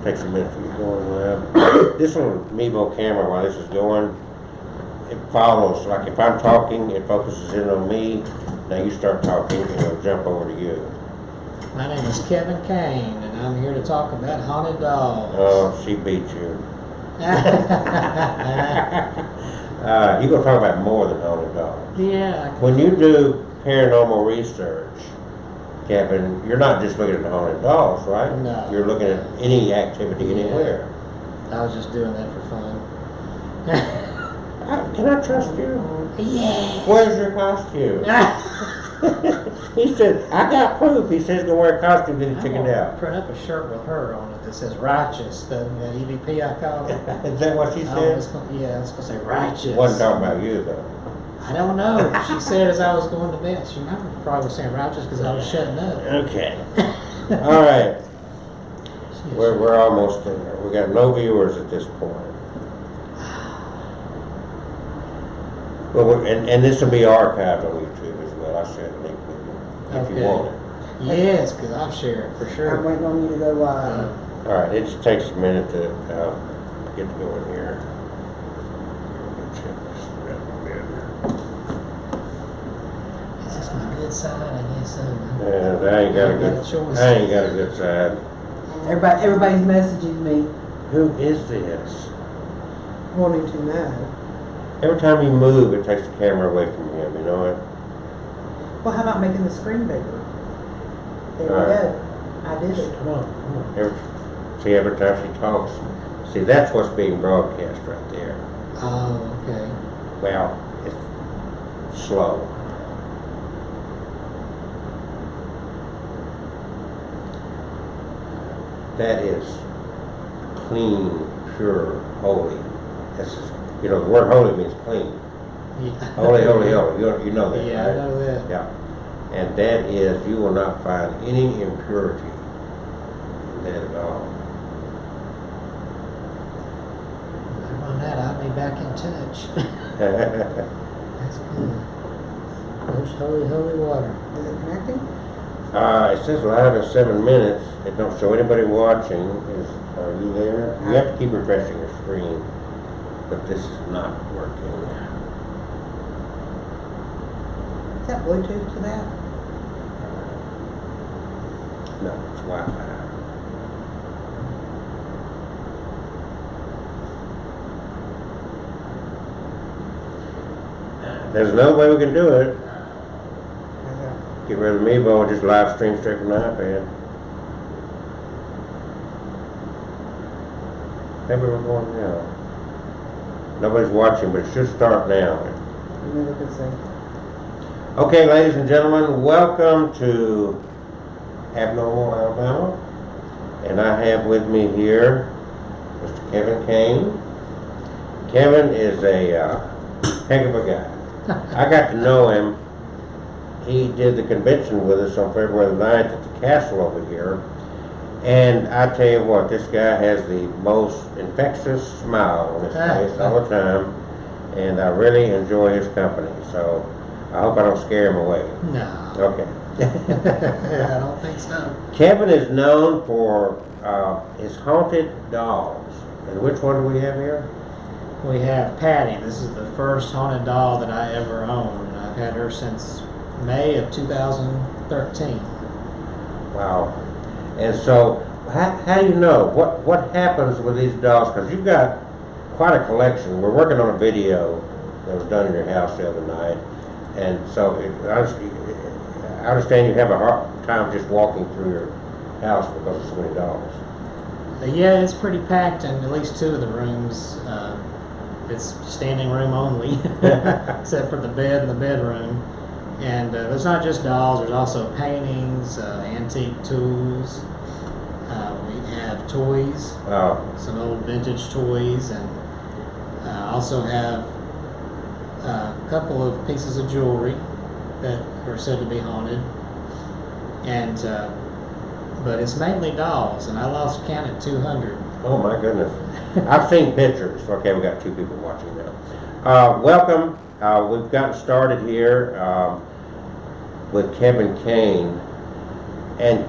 takes a minute to get going. This little Mevo camera, while this is going, it follows. Like if I'm talking, it focuses in on me. Now you start talking, and it'll jump over to you. My name is Kevin Cain, and I'm here to talk about haunted dolls. Oh, she beat you. You're going to talk about more than haunted dolls. Yeah. When you do paranormal research, Kevin, you're not just looking at the haunted dolls, right? No. You're looking at any activity anywhere. I was just doing that for fun. Can I trust you? Yeah. Where's your costume? He said, I got proof. He says he's going to wear a costume, then he chickened out. Print up a shirt with her on it that says righteous, the EVP I call it. Is that what she said? It's going to say righteous. Wasn't talking about you, though. I don't know. She said as I was going to bed. She probably was saying righteous because I was shutting up. Okay. All right. We're almost there. We got no viewers at this point. Well, and this will be archived on YouTube as well. I shared a link with you if you want it. Yes, because I'll share it for sure. I'm waiting on you to go live. All right. It just takes a minute to get going here. Is this my good side? I guess so. Yeah, I ain't got a good side. Everybody's messaging me, Who is this? wanting to know. Every time you move, it takes the camera away from him, you know it? Well, how about making the screen bigger? There we All right. go. I did it. Come on. Every time she talks. See, that's what's being broadcast right there. Oh, okay. Well, it's slow. That is clean, pure, holy. That's, you know, the word holy means clean. Yeah. Holy, holy, holy. You know that, Yeah, right? I know that. Yeah. And that is, you will not find any impurity in that at all. On that, I'll be back in touch. That's good. Most holy, holy water. Is it connecting? It says live in 7 minutes. It don't show anybody watching. Are you there? You have to keep refreshing your screen, but this is not working. Is that Bluetooth to that? No, it's Wi-Fi. There's another way we can do it. Get rid of the Mevo and just live stream straight from the iPad. Maybe we're going now. Nobody's watching, but it should start now. Let me look and see. Okay, ladies and gentlemen, welcome to Abnormal Alabama. And I have with me here Mr. Kevin Cain. Kevin is a heck of a guy. I got to know him. He did the convention with us on February the 9th at the castle over here. And I tell you what, this guy has the most infectious smile on his face all the time. And I really enjoy his company. So I hope I don't scare him away. No. Okay. I don't think so. Kevin is known for his haunted dolls. And which one do we have here? We have Patty. This is the first haunted doll that I ever owned. I've had her since May of 2013. Wow. And so, how do you know? What happens with these dolls? Because you've got quite a collection. We're working on a video that was done in your house the other night. And so, I understand you have a hard time just walking through your house because of so many dolls. Yeah, it's pretty packed in at least two of the rooms. It's standing room only, except for the bed and the bedroom. And there's not just dolls, there's also paintings, antique tools. We have toys, some old vintage toys, and also have a couple of pieces of jewelry that are said to be haunted. And but it's mainly dolls, and I lost count at 200. Oh my goodness. I've seen pictures. Okay, we got two people watching now. Welcome. We've gotten started here with Kevin Cain. And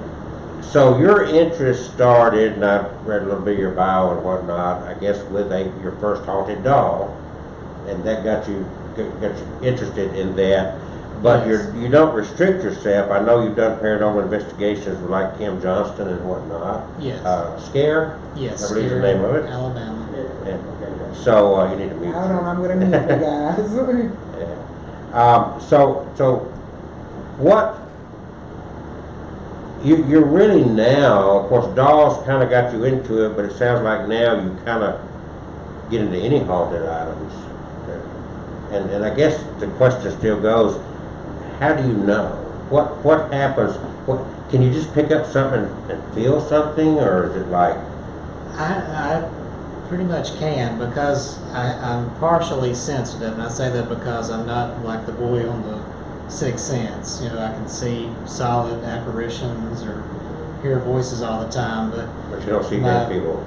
So your interest started, and I read a little bit of your bio and whatnot, I guess with your first haunted doll, and that got you interested in that. But Yes. you don't restrict yourself. I know you've done paranormal investigations with like Kim Johnston and whatnot. Yes. Scare? Yes. I believe the name of it. Alabama. Yeah. So you need to mute. Hold on, I'm gonna mute you guys. Yeah. So what you're really now, of course, dolls kind of got you into it, but it sounds like now you kind of get into any haunted items. And I guess the question still goes, how do you know? What happens? Can you just pick up something and feel something, or is it like? I pretty much can, because I'm partially sensitive, and I say that because I'm not like the boy on the Sixth Sense. You know, I can see solid apparitions or hear voices all the time, but You don't see dead people.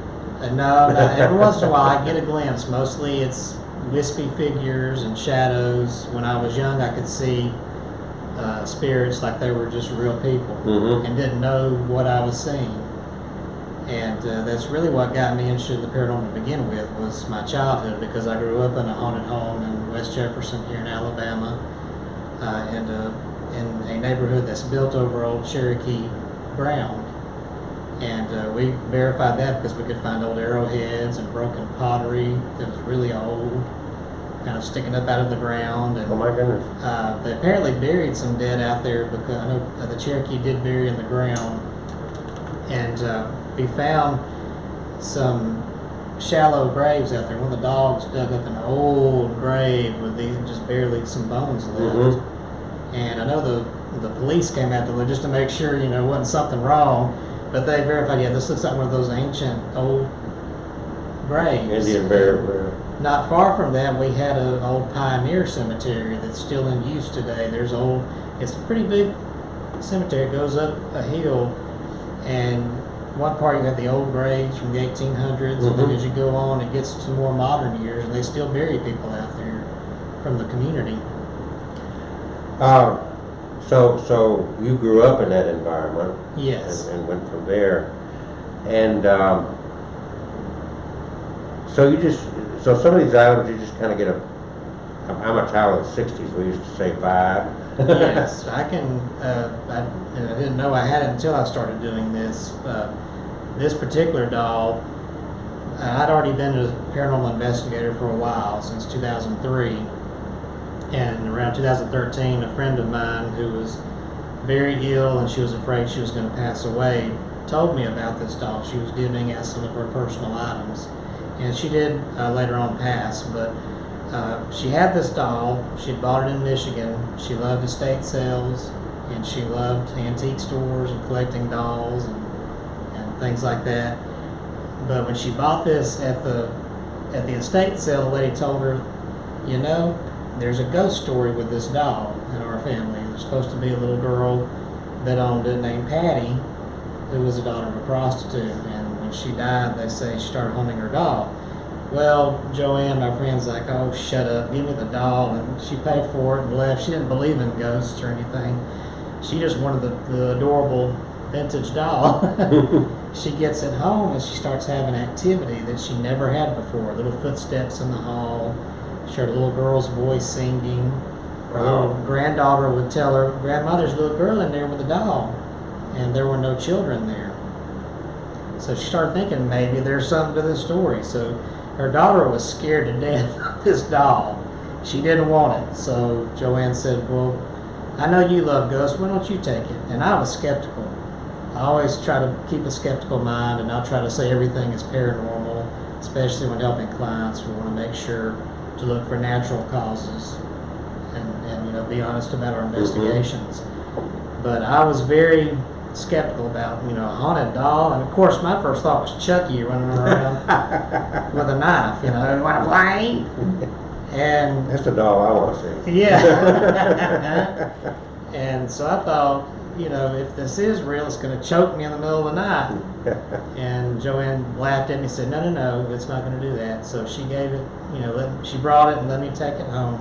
no, every once in a while I get a glimpse. Mostly it's wispy figures and shadows. When I was young, I could see spirits like they were just real people, Mm-hmm. and didn't know what I was seeing. And that's really what got me interested in the paranormal to begin with, was my childhood, because I grew up in a haunted home in West Jefferson here in Alabama, and in a neighborhood that's built over old Cherokee ground. And we verified that because we could find old arrowheads and broken pottery that was really old, kind of sticking up out of the ground. And Oh my goodness. they apparently buried some dead out there, because I know the Cherokee did bury in the ground. And we found some shallow graves out there. One of the dogs dug up an old grave with these just barely some bones left. Mm-hmm. And I know the police came out to just to make sure, wasn't something wrong. But they verified, this looks like one of those ancient old graves. Indian burial. Not far from that, we had an old pioneer cemetery that's still in use today. It's a pretty big cemetery. It goes up a hill, and one part you have the old graves from the 1800s, and then Mhm. as you go on, it gets to more modern years, and they still bury people out there from the community. So you grew up in that environment. Yes. And went from there. And so some of these items you just kind of get I'm a child of the 60s, we used to say vibe. Yes, I can. I didn't know I had it until I started doing this. This particular doll, I'd already been a paranormal investigator for a while, since 2003. And around 2013, a friend of mine who was very ill and she was afraid she was going to pass away told me about this doll. She was giving out some of her personal items, and she did later on pass, but she had this doll. She bought it in Michigan. She loved estate sales, and she loved antique stores and collecting dolls and things like that. But when she bought this at the estate sale, the lady told her, there's a ghost story with this doll in our family. There's supposed to be a little girl that owned it named Patty, who was the daughter of a prostitute. And when she died, they say she started haunting her doll. Well, Joanne, my friend's like, oh, shut up, give me the doll. And she paid for it and left. She didn't believe in ghosts or anything. She just wanted the adorable vintage doll. She gets it home and she starts having activity that she never had before. Little footsteps in the hall. She heard a little girl's voice singing. Her little granddaughter would tell her, Grandma, there's a little girl in there with a doll. And there were no children there. So she started thinking maybe there's something to this story. So her daughter was scared to death of this doll. She didn't want it. So Joanne said, well, I know you love ghosts, why don't you take it? And I was skeptical. I always try to keep a skeptical mind, and I'll try to say everything is paranormal, especially when helping clients. We want to make sure to look for natural causes and be honest about our investigations. But I was very skeptical about a haunted doll, and of course my first thought was Chucky running around with a knife. You want to play? And That's the doll I want to see. yeah. And so I thought, if this is real, it's going to choke me in the middle of the night. And Joanne laughed at me and said, no, it's not going to do that. So she gave it, she brought it and let me take it home.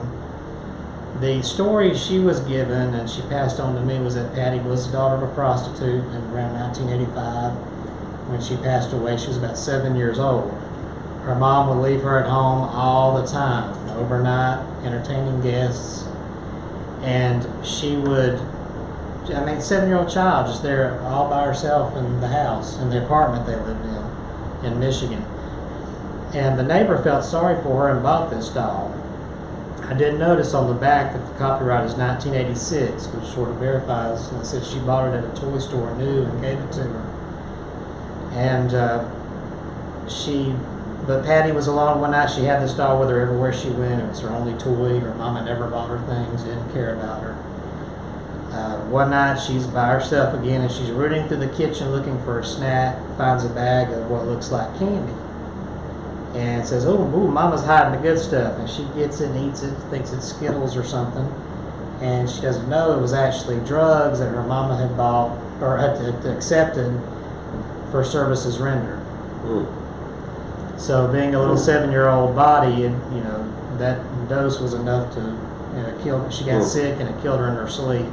The story she was given, and she passed on to me, was that Patty was the daughter of a prostitute in around 1985. When she passed away, she was about 7 years old. Her mom would leave her at home all the time, overnight, entertaining guests. And she would, 7-year-old child, just there all by herself in the house, in the apartment they lived in Michigan. And the neighbor felt sorry for her and bought this doll. I did notice on the back that the copyright is 1986, which sort of verifies, and it says she bought it at a toy store new and gave it to her. And but Patty was alone one night. She had this doll with her everywhere she went. It was her only toy. Her mama never bought her things, didn't care about her. One night she's by herself again, and she's rooting through the kitchen looking for a snack, finds a bag of what looks like candy. And says, ooh, mama's hiding the good stuff. And she gets it and eats it, thinks it's Skittles or something. And she doesn't know it was actually drugs that her mama had bought, or had accepted for services rendered. So being a little 7-year-old body, that dose was enough to kill her. She got sick and it killed her in her sleep.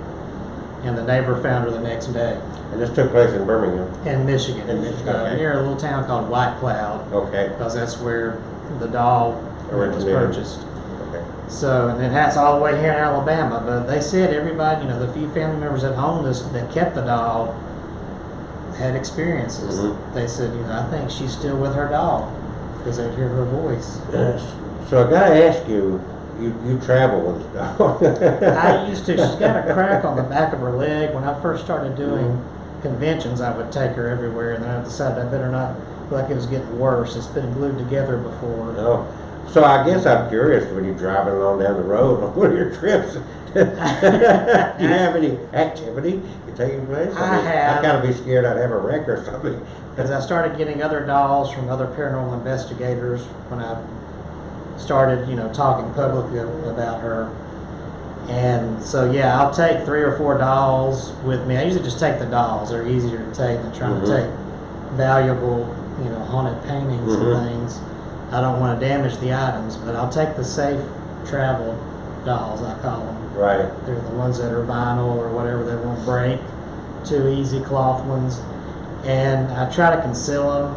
And the neighbor found her the next day. And this took place in Birmingham? In Michigan. Okay. Near a little town called White Cloud. Okay. Because that's where the doll was purchased. Okay. So, and it has all the way here in Alabama. But they said everybody, the few family members at home that kept the doll had experiences. Mm-hmm. They said, I think she's still with her doll because they'd hear her voice. So I gotta ask you, you travel with this doll? I used to. She's got a crack on the back of her leg. When I first started doing conventions, I would take her everywhere, and then I decided I better not. Feel like it was getting worse. It's been glued together before. Oh, so I guess I'm curious, when you're driving along down the road on one of your trips, do you have any activity taking place? I have. I'd kind of be scared I'd have a wreck or something. Because I started getting other dolls from other paranormal investigators when I started, talking publicly about her. And so, yeah, I'll take 3 or 4 dolls with me. I usually just take the dolls. They're easier to take than trying to take valuable, haunted paintings and things. I don't want to damage the items, but I'll take the safe travel dolls, I call them. Right. They're the ones that are vinyl or whatever, they won't break. 2 easy cloth ones. And I try to conceal them.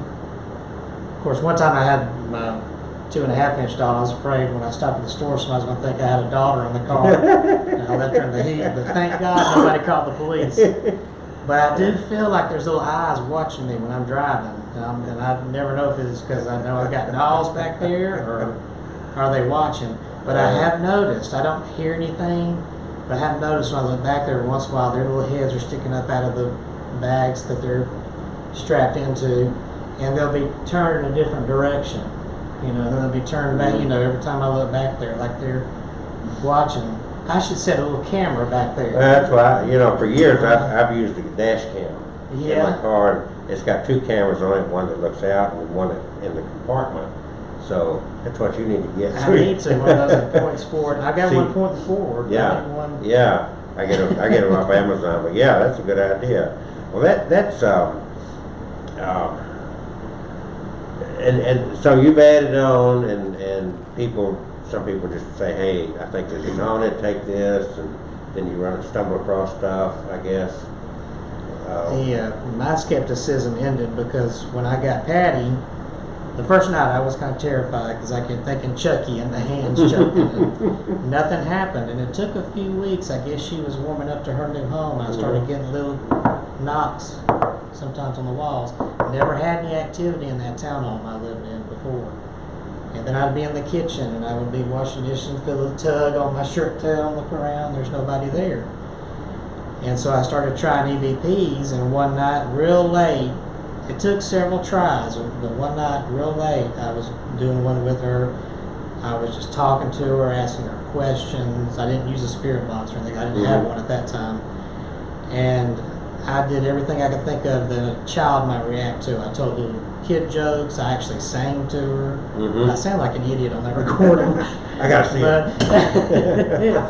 Of course, one time I had my 2.5-inch doll. I was afraid when I stopped at the store, somebody was going to think I had a daughter in the car. And I left her in the heat. But thank God nobody called the police. But I do feel like there's little eyes watching me when I'm driving. And I never know if it's because I know I've got dolls back there or are they watching. But I have noticed, I don't hear anything, but I have noticed when I look back there every once in a while, their little heads are sticking up out of the bags that they're strapped into, and they'll be turned in a different direction. And then they'll be turned back, every time I look back there, like they're watching. I should set a little camera back there. That's why, for years I've used the dash cam in my car. And it's got 2 cameras on it, one that looks out and one in the compartment. So that's what you need to get. I need to, one of those that points forward. I've got one pointing forward. Yeah, I get them off Amazon. But yeah, that's a good idea. Well, that's and so you've added on, and some people just say, hey, I think this is haunted, take this, and then you stumble across stuff, I guess. My skepticism ended because when I got Patty, the first night I was kind of terrified because I kept thinking Chucky and the hands jumping. And nothing happened, and it took a few weeks. I guess she was warming up to her new home. I started getting little knocks sometimes on the walls. Never had any activity in that townhome I lived in before. And then I'd be in the kitchen and I would be washing dishes and feel a tug on my shirt tail and look around. There's nobody there. And so I started trying EVPs, and one night real late, it took several tries, but one night real late I was doing one with her. I was just talking to her, asking her questions. I didn't use a spirit box or anything. I didn't have one at that time. And I did everything I could think of that a child might react to. I told little kid jokes. I actually sang to her. I sound like an idiot on that recording. I gotta see it.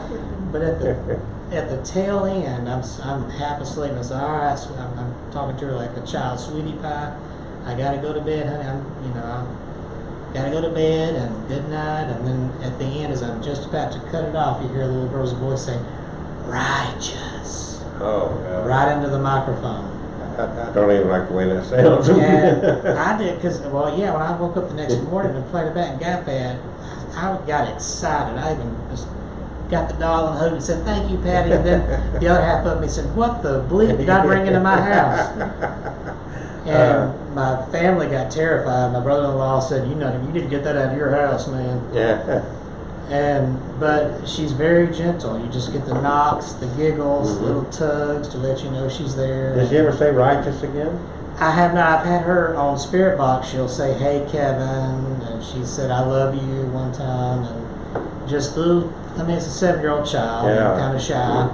But at the tail end, I'm half asleep. And I said, all right, so I'm talking to her like a child, sweetie pie. I gotta go to bed, honey. gotta go to bed and good night. And then at the end, as I'm just about to cut it off, you hear the little girl's voice say, righteous, Oh, God. right into the microphone. I don't even like the way that sounds. And I did, because, well, yeah, when I woke up the next morning and played it back and got that, I got excited. I even just got the doll and hugged it and said, thank you, Patty. And then the other half of me said, what the bleep did I bring into my house? And my family got terrified. My brother-in-law said, you need to get that out of your house, man. Yeah. But she's very gentle. You just get the knocks, the giggles, Mm-hmm. little tugs to let you know she's there. Does she ever say righteous again? I have not. I've had her on Spirit Box. She'll say, hey, Kevin. And she said, I love you one time. And just little, it's a 7-year-old child. Yeah. Kind of shy.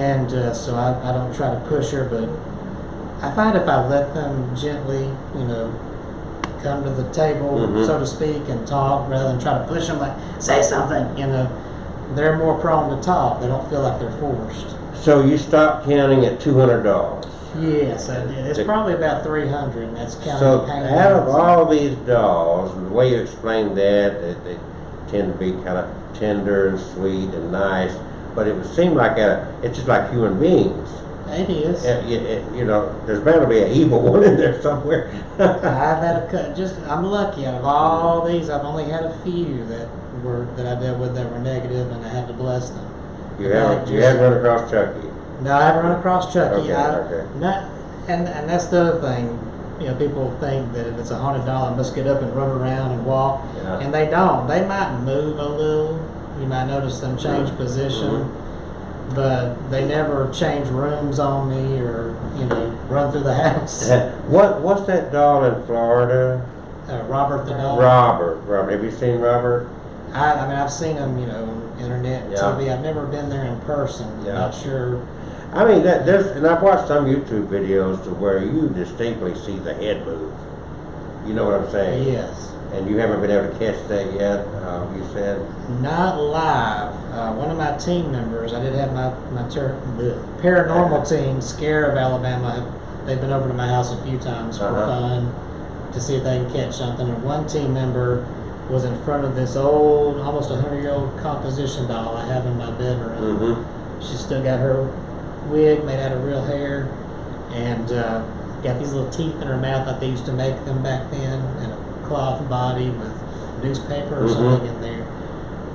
And so I don't try to push her. But I find if I let them gently, come to the table, Mm-hmm. so to speak, and talk rather than try to push them like, say something, they're more prone to talk. They don't feel like they're forced. So you stopped counting at $200. Yes, I did. It's probably about 300, and that's counting So the pain. out of all these dolls, the way you explained that they tend to be kind of tender and sweet and nice, but it would seem like it's just like human beings. It is. There's bound to be an evil one in there somewhere. I've had I'm lucky. Out of all these, I've only had a few that I dealt with that were negative, and I had to bless them. You haven't run across Chucky. No, I haven't run across Chucky. Okay. And that's the other thing. People think that if it's a haunted doll, I must get up and run around and walk, Yeah. and they don't. They might move a little. You might notice them change position, but they never change rooms on me or run through the house. What's that doll in Florida? Robert the doll. Robert. Have you seen Robert? I've seen him, on internet and Yeah. TV. I've never been there in person. Yeah. Not sure. I mean, and I've watched some YouTube videos to where you distinctly see the head move. You know what I'm saying? Yes. And you haven't been able to catch that yet, you said? Not live. One of my team members, I did have my paranormal team, Scare of Alabama. They've been over to my house a few times for fun to see if they can catch something. And one team member was in front of this old, almost 100-year-old composition doll I have in my bedroom. Mm-hmm. She's still got her wig made out of real hair, and got these little teeth in her mouth like they used to make them back then, and a cloth body with newspaper or something in there.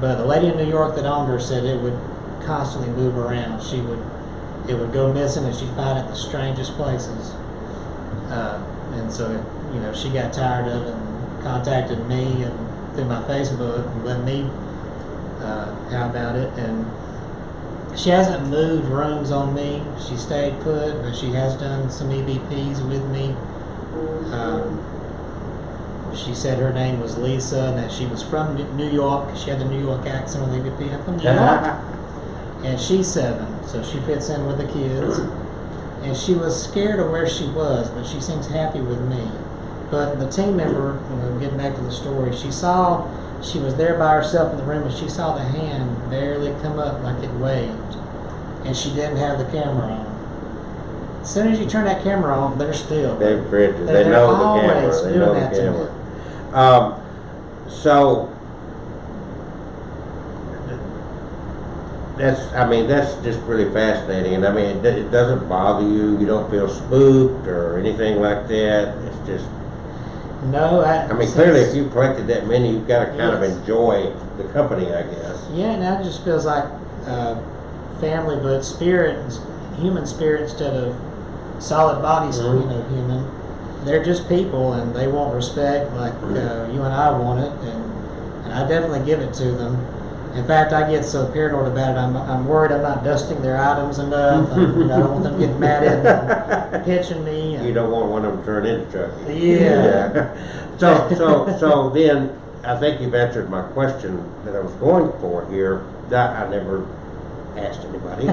But the lady in New York that owned her said it would constantly move around. It would go missing, and she'd find it in the strangest places. And so, she got tired of it and contacted me and through my Facebook and let me how about it. And she hasn't moved rooms on me. She stayed put, but she has done some EVPs with me. She said her name was Lisa and that she was from New York. She had the New York accent on the EVP. I'm from New York. And she's 7, so she fits in with the kids. And she was scared of where she was, but she seems happy with me. But the team member, getting back to the story, she was there by herself in the room, and she saw the hand barely come up like it waved. And she didn't have the camera on. As soon as you turn that camera on, they're still. They're frigid. They They're know the always camera. They doing know that the to me. camera. So that's just really fascinating. And it doesn't bother you. You don't feel spooked or anything like that. It's just. No, clearly, if you collected that many, you've got to kind of enjoy the company, I guess. Yeah, now it just feels like family, but human spirit instead of solid bodies, human. They're just people, and they want respect like you and I want it, and I definitely give it to them. In fact, I get so paranoid about it, I'm worried I'm not dusting their items enough. And, I don't want them getting mad at me and pitching me. And, you don't want one of them turned into Chucky. Yeah. So then, I think you've answered my question that I was going for here. That I never asked anybody.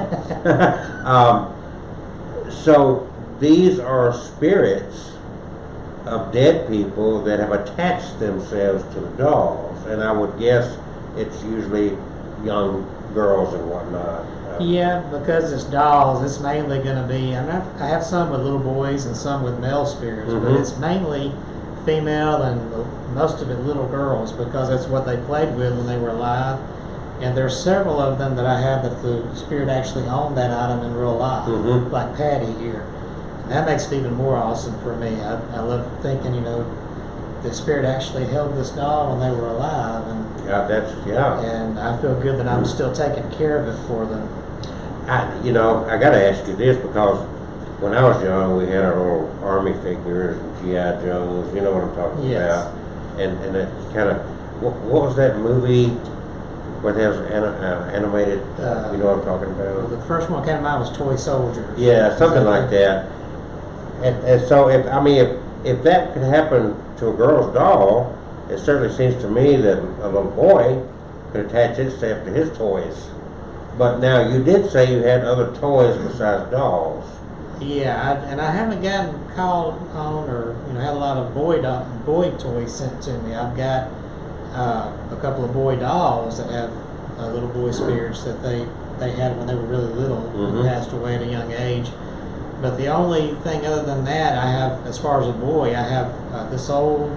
So these are spirits of dead people that have attached themselves to the dolls, and I would guess it's usually young girls and whatnot. Yeah, because it's dolls, it's mainly going to be, I have some with little boys and some with male spirits, but it's mainly female and most of it little girls, because that's what they played with when they were alive. And there's several of them that I have that the spirit actually owned that item in real life, Mhm. like Patty here. And that makes it even more awesome for me. I love thinking, the spirit actually held this doll when they were alive, Yeah. and I feel good that I'm still taking care of it for them. I got to ask you this, because when I was young, we had our little army figures and GI Joes. You know what I'm talking Yes. about? And it kind of, what was that movie where it has animated? You know what I'm talking Well, about? the first one that came to mind was Toy Soldiers. Yeah, something like that. And so if that could happen to a girl's doll, it certainly seems to me that a little boy could attach itself to his toys. But now you did say you had other toys besides dolls. Yeah, and I haven't gotten called on or had a lot of boy toys sent to me. I've got a couple of boy dolls that have little boy spirits that they had when they were really little Mhm. and passed away at a young age. But the only thing other than that I have, as far as a boy, I have this old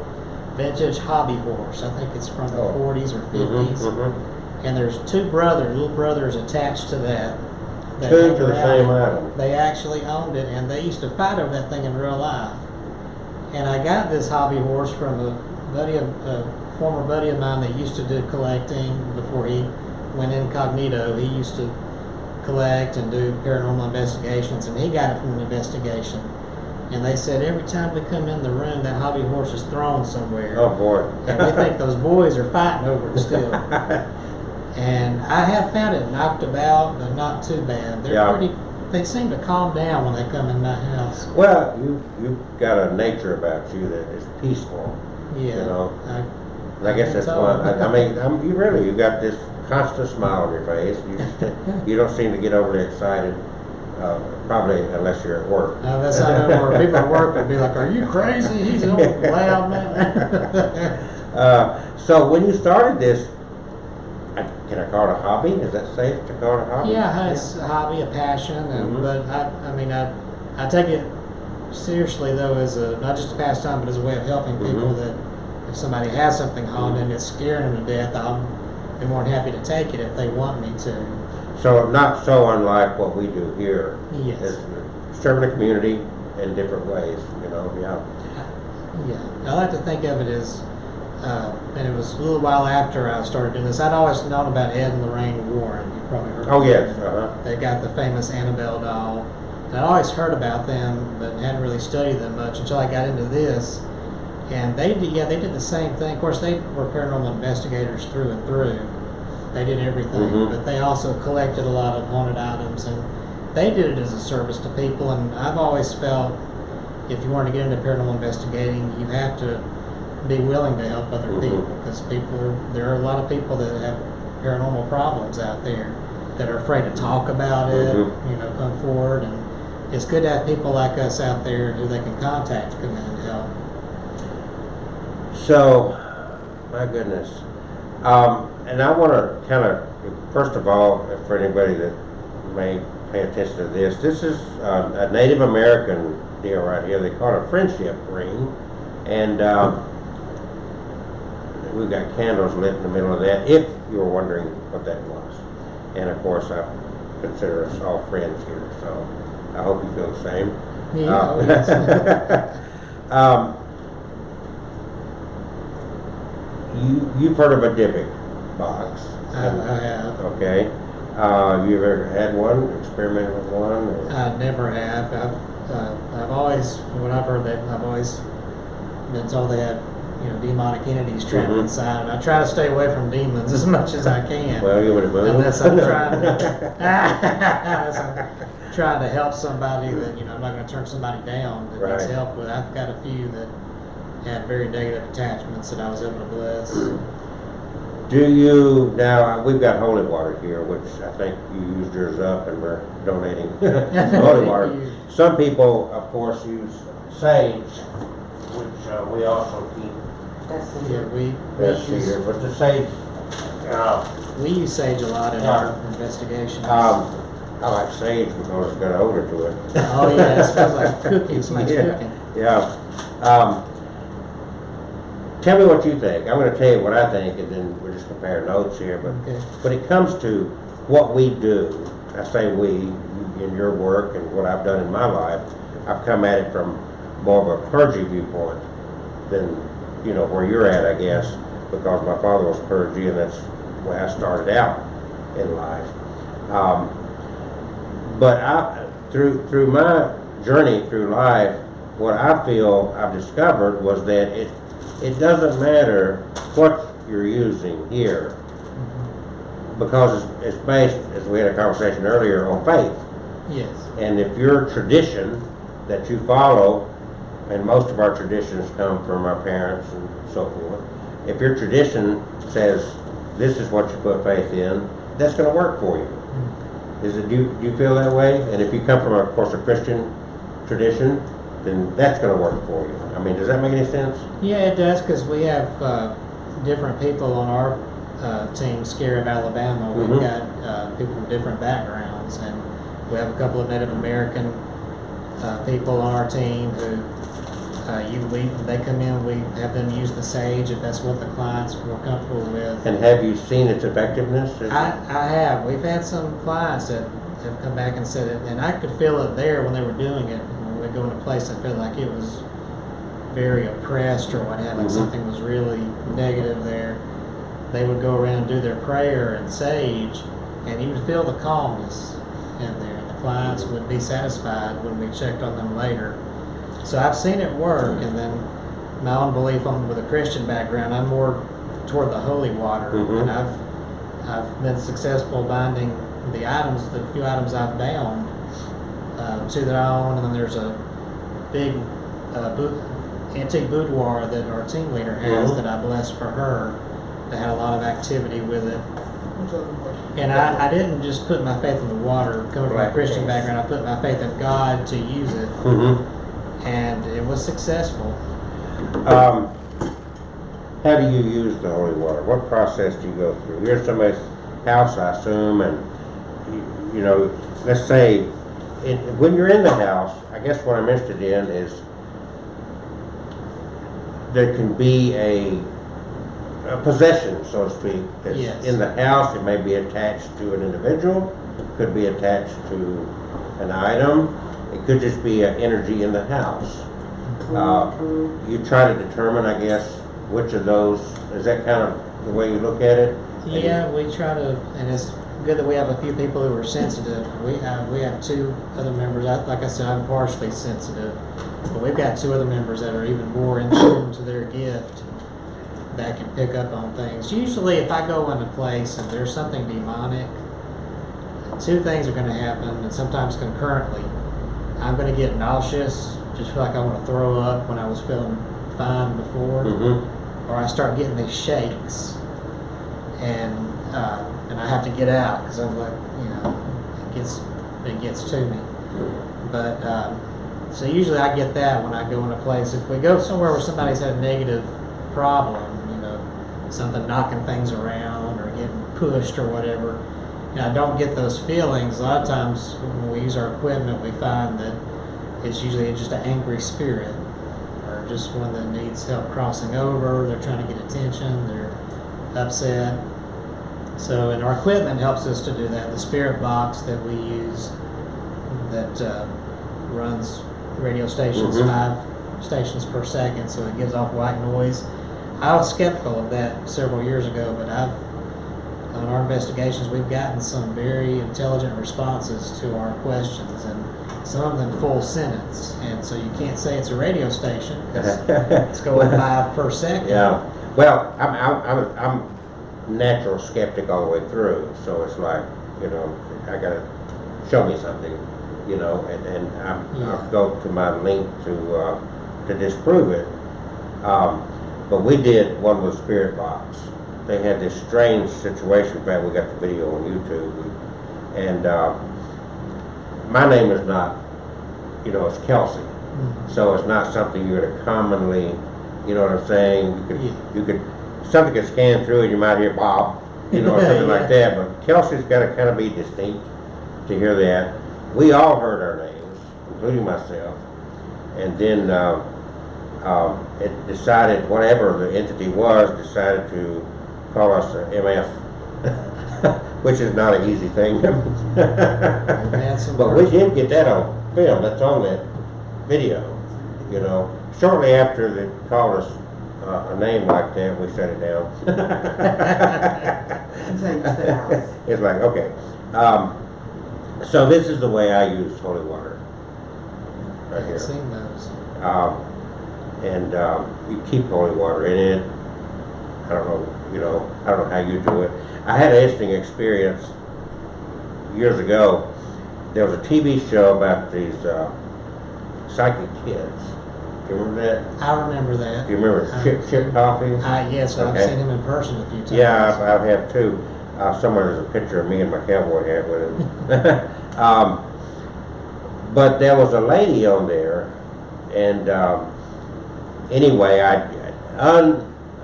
vintage hobby horse. I think it's from the 40s or 50s. Mhm. And there's two little brothers attached to that. Two to the same item. They actually owned it, and they used to fight over that thing in real life. And I got this hobby horse from a former buddy of mine that used to do collecting before he went incognito. He used to collect and do paranormal investigations, and he got it from an investigation. And they said every time we come in the room, that hobby horse is thrown somewhere. Oh boy. And we think those boys are fighting over it still. And I have found it knocked about, but not too bad. They seem to calm down when they come in my house. Well, you've got a nature about you that is peaceful. Yeah. I guess that's one. You got this constant smile on your face. You don't seem to get overly excited. Probably unless you're at work. No, that's not at work. People at work would be like, "Are you crazy? He's an old loud man." So when you started this, can I call it a hobby? Is that safe to call it a hobby? Yeah, it's a hobby, a passion, but I take it seriously though as not just a pastime, but as a way of helping people. That if somebody has something haunted and it's scaring them to death, I'll be more than happy to take it if they want me to. So not so unlike what we do here. Yes. It's serving the community in different ways. Yeah. Yeah, I like to think of it as. And it was a little while after I started doing this. I'd always known about Ed and Lorraine Warren. You probably heard of them. Yes. They got the famous Annabelle doll. And I'd always heard about them, but hadn't really studied them much until I got into this. And they did the same thing. Of course, they were paranormal investigators through and through. They did everything, but they also collected a lot of haunted items, and they did it as a service to people. And I've always felt if you want to get into paranormal investigating, you have to be willing to help other people, because there are a lot of people that have paranormal problems out there that are afraid to talk about it, come forward, and it's good to have people like us out there who they can contact to come in and help. So, my goodness, and I want to kind of, first of all, for anybody that may pay attention to this is a Native American deal right here. They call it a friendship ring, and we've got candles lit in the middle of that, if you were wondering what that was. And of course, I consider us all friends here, so I hope you feel the same. Yeah, You've heard of a Dybbuk box. I have. Okay. You ever had one, experimented with one? Or? I never have. I've always, when I've heard that, I've always been told they have demonic entities trapped inside. I try to stay away from demons as much as I can. Well, you would have moved. Unless I'm trying to help somebody that, I'm not going to turn somebody down that needs help with. I've got a few that had very negative attachments that I was able to bless. Do you, now we've got holy water here, which I think you used yours up and we're donating holy water. Some people, of course, use sage, which we also keep. Yeah, But the sage, we use sage a lot in our investigations. I like sage because it's got an odor to it. Oh yeah, it smells like cooking. It smells cooking. Yeah. tell me what you think. I'm going to tell you what I think, and then we'll just compare notes here. But Okay. when it comes to what we do, I say we, in your work and what I've done in my life, I've come at it from more of a clergy viewpoint than, you know, where you're at, I guess, because my father was clergy, and that's where I started out in life. But through my journey through life, what I feel I've discovered was that it doesn't matter what you're using here, because it's based, as we had a conversation earlier, on faith. Yes. And if your tradition that you follow, and most of our traditions come from our parents and so forth, if your tradition says this is what you put faith in, that's going to work for you. Do you feel that way? And if you come from, of course, a Christian tradition, then that's going to work for you. I mean, does that make any sense? Yeah, it does, because we have different people on our team, Scare of Alabama. We've got people from different backgrounds, and we have a couple of Native American people on our team who they come in, we have them use the sage if that's what the client's more comfortable with. And have you seen its effectiveness? I have. We've had some clients that have come back and said it, and I could feel it there when they were doing it. When we go in a place, I feel like it was very oppressed or what have you. Something was really negative there. They would go around and do their prayer and sage, and you would feel the calmness in there. And the clients would be satisfied when we checked on them later. So I've seen it work, and then my own belief with a Christian background, I'm more toward the holy water, and I've been successful binding the items, the few items I've bound, two that I own, and then there's a big antique boudoir that our team leader has that I blessed for her. That had a lot of activity with it. And I didn't just put my faith in the water, coming from a Christian background, I put my faith in God to use it. And it was successful. How do you use the holy water? What process do you go through? You're in somebody's house, I assume, and you know, let's say, when you're in the house, I guess what I'm interested in is there can be a possession, so to speak, that's in the house. It may be attached to an individual, could be attached to an item. It could just be an energy in the house. You try to determine, I guess, which of those, is that kind of the way you look at it? Yeah, we try to, and it's good that we have a few people who are sensitive. We have two other members, like I said, I'm partially sensitive, but we've got two other members that are even more in tune to their gift that can pick up on things. Usually if I go in a place and there's something demonic, two things are going to happen, and sometimes concurrently. I'm going to get nauseous, just feel like I want to throw up when I was feeling fine before, or I start getting these shakes, and I have to get out because I'm like, you know, it gets to me. But so usually I get that when I go in a place. If we go somewhere where somebody's had a negative problem, you know, something knocking things around or getting pushed or whatever, and I don't get those feelings, a lot of times when we use our equipment, we find that it's usually just an angry spirit, or just one that needs help crossing over, they're trying to get attention, they're upset. So, and our equipment helps us to do that. The spirit box that we use that runs radio stations, 5 stations per second, so it gives off white noise. I was skeptical of that several years ago, but on our investigations, we've gotten some very intelligent responses to our questions, and some of them full sentence. And so you can't say it's a radio station because it's going 5 per second. Yeah. Well, I'm natural skeptic all the way through, so it's like, you know, I gotta show me something, you know, and I'll go to my link to disprove it. But we did one with Spirit Box. They had this strange situation. In fact, we got the video on YouTube, and my name is not, you know, it's Kelsey, so it's not something you're going to commonly, you know what I'm saying? You could something could scan through and you might hear Bob, you know, or something like that. But Kelsey's got to kind of be distinct to hear that. We all heard our names, including myself, and then it decided, whatever the entity was, decided to call us MF, which is not an easy thing. But we did get that on film. That's on that video. You know, shortly after they called us a name like that, we shut it down. It's like, okay. So this is the way I use holy water. Right here. I've seen those. And you keep holy water in it. I don't know, I don't know how you do it. I had an interesting experience years ago. There was a TV show about these psychic kids. Do you remember that? I remember that. Do you remember Chip Coffee? Yes, Okay. I've seen him in person a few times. Yeah, I have too. Somewhere there's a picture of me in my cowboy hat with him. But there was a lady on there, and anyway, I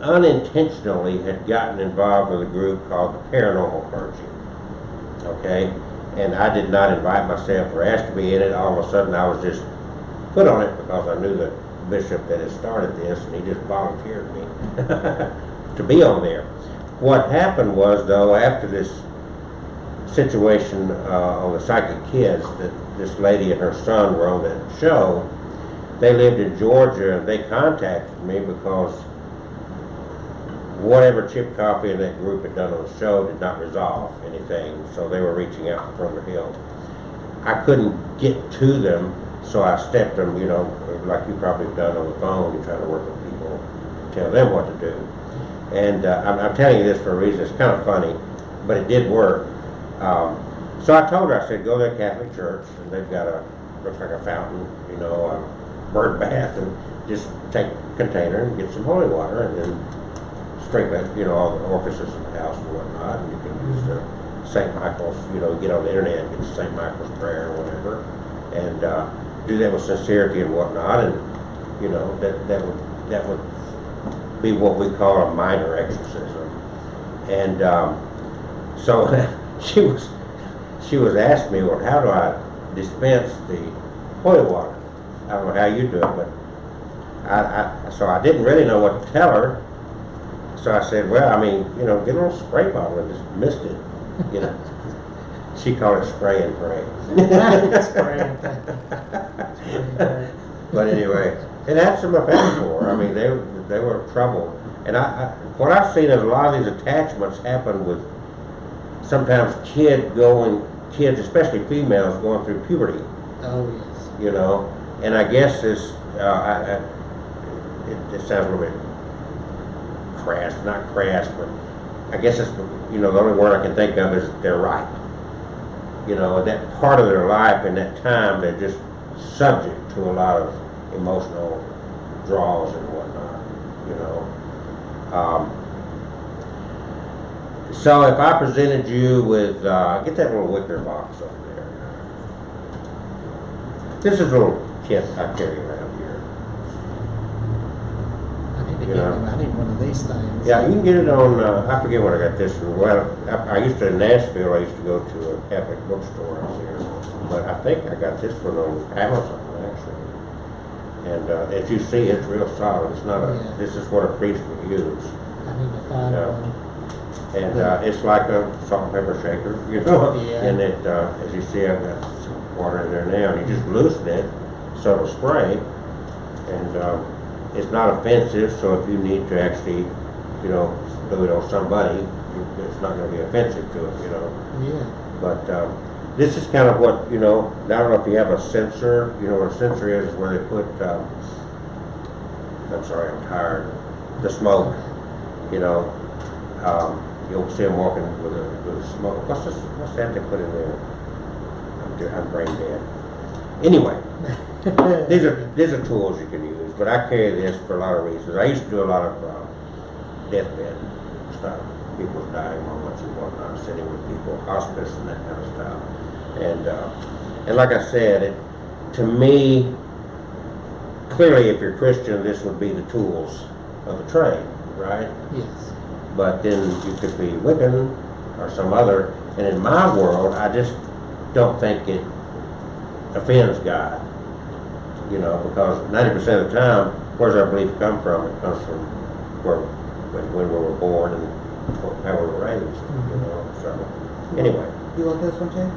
unintentionally had gotten involved with a group called the Paranormal Clergy. Okay? And I did not invite myself or ask to be in it. All of a sudden I was just put on it because I knew the bishop that had started this, and he just volunteered me to be on there. What happened was, though, after this situation on the psychic kids, that this lady and her son were on that show, they lived in Georgia, and they contacted me because whatever Chip Coffey and that group had done on the show did not resolve anything, so they were reaching out from the hill. I couldn't get to them, so I stepped them, like you probably have done on the phone. You try to work with people, tell them what to do. And I'm telling you this for a reason. It's kind of funny, but it did work. So I told her, I said, go to the Catholic Church, and they've got looks like a fountain, a bird bath, and just take a container and get some holy water, and then straight back, all the orifices in the house and whatnot, and you can use the St. Michael's, get on the internet and get the St. Michael's prayer or whatever, and do that with sincerity and whatnot, and that would be what we call a minor exorcism. And so she was asking me, well, how do I dispense the holy water? I don't know how you do it, but so I didn't really know what to tell her. So I said, well, get a little spray bottle and just mist it, She called it spray and pray. Spray and pray. But anyway, it had some effect for her. They were troubled. And what I've seen is a lot of these attachments happen with sometimes kids, especially females, going through puberty. Oh, yes. And I guess this, it sounds a little bit crass, not crass, but I guess it's, the only word I can think of is they're ripe. That part of their life in that time, they're just subject to a lot of emotional draws and whatnot, So if I presented you with, get that little wicker box over there. This is a little kit I carry around here. I need one of these things. Yeah, you can get it on, I forget what I got this from. Well, I used to, in Nashville, I used to go to a Catholic bookstore out there. But I think I got this one on Amazon, actually. And as you see, it's real solid. It's not this is what a priest would use. I need to find one. And it's like a salt and pepper shaker, Yeah. And it, as you see, I've got some water in there now. And you just loosen it, so it'll spray. And it's not offensive, so if you need to actually, do it on somebody, it's not going to be offensive to it, Yeah. But this is kind of what, I don't know if you have a censer. What a censer is where they put, I'm sorry, I'm tired, the smoke, you'll see them walking with a smoke. What's that they put in there? I'm brain dead. Anyway, these are tools you can use, but I carry this for a lot of reasons. I used to do a lot of deathbed stuff, people dying moments and whatnot, sitting with people, hospice and that kind of stuff. And like I said, to me, clearly, if you're Christian, this would be the tools of the trade, right? Yes. But then you could be Wiccan or some other, and in my world, I just don't think it offends God, because 90% of the time, where's our belief come from? It comes from when we were born and how we were raised, you know. So anyway. You want this one too?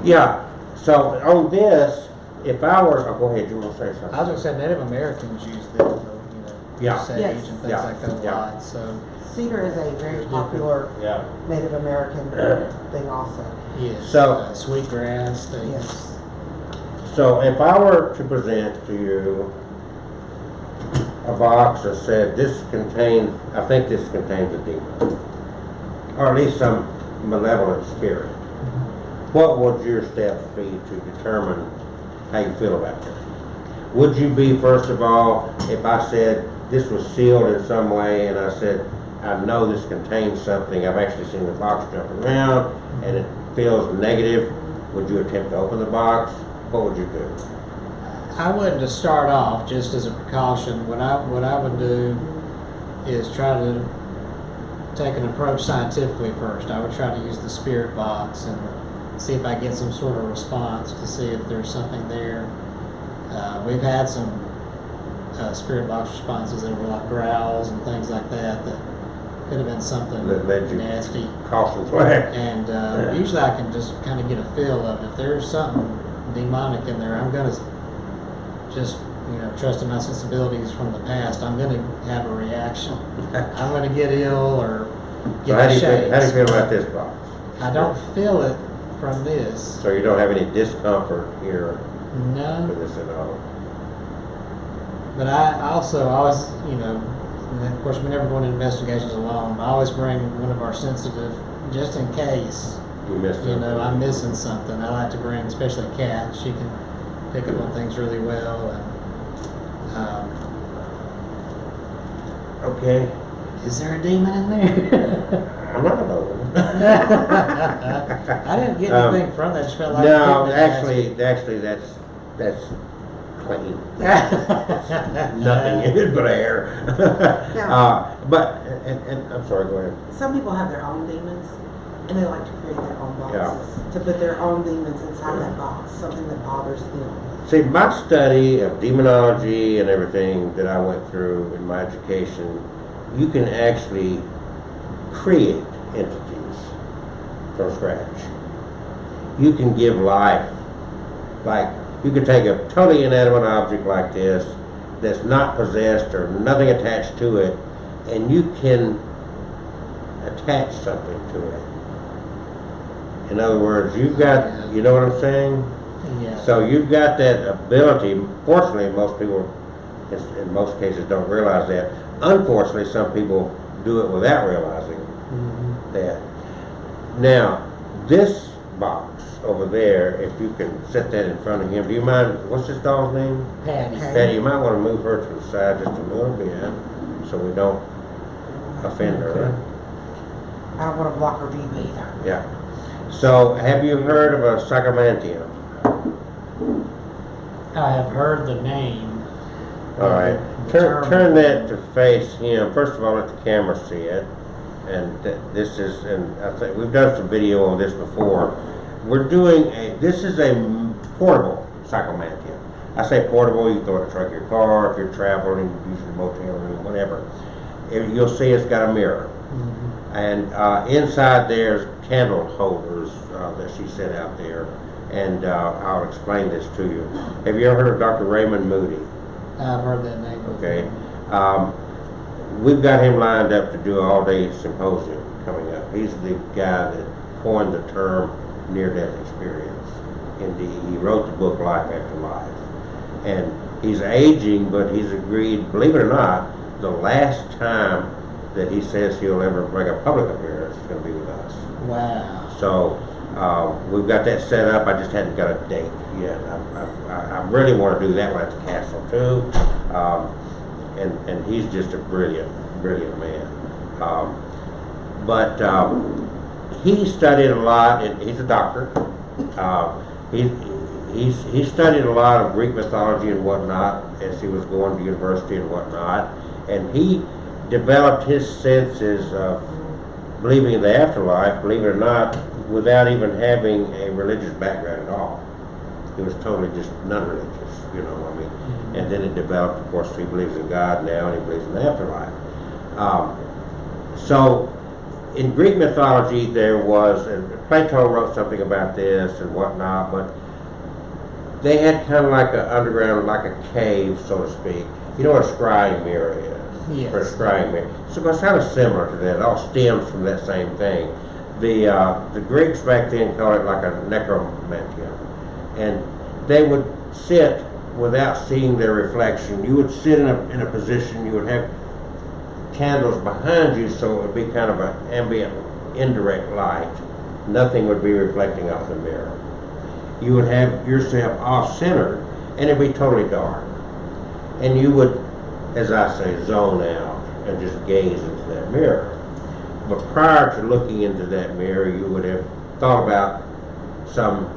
Yeah. So on this, if I were, oh, go ahead. You want to say something? I was going to say Native Americans use them, you know, Yeah. sage Yes. and things Yeah. like that a Yeah. lot. So Cedar is a very popular Yeah. Native American thing also. yes, So- sweetgrass things. Yes. So if I were to present to you a box that said this contains, I think this contains a demon, or at least some malevolent spirit, what would your steps be to determine how you feel about this? Would you be, first of all, if I said this was sealed in some way and I said, I know this contains something, I've actually seen the box jump around and it feels negative, would you attempt to open the box? What would you do? I wouldn't to start off, just as a precaution. What I would do is try to take an approach scientifically first. I would try to use the spirit box and see if I get some sort of response to see if there's something there. We've had some spirit box responses that were like growls and things like that could have been something That led you nasty. caution flag. And usually I can just kind of get a feel of it. If there's something demonic in there, I'm going to just, you know, trusting my sensibilities from the past, I'm going to have a reaction. I'm going to get ill or So get how do shakes. you feel about this box? I don't feel it from this. So you don't have any discomfort here No. with this at all? But I also always, you know, and of course we never go into investigations alone. I always bring one of our sensitive, just in case, You missed you something? know, I'm missing something. I like to bring, especially Kat. She can pick up on things really well. And Okay. is there a demon in there? I'm not gonna open it. I didn't get anything from that. I just felt like No, it actually, that's clean. Nothing in it but air. But I'm sorry. Go ahead. Some people have their own demons, and they like to create their own Yeah. boxes to put their own demons inside that box, something that bothers them. See, my study of demonology and everything that I went through in my education, you can actually create entities from scratch. You can give life. Like, you could take a totally inanimate object like this that's not possessed or nothing attached to it, and you can attach something to it. In other words, you've got, you know what I'm saying? Yeah. So you've got that ability. Fortunately, most people, in most cases, don't realize that. Unfortunately, some people do it without realizing that. Now, this box over there, if you can set that in front of him, do you mind, what's this dog's name? Patty. Patty, you might want to move her to the side just a little bit so we don't offend her. I don't want to block her view either. Yeah. So, have you heard of a psychomantium? I have heard the name. All right. Turn that to face him. First of all, let the camera see it. And this is, and I think we've done some video on this before. We're doing this is a portable psychomantium. I say portable, you throw it in the trunk of your car, if you're traveling, using a motel room, whatever. You'll see it's got a mirror. And inside there's candle holders that she set out there. And I'll explain this to you. Have you ever heard of Dr. Raymond Moody? I've heard that name before. Okay. We've got him lined up to do an all-day symposium coming up. He's the guy that coined the term near-death experience. Indeed, he wrote the book Life After Life. And he's aging, but he's agreed, believe it or not, the last time that he says he'll ever make a public appearance is going to be with us. Wow. So we've got that set up. I just hadn't got a date yet. I really want to do that one at the castle too. And he's just a brilliant man. But he studied a lot, and he's a doctor. He studied a lot of Greek mythology and whatnot as he was going to university and whatnot, and he developed his senses of believing in the afterlife, believe it or not, without even having a religious background at all. He was totally just non-religious, you know, I mean. And then it developed, of course, he believes in God now and he believes in the afterlife. So in Greek mythology there was, and Plato wrote something about this and whatnot, but they had kind of like an underground, like a cave, so to speak. You know what a scrying mirror is? Yes. For a scrying mirror. So it's kind of similar to that. It all stems from that same thing. The Greeks back then called it like a necromantium. And they would sit without seeing their reflection. You would sit in a position, you would have candles behind you, so it would be kind of an ambient, indirect light. Nothing would be reflecting off the mirror. You would have yourself off-centered, and it'd be totally dark. And you would, as I say, zone out and just gaze into that mirror. But prior to looking into that mirror, you would have thought about some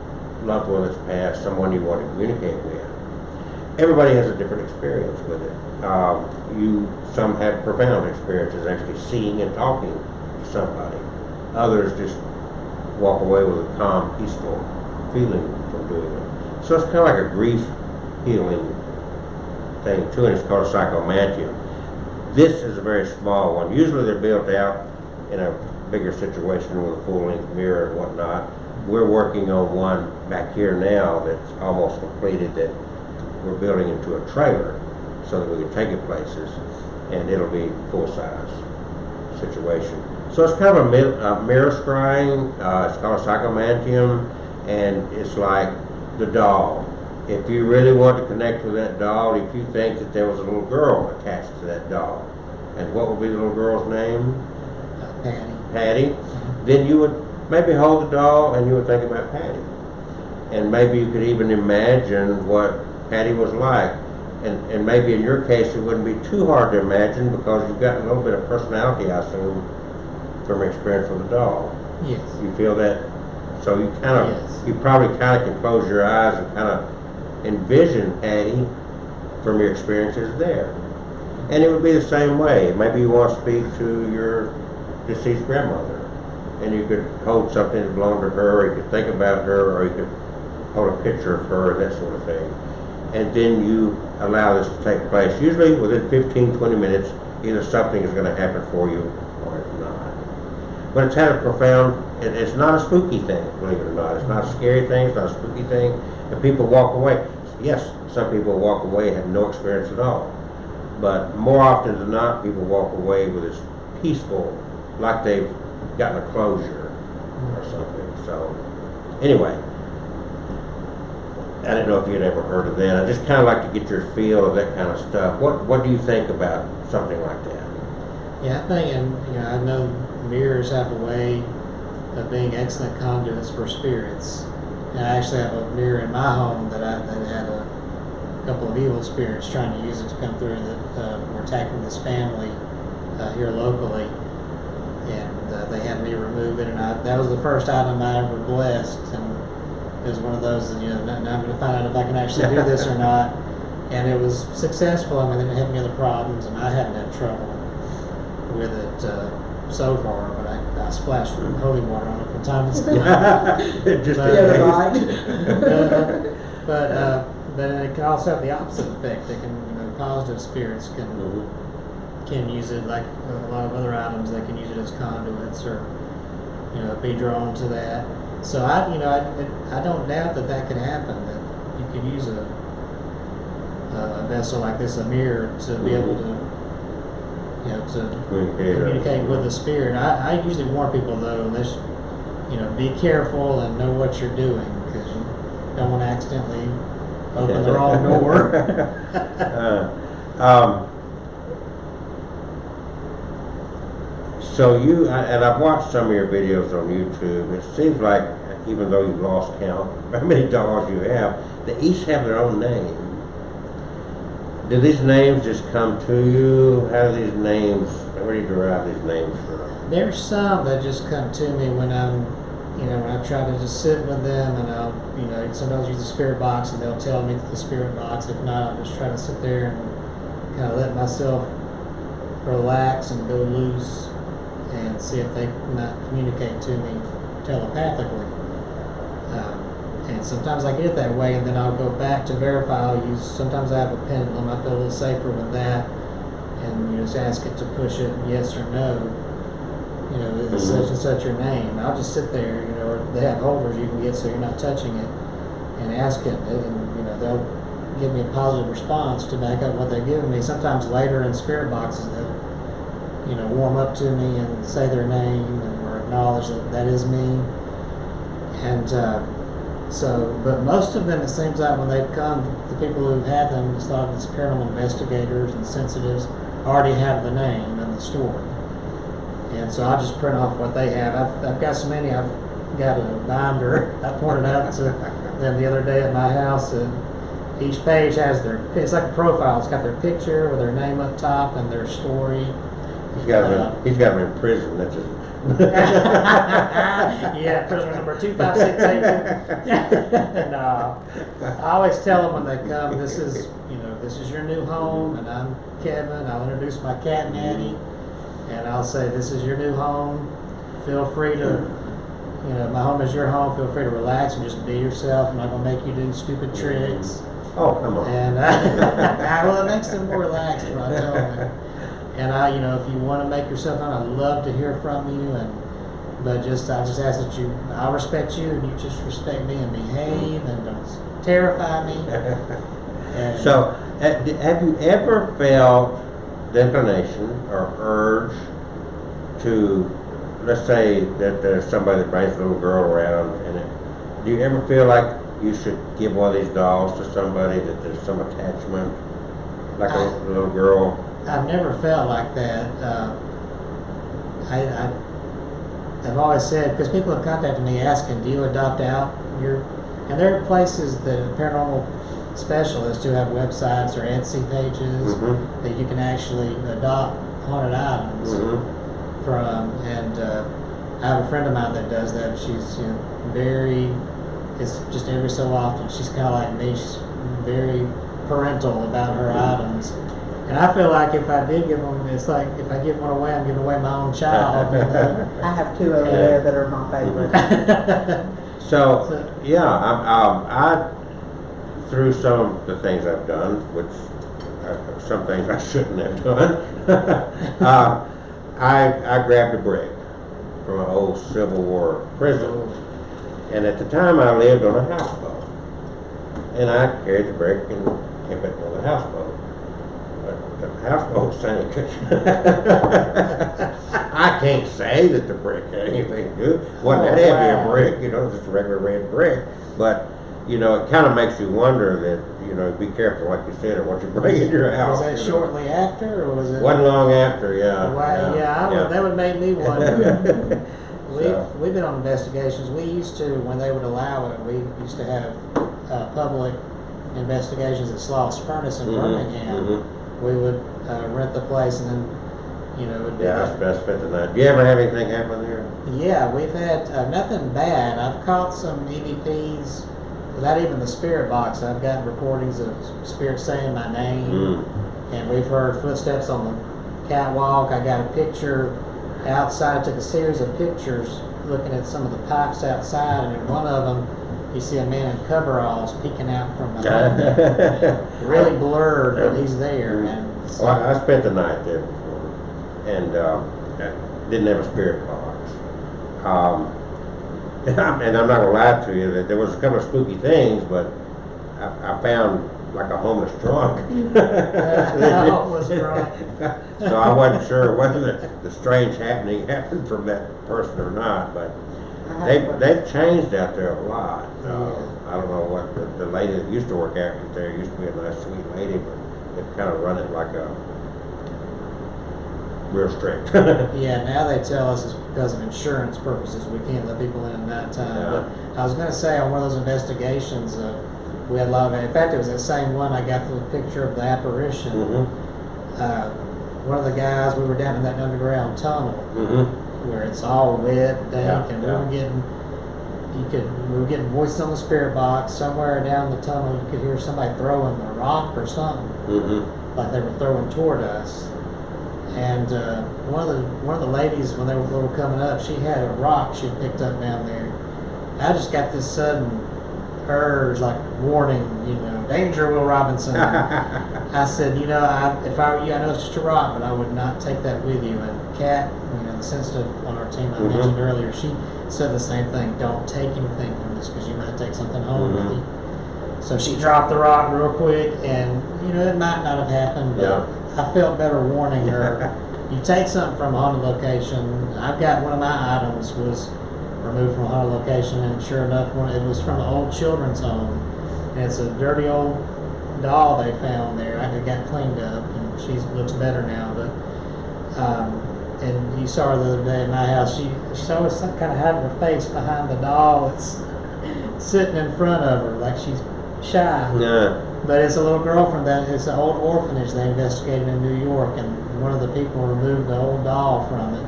loved one that's passed, someone you want to communicate with. Everybody has a different experience with it. Some have profound experiences actually seeing and talking to somebody. Others just walk away with a calm, peaceful feeling from doing it. So it's kind of like a grief healing thing too, and it's called a psychomantium. This is a very small one. Usually they're built out in a bigger situation with a full-length mirror and whatnot. We're working on one back here now that's almost completed, that we're building into a trailer so that we can take it places, and it'll be full-size situation. So it's kind of a mirror scrying. It's called a psychomantium, and it's like the doll. If you really want to connect with that doll, if you think that there was a little girl attached to that doll, and what would be the little girl's name? Patty. Patty. Then you would maybe hold the doll and you would think about Patty. And maybe you could even imagine what Patty was like. And maybe in your case it wouldn't be too hard to imagine, because you've got a little bit of personality, I assume, from experience with the doll. Yes. You feel that? So you kind of, Yes. you probably kind of can close your eyes and kind of envision Patty from your experiences there. And it would be the same way. Maybe you want to speak to your deceased grandmother, and you could hold something that belonged to her, or you could think about her, or you could hold a picture of her, that sort of thing. And then you allow this to take place. Usually within 15-20 minutes, either something is going to happen for you or it's not. But it's had a profound, it's not a spooky thing, believe it or not. It's not a scary thing, it's not a spooky thing. And people walk away. Yes, some people walk away and have no experience at all. But more often than not, people walk away with this peaceful, like they've gotten a closure or something. So, anyway, I didn't know if you'd ever heard of that. I just kind of like to get your feel of that kind of stuff. What do you think about something like that? Yeah, I think, and I know mirrors have a way of being excellent conduits for spirits. And I actually have a mirror in my home that had a couple of evil spirits trying to use it to come through that were attacking this family here locally. And they had me remove it, and that was the first item I ever blessed. And it was one of those that, now I'm going to find out if I can actually do this or not. And it was successful. I mean, they didn't have any other problems, and I hadn't had trouble with it so far. But I splashed holy water on it from time to time. Just But it can also have the opposite effect. They can, positive spirits can use it, like a lot of other items. They can use it as conduits, or be drawn to that. So I don't doubt that could happen. That you could use a vessel like this, a mirror, to be able to communicate with the spirit. I usually warn people though, be careful and know what you're doing, because you don't want to accidentally open the wrong door. So and I've watched some of your videos on YouTube. It seems like, even though you've lost count how many dolls you have, they each have their own name. Do these names just come to you? How do these names, where do you derive these names from? There's some that just come to me when I'm, when I try to just sit with them, and I'll, sometimes use the spirit box and they'll tell me the spirit box. If not, I'll just try to sit there and kind of let myself relax and go loose and see if they can communicate to me telepathically. And sometimes I get it that way, and then I'll go back to verify. Sometimes I have a pendulum. I feel a little safer with that, and just ask it to push it yes or no. Is such and such your name? I'll just sit there, or they have holders you can get so you're not touching it, and ask it, and they'll give me a positive response to back up what they've given me. Sometimes later in spirit boxes, they'll warm up to me and say their name or acknowledge that is me. And but most of them, it seems like when they've come, the people who've had them, it's thought as paranormal investigators and sensitives, already have the name and the story. And so I'll just print off what they have. I've got so many, I've got a binder I pointed out to them the other day at my house, and each page has it's like a profile. It's got their picture with their name up top and their story. He's got them in prison. That's just. Yeah, prisoner number 2568. No, I always tell them when they come, this is your new home, and I'm Kevin. I'll introduce my cat Natty, and I'll say, this is your new home. Feel free to, my home is your home. Feel free to relax and just be yourself. I'm not gonna make you do stupid tricks. Oh, come on. And well, it makes them more relaxed when I tell them. And if you want to make yourself known, I'd love to hear from you. But I just ask that I'll respect you, and you just respect me and behave, and don't terrify me. And So, have you ever felt the inclination or urge to, let's say that there's somebody that brings a little girl around, and do you ever feel like you should give one of these dolls to somebody that there's some attachment, like a little girl? I've never felt like that. I've always said, because people have contacted me asking, do you adopt out and there are places that paranormal specialists who have websites or Etsy pages that you can actually adopt haunted items from, and I have a friend of mine that does that. She's it's just every so often. She's kind of like me. She's very parental about her items. And I feel like if I did give them, it's like if I give one away, I'm giving away my own child. I have two over there that are my favorite. So yeah, I through some of the things I've done, which some things I shouldn't have done, I grabbed a brick from an old Civil War prison, and at the time I lived on a houseboat, and I carried the brick and kept it on the houseboat. The houseboat sank. I can't say that the brick had anything to do. It wasn't that heavy a brick, just a regular red brick. But it kind of makes you wonder that be careful, like you said, of what you bring in your house. Was that shortly after, or was it? Wasn't long after, yeah. That would make me wonder. We've been on investigations. We used to, when they would allow it, we used to have public investigations at Sloss Furnace in Birmingham. We would rent the place, and then, I spent the night. Do you ever have anything happen there? Yeah, we've had nothing bad. I've caught some EVPs without even the spirit box. I've gotten recordings of spirits saying my name, and we've heard footsteps on the catwalk. I got a picture outside. I took a series of pictures looking at some of the pipes outside, and in one of them, you see a man in coveralls peeking out from behind them. Really blurred, but he's there. And so, well, I spent the night there before, and didn't have a spirit box. And I'm not gonna lie to you that there was a couple of spooky things, but I found like a homeless drunk. homeless drunk. So I wasn't sure whether the strange happening happened from that person or not, but they've changed out there a lot. I don't know what the lady that used to work out there used to be a nice sweet lady, but they've kind of run it like a real strict. Yeah, now they tell us it's because of insurance purposes. We can't let people in at night time. Yeah. But I was going to say, on one of those investigations, we had a lot of, in fact, it was that same one I got the picture of the apparition. One of the guys, we were down in that underground tunnel where it's all wet, dank, and we were getting voices on the spirit box. Somewhere down the tunnel, you could hear somebody throwing a rock or something, like they were throwing toward us. And one of the ladies, when they were coming up, she had a rock she had picked up down there. I just got this sudden hers, like warning, danger, Will Robinson. I said, if I were you, I know it's just a rock, but I would not take that with you. And Kat, the sensitive on our team I mentioned earlier, she said the same thing. Don't take anything from this because you might take something home with you. So she dropped the rock real quick, and it might not have happened, but I felt better warning her. You take something from a haunted location. I've got one of my items was removed from a haunted location, and sure enough, it was from an old children's home, and it's a dirty old doll they found there. It got cleaned up, and she looks better now. But and you saw her the other day at my house. She's always kind of hiding her face behind the doll. It's sitting in front of her like she's shy. Yeah. But it's a little girl from that. It's an old orphanage they investigated in New York, and one of the people removed the old doll from it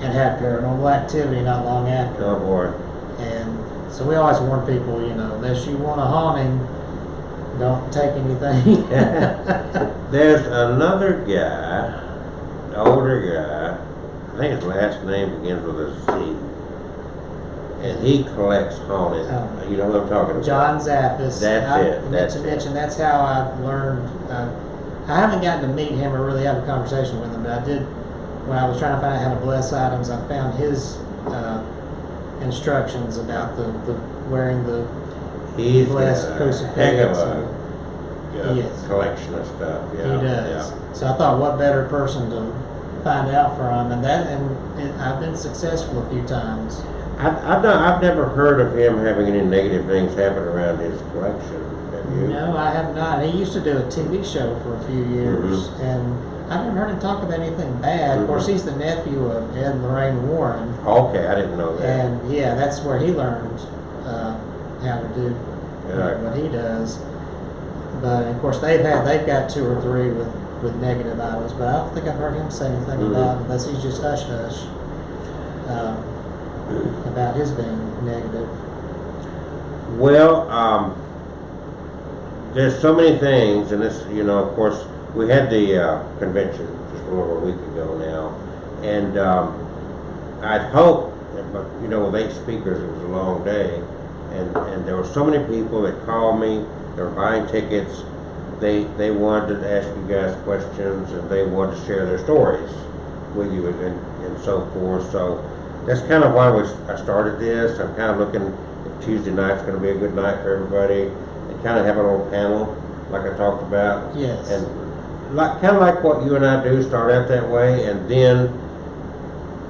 and had paranormal activity not long after. Oh boy. And so we always warn people, unless you want a haunting, don't take anything. There's another guy, an older guy, I think his last name begins with a Z, and he collects haunted. You know what I'm talking about? John Zappis. That's how I learned. I haven't gotten to meet him or really have a conversation with him, but I did when I was trying to find out how to bless items. I found his instructions about the wearing the He's blessed got a crucifix. heck of a collection of stuff. Yeah, he does. Yeah. So I thought, what better person to find out from, and I've been successful a few times. I've never heard of him having any negative things happen around his collection. Have you? No, I have not. He used to do a TV show for a few years, and I never heard him talk about anything bad. Of course, he's the nephew of Ed and Lorraine Warren. Okay, I didn't know that. And yeah, that's where he learned how to do what he does. But of course, they've got 2 or 3 with negative items, but I don't think I've heard him say anything about it unless he's just hush hush about his being negative. Well, there's so many things, and this, of course, we had the convention just a little over a week ago now, and I'd hoped, but with 8 speakers, it was a long day, and there were so many people that called me. They were buying tickets. They wanted to ask you guys questions, and they wanted to share their stories with you and so forth. So that's kind of why I started this. I'm kind of looking at Tuesday night's going to be a good night for everybody, and kind of have a little panel like I talked about. Yes. And kind of like what you and I do, start out that way, and then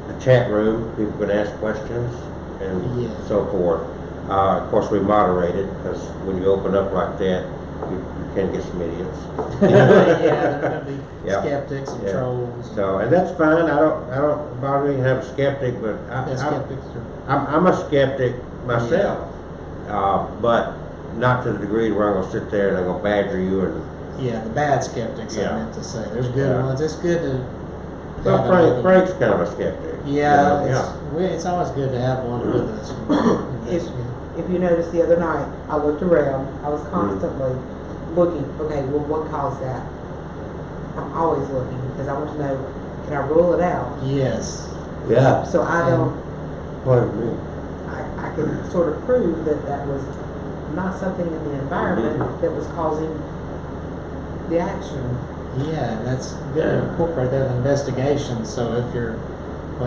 the chat room, people can ask questions and so forth. Of course, we moderate it, because when you open up like that, you can get some idiots. There's going to be skeptics and trolls. So, and that's fine. I don't bother me to have a skeptic, but I'm a skeptic myself. But not to the degree where I'm going to sit there and I'm going to badger you and. The bad skeptics. I meant to say. There's good ones. It's good to. Well, Frank's kind of a skeptic. It's always good to have one with us. If you noticed the other night, I looked around. I was constantly looking. Okay, well, what caused that? I'm always looking because I want to know. Can I rule it out? Yes. Yeah. So I don't. What do you mean? I can sort of prove that was not something in the environment that was causing the action. Yeah, that's good to incorporate that in investigation. So if you're,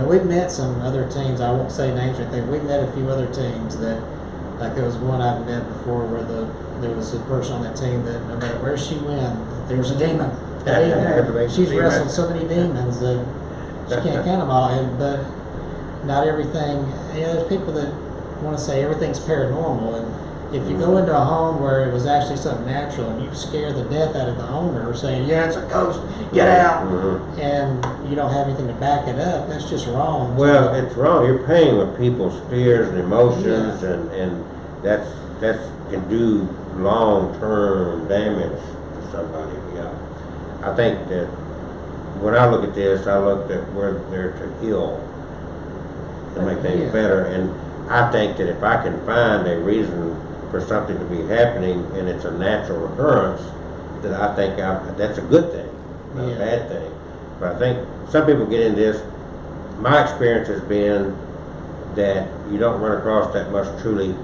we've met some other teams. I won't say names or anything. We've met a few other teams that. Like there was one I've met before where there was a person on that team that no matter where she went, there was a demon. She's wrestled so many demons that she can't count them all. But not everything. There's people that want to say everything's paranormal, and if you go into a home where it was actually something natural and you scare the death out of the owner saying, it's a ghost, get out, and you don't have anything to back it up, that's just wrong. Well, it's wrong. You're playing with people's fears and emotions, and that can do long-term damage to somebody. I think that when I look at this, I look at where they're to heal, to make things better, and I think that if I can find a reason for something to be happening and it's a natural occurrence, that I think that's a good thing, not a bad thing. But I think some people get into this. My experience has been that you don't run across that much truly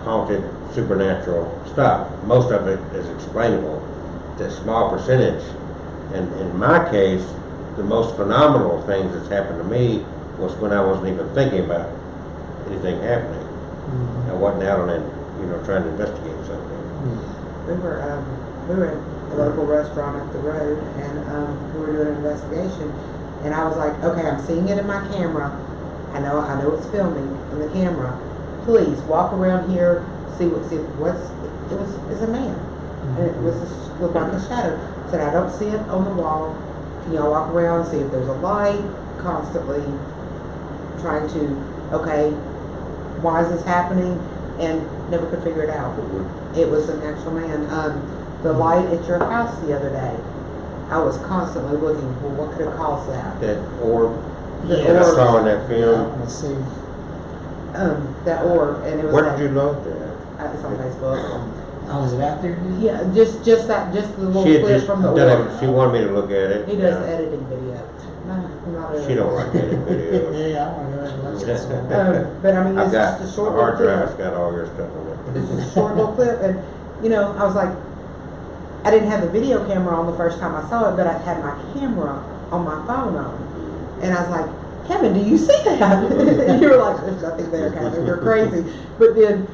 haunted supernatural stuff. Most of it is explainable. It's a small percentage. And in my case, the most phenomenal things that's happened to me was when I wasn't even thinking about anything happening. I wasn't out on it, trying to investigate something. We were at a local restaurant up the road, and we were doing an investigation. And I was like, okay, I'm seeing it in my camera. I know it's filming in the camera. Please walk around here, it's a man, and it looked like a shadow. I said, I don't see it on the wall. Can y'all walk around, see if there's a light? Constantly trying to, okay, why is this happening? And never could figure it out. It was an actual man. The light at your house the other day, I was constantly looking, well, what could have caused that? That orb The that I orb. saw in that film. Let's see. That orb, and it was Where like, did you load that? it's on Facebook. Oh, is it out there? Yeah, just the little She had clip just from the done orb. it. She wanted me to look at it. He does the editing video. No, I'm not She don't like editing videos. Yeah, I want to go ahead and look at this. But I mean, I've it's got just a a short hard little drive. It's clip. got all your stuff on it. It's just a short little clip, and I was like, I didn't have the video camera on the first time I saw it, but I had my camera on my phone on, and I was like, Kevin, do you see that? And you were like, there's nothing there, Kevin. You're crazy. But then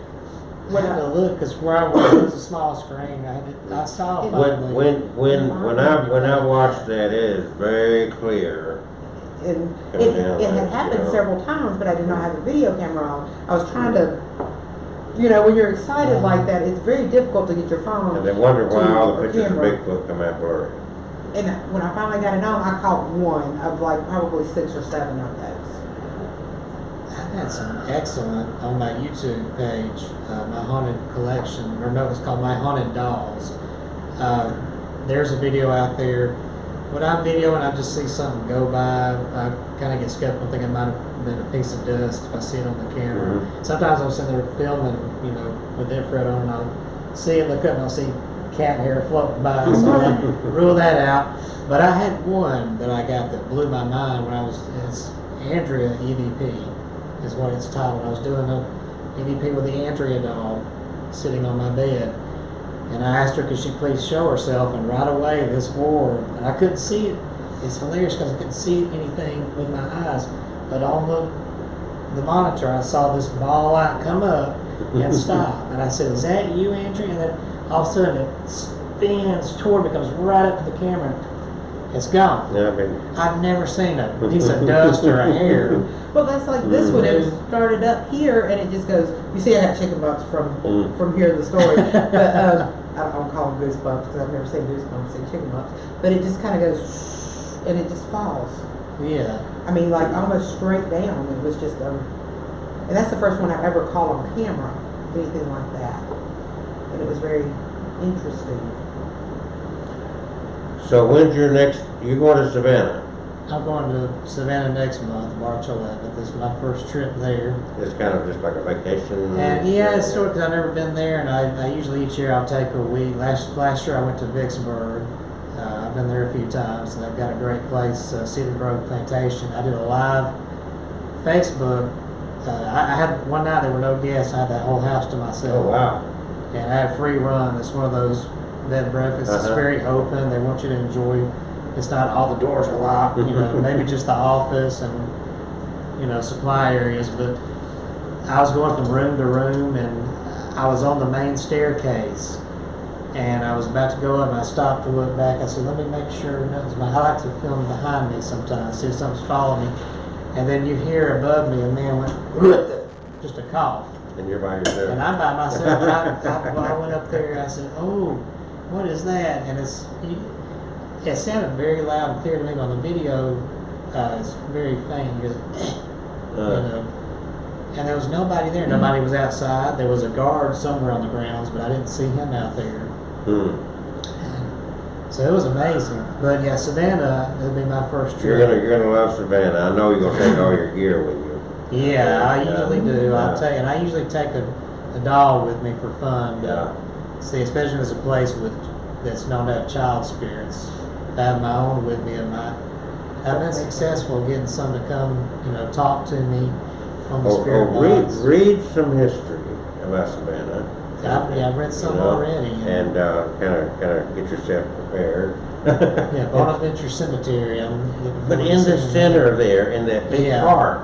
When I look, because where I was, it was a small screen. I saw it finally. When I watched that, it is very clear. and Coming it down had like, happened several times, but I did not have a video camera on. I was trying to, when you're excited like that, it's very difficult to get your phone. And they wonder why to all the a pictures camera. of Bigfoot come out blurry. And when I finally got it on, I caught one of like probably 6 or 7 of those. I've had some excellent on my YouTube page, my haunted collection, or no, it's called My Haunted Dolls. There's a video out there. When I'm videoing, I just see something go by, I kind of get skeptical, thinking it might have been a piece of dust if I see it on the camera. Sometimes I'm sitting there filming, with infrared on, and I'll see it, look up, and I'll see cat hair floating by, so I rule that out. But I had one that I got that blew my mind when it's Andrea EVP is what it's titled. I was doing a EVP with the Andrea doll sitting on my bed, and I asked her could she please show herself, and right away this orb, and I couldn't see it. It's hilarious because I couldn't see anything with my eyes, but on the monitor I saw this ball light come up and stop, and I said, "Is that you, Andrea?" And then all of a sudden it spins toward me, comes right up to the camera. It's gone. Yeah, I mean, I've never seen a piece of dust or a hair. Well, that's like this one. It was started up here, and it just goes. You see, I got chicken bumps from here in the story. But I don't call them goosebumps because I've never seen goosebumps. I say chicken bumps. But it just kind of goes, and it just falls. Yeah. I mean, like almost straight down. It was just and that's the first one I've ever caught on camera, anything like that. And it was very interesting. so when's your next? You're going to Savannah. I'm going to Savannah next month, March 11th. This is my first trip there. It's kind of just like a vacation. And yeah, it's sort of because I've never been there, and I usually each year I'll take a week. Last year I went to Vicksburg. I've been there a few times, and they've got a great place, Cedar Grove Plantation. I did a live Facebook. I had one night there were no guests. I had that whole house to myself. Oh wow. And I had free run. It's one of those bed and breakfasts. It's very open. They want you to enjoy. It's not all the doors are locked. Maybe just the office and supply areas. But I was going from room to room, and I was on the main staircase, and I was about to go up, and I stopped to look back. I said, "Let me make sure nothing's." I like to film behind me sometimes, see if something's following me. And then you hear above me a man went, just a cough. And you're by yourself. And I'm by myself. I went up there. I said, "Oh, what is that?" And it sounded very loud and clear to me on the video. It's very faint. It goes, and there was nobody there. Nobody was outside. There was a guard somewhere on the grounds, but I didn't see him out there. So it was amazing. But yeah, Savannah, it'll be my first trip. You're gonna love Savannah. I know you're gonna take all your gear with you. Yeah, I usually do. And I usually take a doll with me for fun. Yeah. See, especially if it's a place that's known to have child spirits. I have my own with me, and I've been successful getting some to come, talk to me on the spirit box. Read some history about Savannah. I've read some already. And kind of get yourself prepared. Yeah, Bonaventure Cemetery. But in the center there, in that big Yeah. park,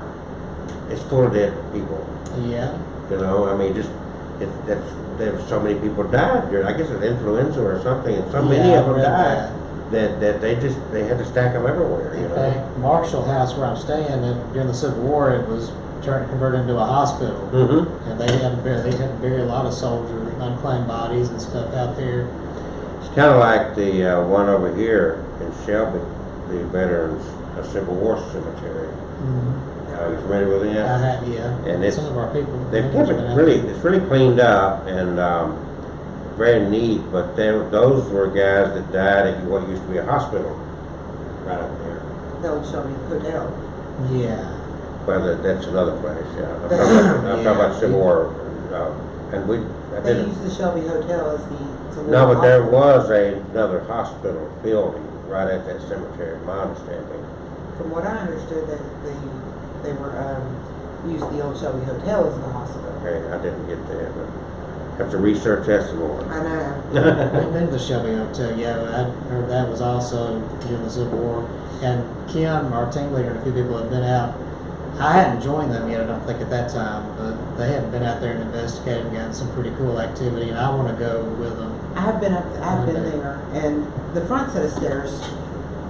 it's full of dead people. Yeah. You know, I mean, there's so many people died there. I guess it's influenza or something, and so many of them died that they had to stack them everywhere. You In know. fact, Marshall House, where I'm staying, during the Civil War, it was converted into a hospital, Mm-hmm. and they had to bury a lot of soldiers, unclaimed bodies and stuff out there. It's kind of like the one over here in Shelby, the Veterans Civil War Cemetery. You familiar with I that? have, yeah. And it's, some of our people. they've kept it it's really cleaned up and very neat. But those were guys that died at what used to be a hospital right up there. The old Shelby Hotel. Yeah. Well, that's another place. Yeah, I'm talking about Civil War, and They used the Shelby Hotel as the No, but there was another hospital building right at that cemetery, my understanding. From what I understood, that they were used the old Shelby Hotel as the hospital. Okay, I didn't get that, but have to research that some more. I know. I've been to the Shelby Hotel, yeah, I heard that was also during the Civil War. And Kim, our team leader, and a few people have been out. I hadn't joined them yet, I don't think, at that time, but they have been out there and investigated and gotten some pretty cool activity, and I want to go with them. I've been there, and the front set of stairs,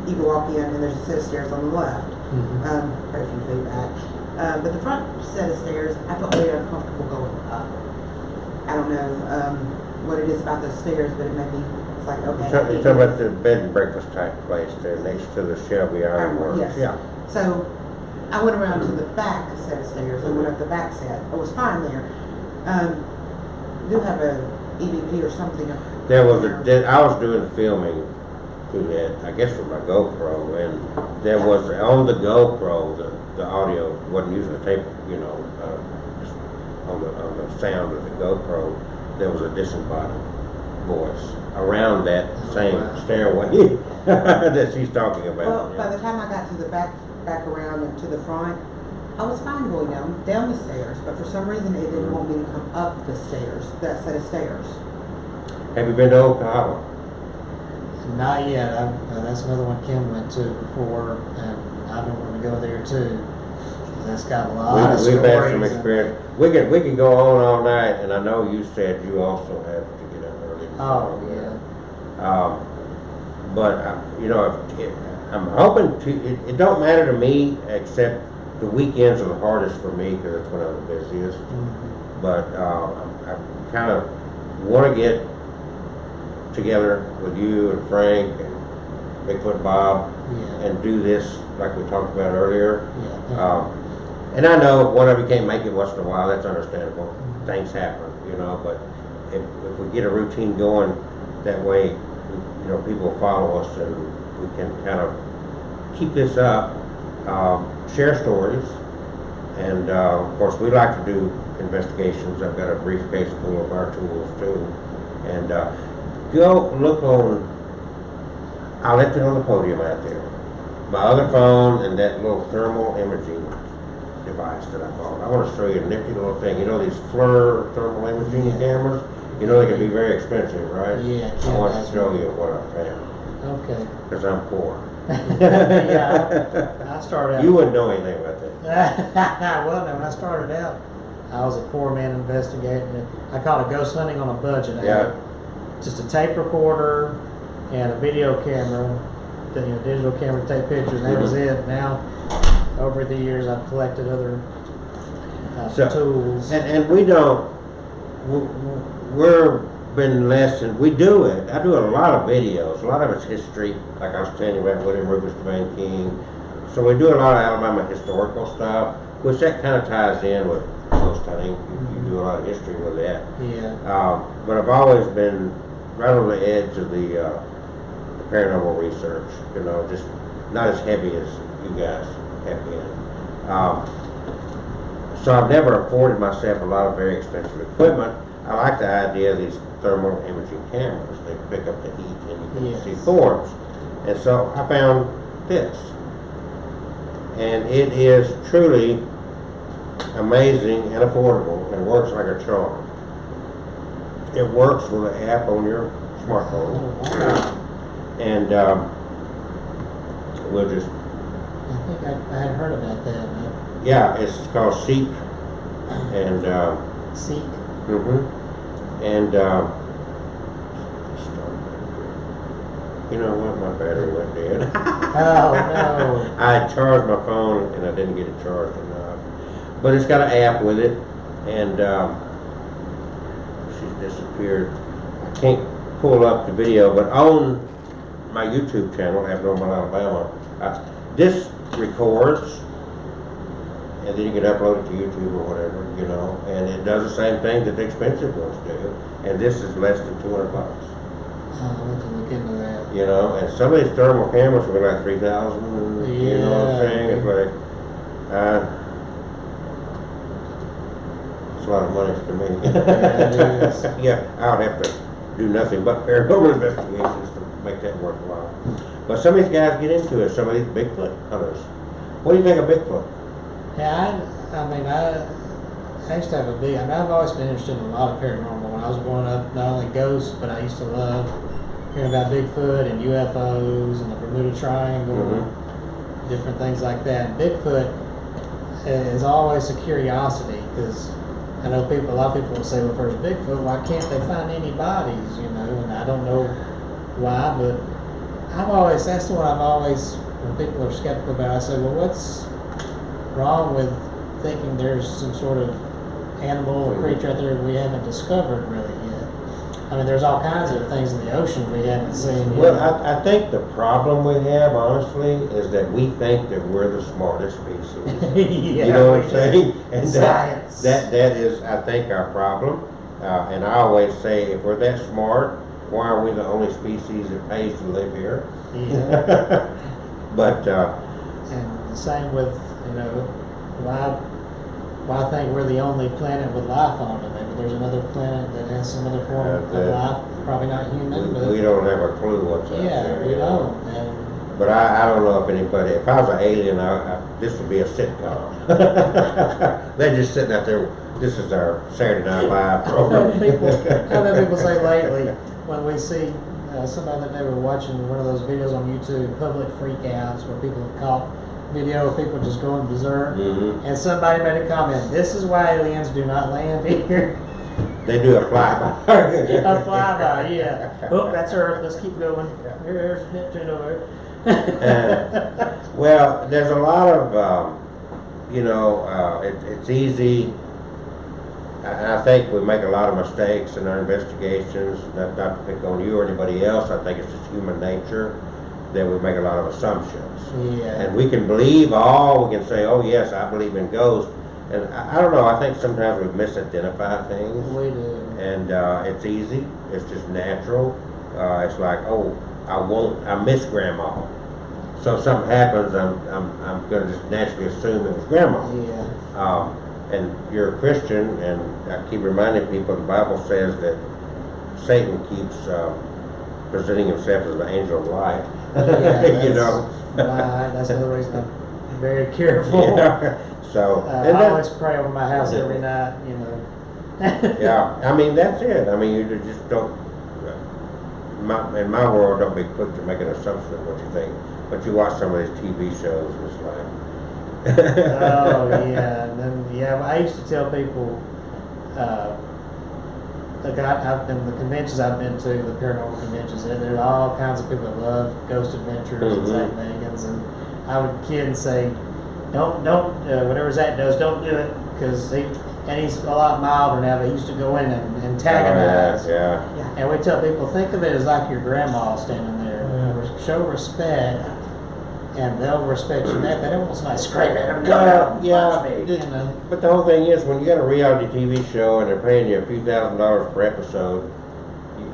you can walk in, and there's a set of stairs on the left, quite a few feet back. But the front set of stairs, I felt very uncomfortable going up. I don't know what it is about those stairs, but it made me, it's like, okay. You're talking about the bed and breakfast type place there next to the Shelby Ironworks. Yes. Yeah. So I went around to the back set of stairs and went up the back set. I was fine there. Do have a EVP or something. There was I was doing filming through that, I guess with my GoPro, and there was on the GoPro the audio wasn't using the tape, you know, just on the sound of the GoPro. There was a disembodied voice around that same stairway that she's talking about. Well, by the time I got to the back around and to the front, I was fine going down the stairs, but for some reason it didn't want me to come up the stairs, that set of stairs. Have you been to Oklahoma? Not yet. That's another one Kim went to before, and I don't want to go there too. That's got a lot of stories. We've had some experience. We can go on all night, and I know you said you also have to get up early. Oh yeah. But you know, I'm hoping to. It don't matter to me, except the weekends are the hardest for me because that's when I'm the busiest. But I kind of want to get together with you and Frank and Bigfoot Bob and do this like we talked about earlier. And I know one of you can't make it once in a while. That's understandable. Things happen, you know. But if we get a routine going, that way, you know, people follow us and we can kind of keep this up, share stories, and of course we like to do investigations. I've got a briefcase full of our tools too, and go look on. I'll let you on the podium out there. My other phone and that little thermal imaging device that I bought. I want to show you a nifty little thing. You know these FLIR thermal imaging cameras? You know they can be very expensive, right? Yeah. I want to show you what I found. Okay. Because I'm poor. Yeah, I started out. You wouldn't know anything about that. Well, no, when I started out, I was a poor man investigating it. I called it ghost hunting on a budget. I had just a tape recorder and a video camera, digital camera to take pictures, and that was it. Now, over the years, I've collected other tools. And we don't, we're been lessons. We do it. I do a lot of videos. A lot of it's history, like I was telling you about William Rufus DeVane King. So we do a lot of Alabama historical stuff, which that kind of ties in with ghost hunting. You do a lot of history with that. Yeah. But I've always been right on the edge of the paranormal research. You know, just not as heavy as you guys have been. So I've never afforded myself a lot of very expensive equipment. I like the idea of these thermal imaging cameras. They pick up the heat and you can see forms. And so I found this. And it is truly amazing and affordable and works like a charm. It works with an app on your smartphone, and we'll just. I think I had heard about that. Yeah, it's called Seek, and Seek. And you know what? My battery went dead. Oh no! I charged my phone and I didn't get it charged enough. But it's got an app with it, and she's disappeared. I can't pull up the video, but on my YouTube channel, Abnormal Alabama, this records, and then you can upload it to YouTube or whatever, you know, and it does the same thing that the expensive ones do, and this is less than $200. I'll have to look into that. You know, and some of these thermal cameras will be like 3,000. You know what I'm saying? It's like, it's a lot of money to me. Yeah, it is. Yeah, I would have to do nothing but paranormal investigations to make that worthwhile. But some of these guys get into it. Some of these Bigfoot hunters. What do you think of Bigfoot? Yeah, I used to have I've always been interested in a lot of paranormal. When I was growing up, not only ghosts, but I used to love hearing about Bigfoot and UFOs and the Bermuda Triangle, different things like that. And Bigfoot is always a curiosity, because I know a lot of people will say, well, if there's Bigfoot, why can't they find any bodies, you know? And I don't know why, but that's the one when people are skeptical about it, I say, well, what's wrong with thinking there's some sort of animal or creature out there we haven't discovered really yet? I mean, there's all kinds of things in the ocean we haven't seen yet. Well, I think the problem we have, honestly, is that we think that we're the smartest species. Yeah, you know what I'm saying? And science. that is, I think, our problem. And I always say, if we're that smart, why are we the only species that pays to live here? Yeah. But and the same with, you know, why think we're the only planet with life on it? Maybe there's another planet that has some other form of life, probably not human. But we don't have a clue what's out there. Yeah, we don't. And but I don't know if I was an alien, this would be a sitcom. They're just sitting out there. This is our Saturday Night Live program. I've had people say lately, when we see somebody that they were watching one of those videos on YouTube, public freakouts, where people have caught video of people just going berserk, and somebody made a comment, this is why aliens do not land here. They do a flyby. A flyby, yeah. Oh, that's Earth, let's keep going. Here's Neptune over there. Well, there's a lot of, it's easy. I think we make a lot of mistakes in our investigations, not to pick on you or anybody else. I think it's just human nature that we make a lot of assumptions. Yeah. And we can believe all, we can say, oh yes, I believe in ghosts. And I don't know, I think sometimes we misidentified things. We do. And it's easy, it's just natural. It's like, oh, I miss grandma. So if something happens, I'm going to just naturally assume it was grandma. Yeah. And you're a Christian, and I keep reminding people the Bible says that Satan keeps presenting himself as the angel of light. Yeah, you know. That's another reason I'm very careful. Yeah. So I always pray over my house every night, you know. Yeah, I mean that's it. I mean you just don't. In my world, don't be quick to make an assumption of what you think. But you watch some of these TV shows, and it's like. Oh yeah, and then I used to tell people, I've been the conventions I've been to, the paranormal conventions. There are all kinds of people that love ghost adventures and St. Megan's, and I would kid and say, don't whatever Zach does, don't do it, because he's a lot milder now. But he used to go in and antagonize. Oh, yeah. And we tell people, think of it as like your grandma standing there. Show respect. And they'll respect you back. They don't want somebody screaming at them. Yeah. But the whole thing is, when you got a reality TV show and they're paying you a few $1,000s per episode,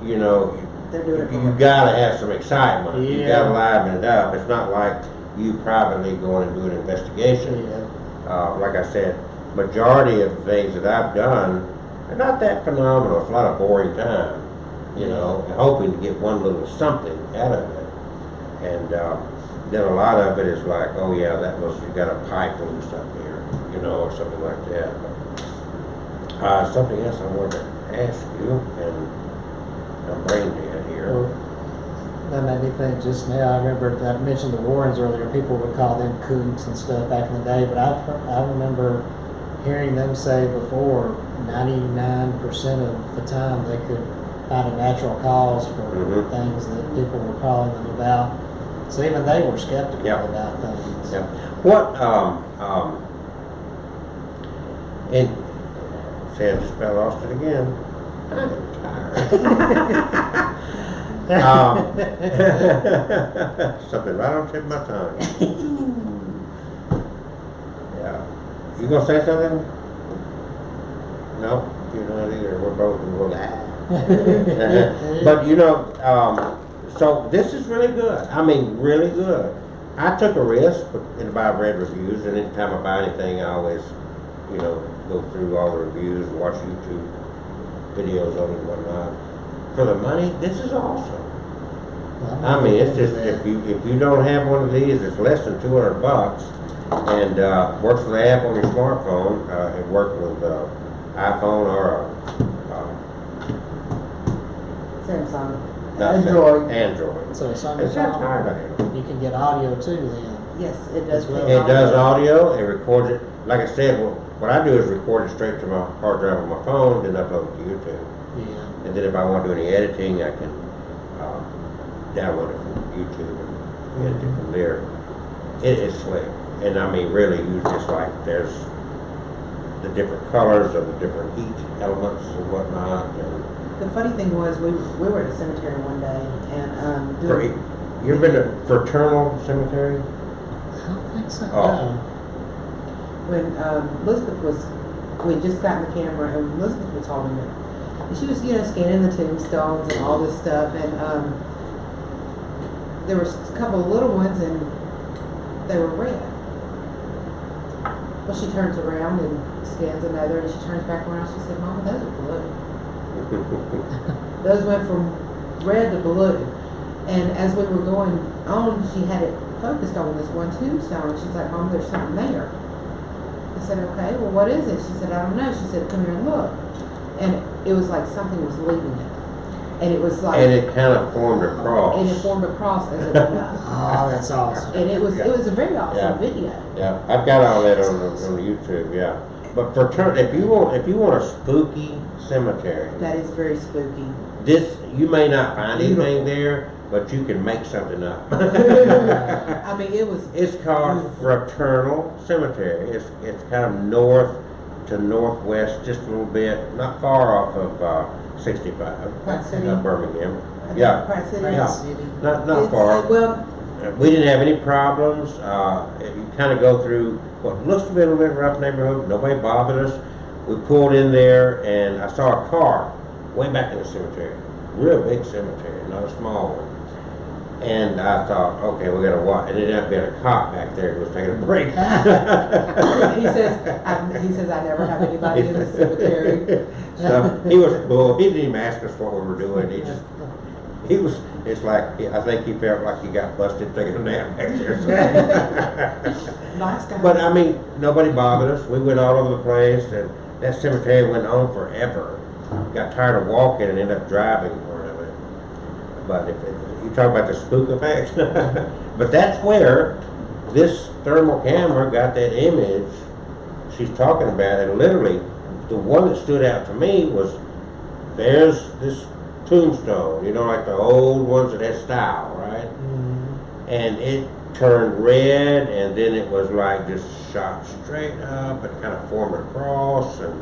you know, you gotta have some excitement. Yeah. You gotta liven it up. It's not like you privately going and doing an investigation. Yeah. Like I said, majority of the things that I've done are not that phenomenal. It's a lot of boring time, you know, and hoping to get one little something out of it. And then a lot of it is like, oh yeah, you got a pipe loose up here, you know, or something like that. But, something else I wanted to ask you, and I'm brain dead here. Well, that made me think just now. I remember I mentioned the Warrens earlier. People would call them kooks and stuff back in the day, but I remember hearing them say before 99% of the time they could find a natural cause for Mhm. things that people were calling them about. So even they were skeptical Yeah. about things. Yeah. What, and, see, I just about lost it again. I'm tired. Something right on the tip of my tongue. Yeah. You gonna say something? No, you're not either. We're both going But so this is really good. I mean, really good. I took a risk in I read reviews, and anytime I buy anything, I always, go through all the reviews and watch YouTube videos on it and whatnot. For the money, this is awesome. I mean, it's just if you don't have one of these, it's less than $200, and works with the app on your smartphone. It works with iPhone or Samsung. not Android. Android. So it's on It's your that phone. tired I am. You can get audio too then. Yes, it does. As well. It does audio. It records it. Like I said, what I do is record it straight to my hard drive on my phone, then upload it to YouTube. Yeah. And then if I want to do any editing, I can download it from YouTube and edit it from there. It is slick, and I mean, really, you just like there's the different colors of the different heat elements and whatnot. And The funny thing was, we were at a cemetery one day, and you ever been to Fraternal Cemetery? I don't think so. Oh. No. when Elizabeth we just got in the camera, and Elizabeth was holding it. And she was, scanning the tombstones and all this stuff, and there was a couple of little ones, and they were red. Well, she turns around and scans another, and she turns back around. She said, "Mama, those are blue. Those went from red to blue." And as we were going on, she had it focused on this one tombstone. She's like, "Mom, there's something there." I said, "Okay, well, what is it?" She said, "I don't know." She said, "Come here and look." And it was like something was leaving it. And it was like... And it kind of formed a cross. And it formed a cross as it went up. Oh, that's awesome. And it was a very awesome Yeah. video. Yeah, I've got all that on the YouTube. Yeah, but if you want a spooky cemetery, That is very spooky. this you may not find Beautiful. anything there, but you can make something up. I mean, it was... It's called Fraternal Cemetery. It's kind of north to northwest, just a little bit, not far off of 65, Pratt City? Birmingham. I think Yeah, Pratt City. Yeah. City. not It's, far. well, We didn't have any problems. You kind of go through what looks to be a little bit rough neighborhood. Nobody bothered us. We pulled in there, and I saw a car way back in the cemetery. Real big cemetery, not a small one. And I thought, okay, we gotta watch. And it ended up being a cop back there who was taking a break. he says, I never have anybody in the cemetery. So he was cool. He didn't even ask us what we were doing. It's like, I think he felt like he got busted taking a nap back there. Nice guy. But I mean, nobody bothered us. We went all over the place, and that cemetery went on forever. Got tired of walking and ended up driving part of it. But if you talk about the spook effect, but that's where this thermal camera got that image she's talking about, and literally, the one that stood out to me was there's this tombstone, like the old ones that had style, right? Mm-hmm. And it turned red, and then it was like just shot straight up and kind of formed a cross, and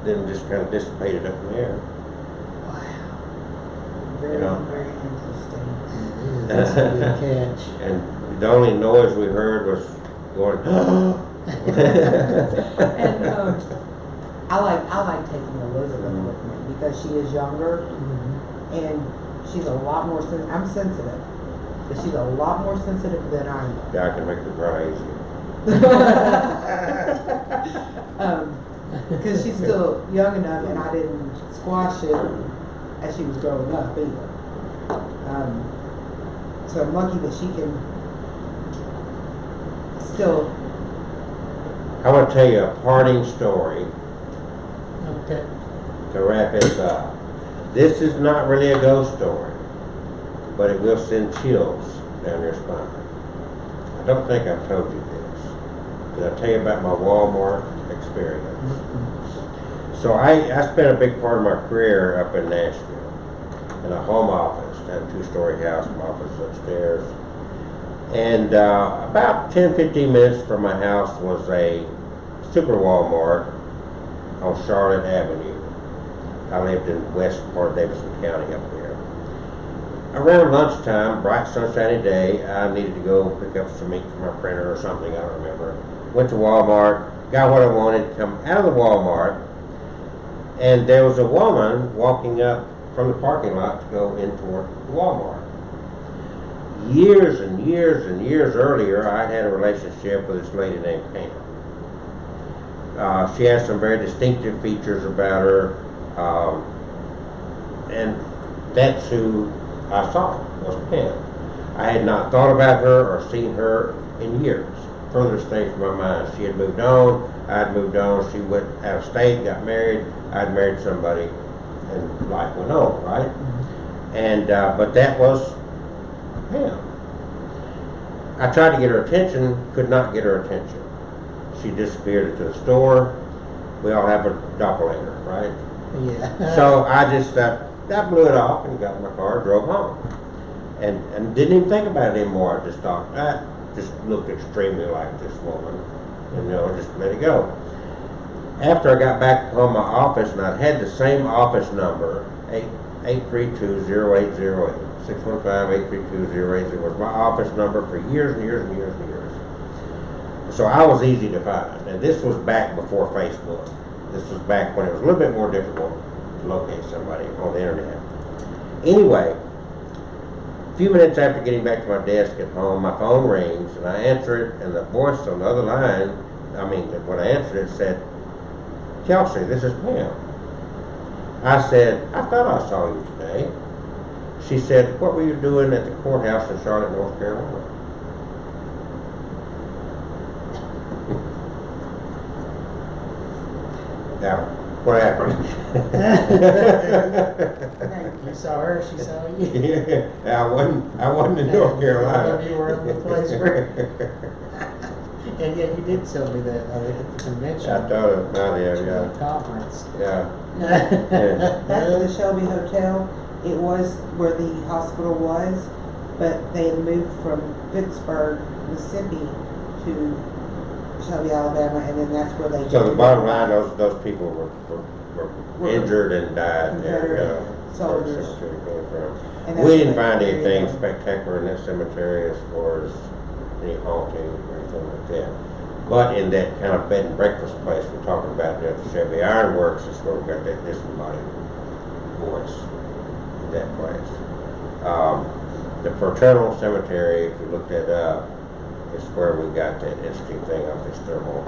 then just kind of dissipated up in the air. Wow. Very, You know. very interesting. That's a good catch. And the only noise we heard was going. And I like taking Elizabeth with me because she is younger Mhm. and she's a lot more I'm sensitive, but she's a lot more sensitive than I am. Yeah, I can make her cry easy. Because she's still young enough, and I didn't squash it as she was growing up either. So I'm lucky that she can still. I want to tell you a parting story. Okay. to wrap this up. This is not really a ghost story, but it will send chills down your spine. I don't think I've told you this. Did I tell you about my Walmart experience? So I spent a big part of my career up in Nashville in a home office. I had a 2-story house, my office upstairs. And about 10-15 minutes from my house was a super Walmart on Charlotte Avenue. I lived in west part of Davidson County up there. Around lunchtime, bright sunshiny day, I needed to go pick up some ink for my printer or something, I don't remember. Went to Walmart, got what I wanted, come out of the Walmart, and there was a woman walking up from the parking lot to go in toward the Walmart. Years and years and years earlier, I had a relationship with this lady named Cain. She has some very distinctive features about her, and that's who I saw, was Pam. I had not thought about her or seen her in years. Further stayed from my mind. She had moved on, I had moved on, she went out of state, got married, I had married somebody, and life went on, right? Mm-hmm. And, but that was Pam. I tried to get her attention, could not get her attention. She disappeared into the store. We all have a doppelganger, right? Yeah. So I just, I blew it off and got in my car and drove home. And didn't even think about it anymore. I just thought, that just looked extremely like this woman. And, just let it go. After I got back home my office, and I'd had the same office number, 832-0808. 615-832-0808 was my office number for years and years and years and years. So I was easy to find. And this was back before Facebook. This was back when it was a little bit more difficult to locate somebody on the internet. Anyway, a few minutes after getting back to my desk at home, my phone rings and I answer it, and the voice on the other line, when I answered it, said, "Kelsey, this is Pam." I said, "I thought I saw you today." She said, "What were you doing at the courthouse in Charlotte, North Carolina?" Now, what happened? You saw her, she saw you. Yeah, I wasn't in North Carolina. You were in the place where... And yet you did tell me that at the convention. I thought about it, yeah. The conference. Yeah. Back to the Shelby Hotel, it was where the hospital was, but they had moved from Pittsburgh, Mississippi to Shelby, Alabama, and then that's where they... So the bottom line, those people were injured and died there. Soldiers. We didn't find anything spectacular in that cemetery as far as any haunting or anything like that. But in that kind of bed and breakfast place we're talking about there at the Shelby Ironworks, is where we got that disembodied voice in that place. The Fraternal Cemetery, if you look that up, is where we got that interesting thing off this thermal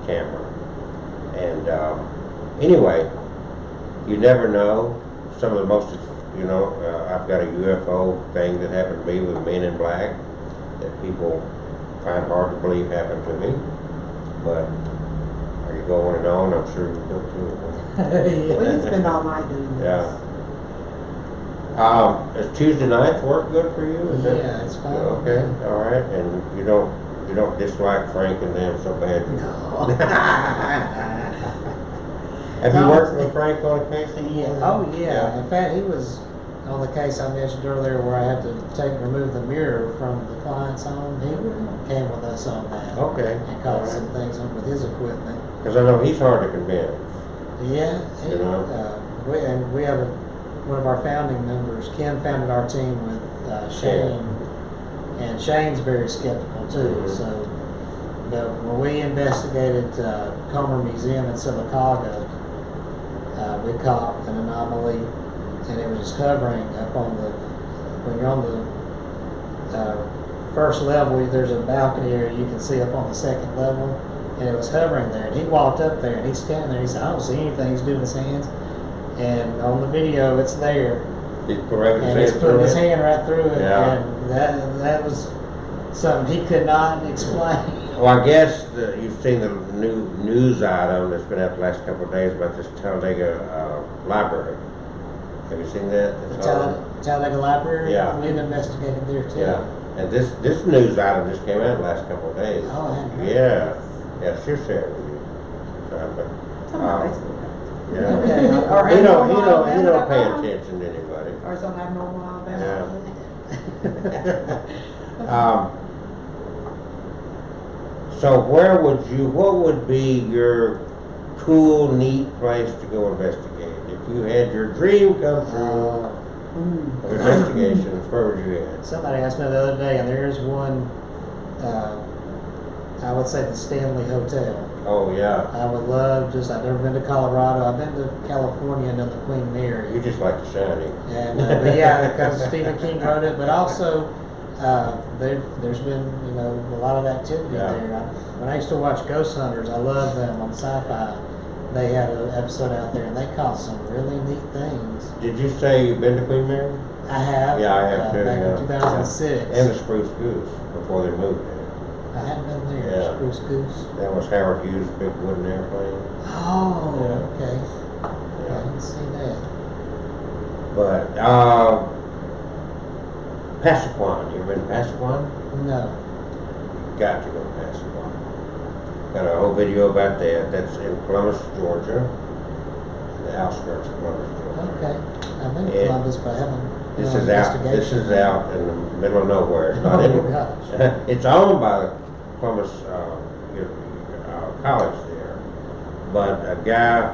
camera. And anyway, you never know. Some of the most, I've got a UFO thing that happened to me with Men in Black that people find hard to believe happened to me. But are you going on? I'm sure you go too. We can spend all night doing this. Yeah. Is Tuesday nights work good for you? Yeah, it's fine. Okay, all right, and you don't dislike Frank and them so bad? No. Have you worked with Frank on a case? Yeah. Oh yeah. In fact, he was on the case I mentioned earlier where I had to remove the mirror from the client's home. He came with us on that. Okay. And caught some things up with his equipment. Because I know he's hard to convince. Yeah. We have one of our founding members. Ken founded our team with Shane, and Shane's very skeptical too. Mm-hmm. So, but when we investigated Comer Museum in Silicaga, we caught an anomaly, and it was just hovering up on when you're on the first level, there's a balcony area you can see up on the second level, and it was hovering there, and he walked up there, and he's standing there, he said, "I don't see anything," he's doing his hands, and on the video, it's there, He's and he's putting his hand right through it, Yeah. and that was something he could not explain. Well, I guess you've seen the new news item that's been out the last couple of days about this Talladega library. Have you seen that? The It's on- Talladega Library? Yeah. We've investigated there too. Yeah, and this news item just came out the last couple of days. Oh, I hadn't heard. Yeah, yeah, she'll share it with you. But, It's on my Facebook. yeah. Okay. Or He don't abnormal pay Alabama. attention to anybody. Or it's on Abnormal Alabama. So what would be your cool, neat place to go investigate? If you had your dream come true of investigations, where would you head? Somebody asked me the other day, and there is one, I would say the Stanley Hotel. Oh, yeah. I would love I've never been to Colorado. I've been to California and done the Queen Mary. You just like The Shining. And, but yeah, because Stephen King wrote it, but also, there's been, a lot of activity Yeah. there. When I used to watch Ghost Hunters, I loved them on Sci-Fi. They had an episode out there, and they caught some really neat things. Did you say you've been to Queen Mary? I have. Yeah, I have too. Back Yeah. in 2006. And the Spruce Goose before they moved there. I hadn't been there. Yeah. Spruce Goose. That was Howard Hughes' big wooden airplane. Oh, Yeah. okay. I Yeah. didn't see that. But Passaquan, you ever been to Passaquan? No. Got to go to Passaquan. Got a whole video about that. That's in Columbus, Georgia. The outskirts of Columbus, Georgia. Okay. I've been to It- Columbus, but I haven't. This done is out. This investigation. is out in the middle of nowhere. It's not Oh, in. gosh. It's owned by the Columbus College there, but a guy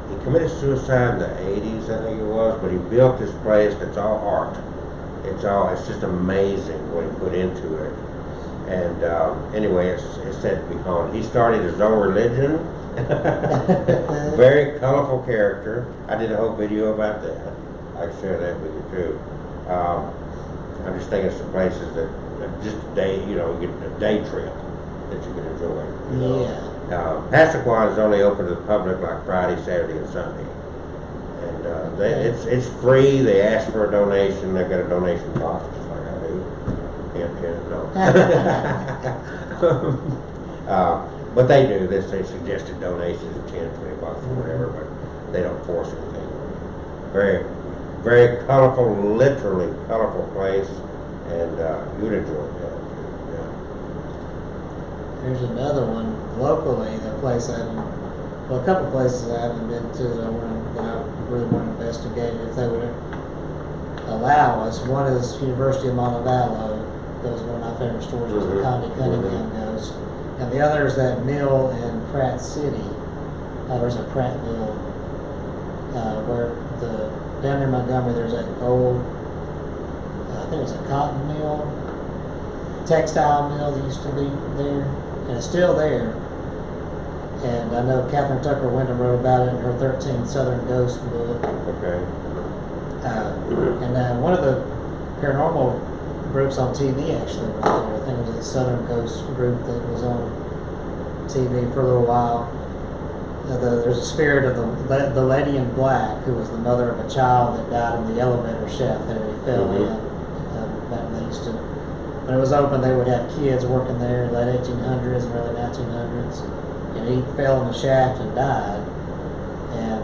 he committed suicide in the '80s, I think it was. But he built this place that's all art. It's just amazing what he put into it. And anyway, it's said to be haunted. He started his own religion. Very colorful character. I did a whole video about that. I can share that with you too. I'm just thinking of some places that just a day, you get a day trip that you can enjoy. Yeah. Passaquan is only open to the public like Friday, Saturday, and Sunday. And it's free. They ask for a donation. They've got a donation box just like I do. No. But they do. They say suggested donations of 10, 20 bucks or whatever, but they don't force anything. Very, very colorful, literally colorful place, and you'd enjoy that too. Yeah. There's another one locally, a couple places I haven't been to that I really want to investigate if they would allow us. One is University of Montevallo. That was one of my favorite stories, was the Conde Cunningham ghost. And the other is that mill in Pratt City. There's a Prattville, where down near Montgomery, there's that old, I think it was a cotton mill, textile mill that used to be there, and it's still there. And I know Catherine Tucker Wyndham wrote about it in her 13 Southern Ghost book. Okay. And one of the paranormal groups on TV actually was there. I think it was a Southern Ghost group that was on TV for a little while. There's a spirit of the lady in black who was the mother of a child that died in the elevator shaft there. He fell in. Back when they used to, when it was open, they would have kids working there, late 1800s and early 1900s. And he fell in the shaft and died. And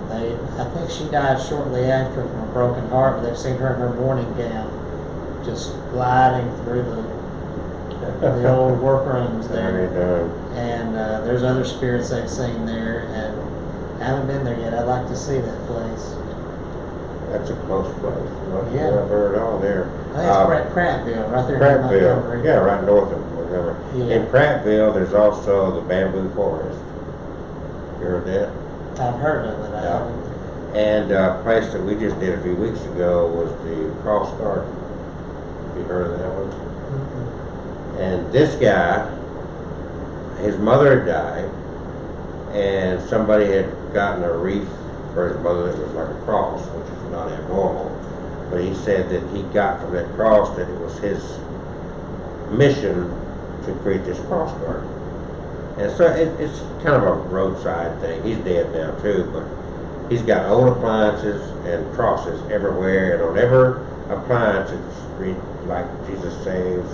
I think she died shortly after from a broken heart. But they've seen her in her mourning gown, just gliding through the old workrooms there. And there's other spirits they've seen there, and I haven't been there yet. I'd like to see that place. That's a close place. Yeah. I've heard all there. I think it's Prattville, right there. Prattville, yeah, right north of Montgomery. Yeah. In Prattville, there's also the bamboo forest. You heard that? I've heard of it. I Yeah. haven't. And a place that we just did a few weeks ago was the Cross Garden. Have you heard of that one? And this guy, his mother had died, and somebody had gotten a wreath for his mother that was like a cross, which is not abnormal. But he said that he got from that cross that it was his mission to create this cross garden. And so it's kind of a roadside thing. He's dead now too, but he's got old appliances and crosses everywhere, and on every appliance it's read like Jesus saves,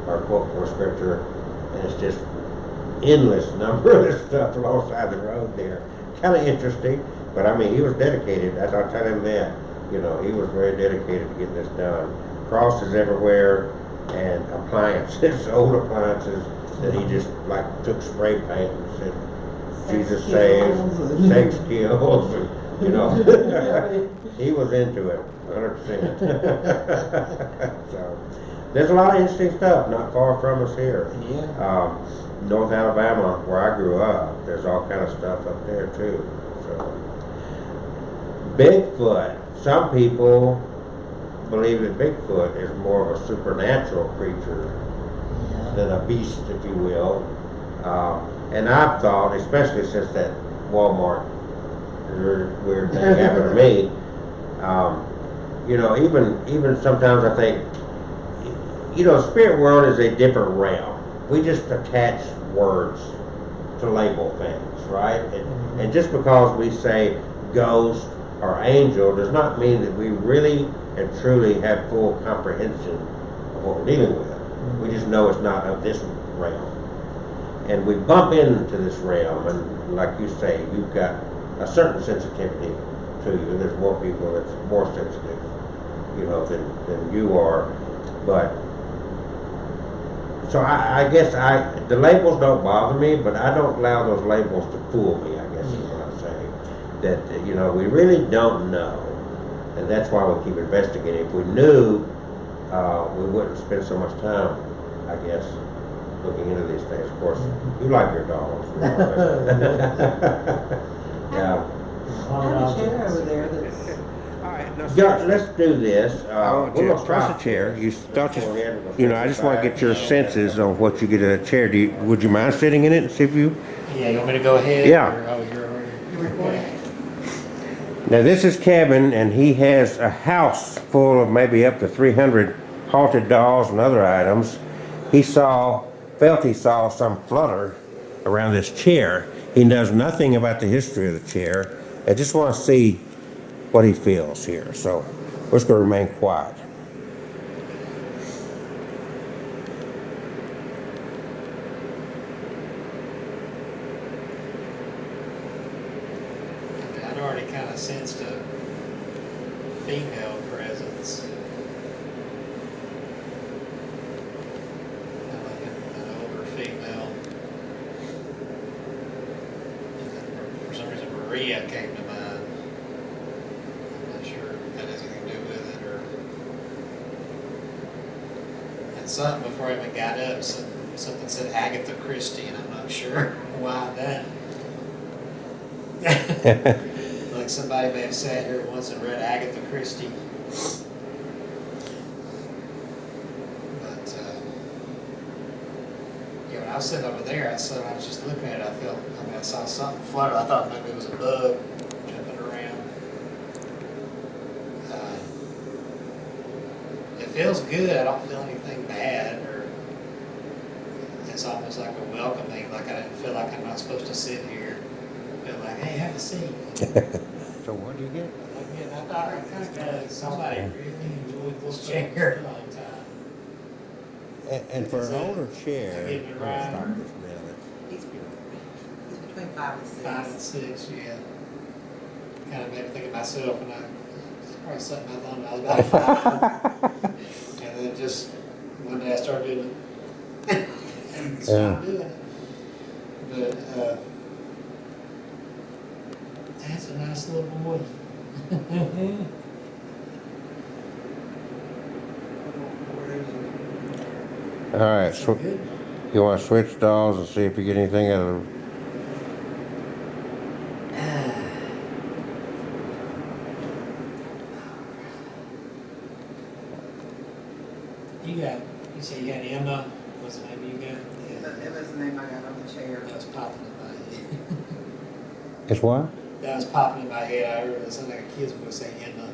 or quote from scripture, and it's just endless number of this stuff alongside the road there. Kind of interesting, but I mean, he was dedicated. As I'll tell him that, you know, he was very dedicated to getting this done. Crosses everywhere and appliances, old appliances that he just like took spray paint and said, Jesus saves, sex kills, and, you know. He was into it, 100%. So, there's a lot of interesting stuff not far from us here. Yeah. North Alabama, where I grew up, there's all kind of stuff up there too. So, Bigfoot. Some people believe that Bigfoot is more of a supernatural creature than a beast, if you will. And I've thought, especially since that Walmart weird thing happened to me, you know, even sometimes I think, you know, spirit world is a different realm. We just attach words to label things, right? And just because we say ghost or angel does not mean that we really and truly have full comprehension of what we're dealing with. We just know it's not of this realm. And we bump into this realm, and like you say, you've got a certain sensitivity to you. There's more people that's more sensitive, you know, than you are. But so I guess the labels don't bother me, but I don't allow those labels to fool me, I guess is what I'm saying. That, you know, we really don't know. And that's why we keep investigating. If we knew, we wouldn't spend so much time, I guess, looking into these things. Of course, you like your dogs. Yeah. I have a chair over there that's. Yeah, let's do this. We're gonna press a chair. You know, I just want to get your senses on what you get in a chair. Would you mind sitting in it and see if you? Yeah, you want me to go ahead? Yeah. You're recording. Now this is Kevin, and he has a house full of maybe up to 300 haunted dolls and other items. He felt he saw some flutter around this chair. He knows nothing about the history of the chair. I just want to see what he feels here. So we're just going to remain quiet. I'd already kind of sensed a female presence. Kind of like an older female. And then for some reason Maria came to mind. I'm not sure if that has anything to do with it or. And something before I even got up, something said Agatha Christie, and I'm not sure why that. Like somebody may have sat here once and read Agatha Christie. But, yeah, when I was sitting over there, I was just looking at it, I saw something flutter. I thought maybe it was a bug jumping around. It feels good. I don't feel anything bad, or it's almost like a welcoming, like I didn't feel like I'm not supposed to sit here. Feel like, hey, have a seat. So what do you get? Again, I thought somebody really enjoyed this chair a long time. And for an older chair, Get me right. He's between 5 and 6. 5 and 6, yeah. Kind of made me think of myself when I probably something I thought when I was about 5. And then just one day I started doing it. And stopped doing it. But that's a nice little boy. All right, so Good. you want to switch dolls and see if you get anything out of them? You say you got Emma? What's the name you got? It was the name I got on the chair. That was popping in my head. It's what? That was popping in my head. I heard it sounded like a kid's voice saying Emma.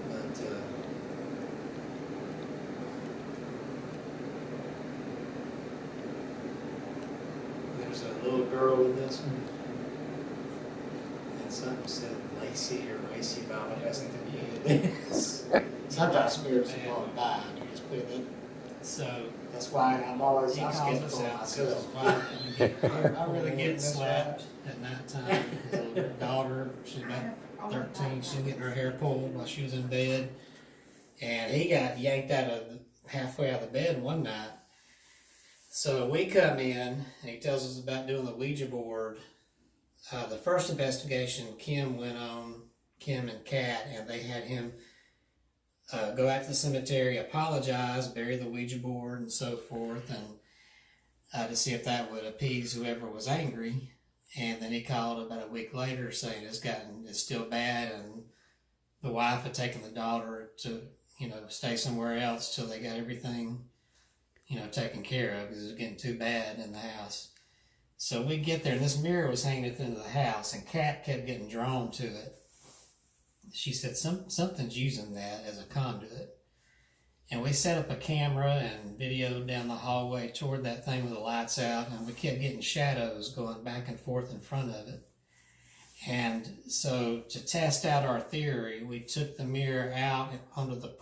But, there's a little girl in this one. And something said Lacey or Racy, but it has anything to do with it. Sometimes spirits will walk by and you just put it in. So that's why I'm always he calls us skeptical out. myself. His wife, I really get slapped at nighttime. The daughter, she's about 13, she's getting her hair pulled while she was in bed. And he got yanked halfway out of the bed one night. So we come in, and he tells us about doing the Ouija board. The first investigation Kim went on, Kim and Kat, and they had him go out to the cemetery, apologize, bury the Ouija board, and so forth, and to see if that would appease whoever was angry. And then he called about a week later saying it's still bad, and the wife had taken the daughter to stay somewhere else till they got everything taken care of because it was getting too bad in the house. So we get there, and this mirror was hanging at the end of the house, and Kat kept getting drawn to it. She said something's using that as a conduit. And we set up a camera and videoed down the hallway toward that thing with the lights out, and we kept getting shadows going back and forth in front of it. And so to test out our theory, we took the mirror out onto the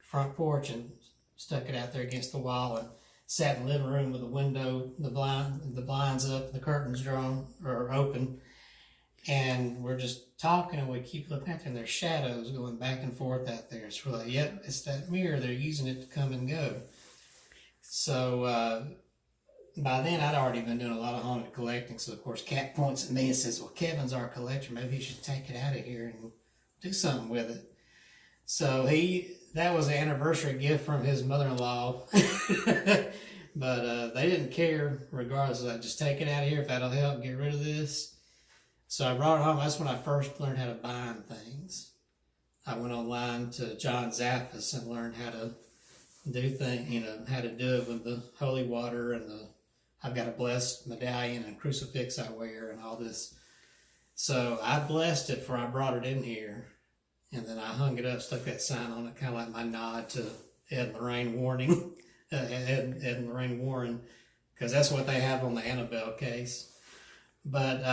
front porch, and stuck it out there against the wall, and sat in the living room with the window, the blinds up, the curtains drawn or open, and we're just talking, and we keep looking at there, and there's shadows going back and forth out there. So we're like, yep, it's that mirror. They're using it to come and go. So by then, I'd already been doing a lot of haunted collecting. So of course, Kat points at me and says, "Well, Kevin's our collector. Maybe he should take it out of here and do something with it." So that was an anniversary gift from his mother-in-law. But they didn't care regardless of that. Just take it out of here if that'll help get rid of this. So I brought it home. That's when I first learned how to bind things. I went online to John Zaffis and learned how to do things, how to do it with the holy water, and I've got a blessed medallion and crucifix I wear and all this. So I blessed it before I brought it in here. And then I hung it up, stuck that sign on it, kind of like my nod to Ed and Lorraine Warren, Ed and Lorraine Warren, because that's what they have on the Annabelle case. But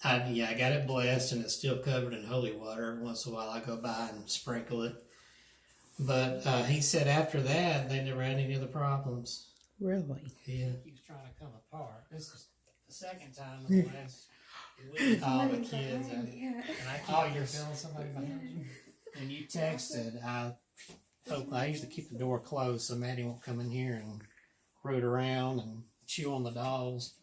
I got it blessed, and it's still covered in holy water. Every once in a while I go by and sprinkle it. But he said after that, they never had any other problems. Really? Yeah. He was trying to come apart. This is the second time in the last week. All the kids. You're feeling somebody behind you? When you texted, I usually keep the door closed so Maddie won't come in here and root around and chew on the dolls.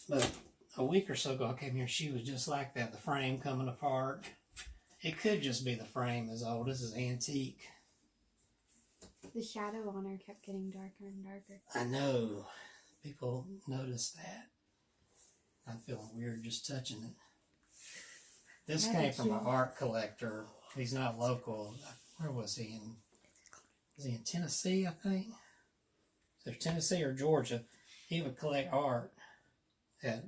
But a week or so ago, I came here, she was just like that, the frame coming apart. It could just be the frame is old. This is antique. The shadow on her kept getting darker and darker. I know. People notice that. I'm feeling weird just touching it. This came from an art collector. He's not local. Where was he in? Was he in Tennessee, I think? Either Tennessee or Georgia. He would collect art at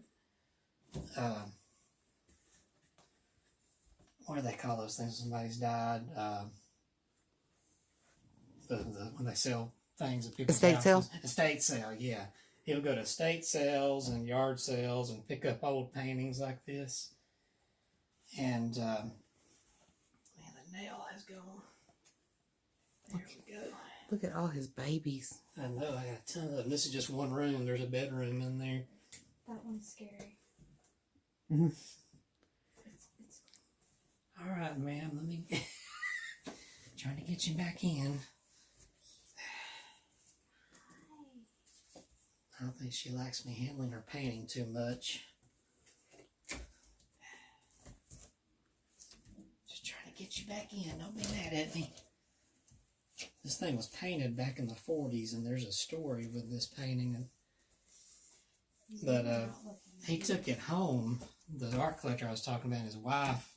what do they call those things? Somebody's died. When they sell things at people's Estate houses. sale? Estate sale, yeah. He'll go to estate sales and yard sales and pick up old paintings like this. And man, the nail has gone. There we go. Look at all his babies. I know, I got a ton of them. This is just one room. There's a bedroom in there. That one's scary. Mm-hmm. It's All right, ma'am, let me trying to get you back in. I don't think she likes me handling her painting too much. Just trying to get you back in. Don't be mad at me. This thing was painted back in the 40s, and there's a story with this painting. But he took it home. The art collector I was talking about, his wife,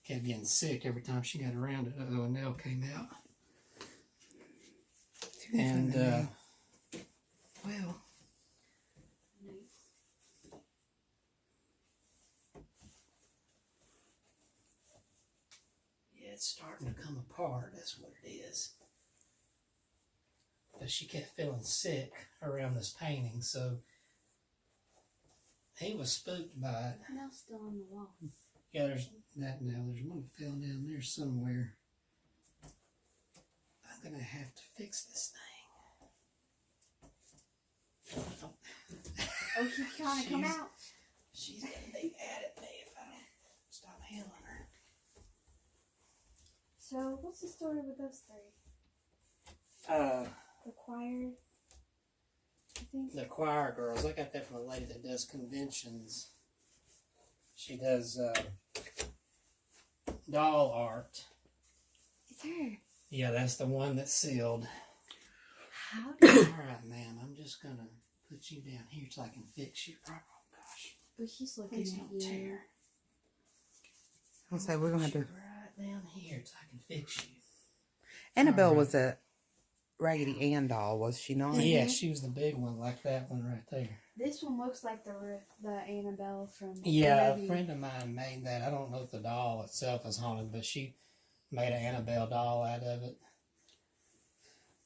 kept getting sick every time she got around it. A nail came out. And, well... it's starting to come apart, that's what it is. But she kept feeling sick around this painting, so he was spooked by it. now still on the wall. Yeah, there's that now. There's one that fell down there somewhere. I'm gonna have to fix this thing. Oh, she's trying to come out. She's gonna be mad at me if I don't stop handling her. So, what's the story with those three? The choir, I think. The choir girls. I got that from a lady that does conventions. She does doll art. It's her. Yeah, that's the one that's sealed. How did Alright, ma'am, I'm just gonna put you down here till I can fix you. Oh, gosh. Oh, she's looking Please at don't you. tear. I'll say we're gonna have to. Put you right down here till I can fix you. Annabelle was a Raggedy Ann doll, was she not? Yeah, she was the big one, like that one right there. This one looks like the Annabelle from. Yeah, the a friend of mine made that. I don't know if the doll itself is haunted, but she made an Annabelle doll out of it.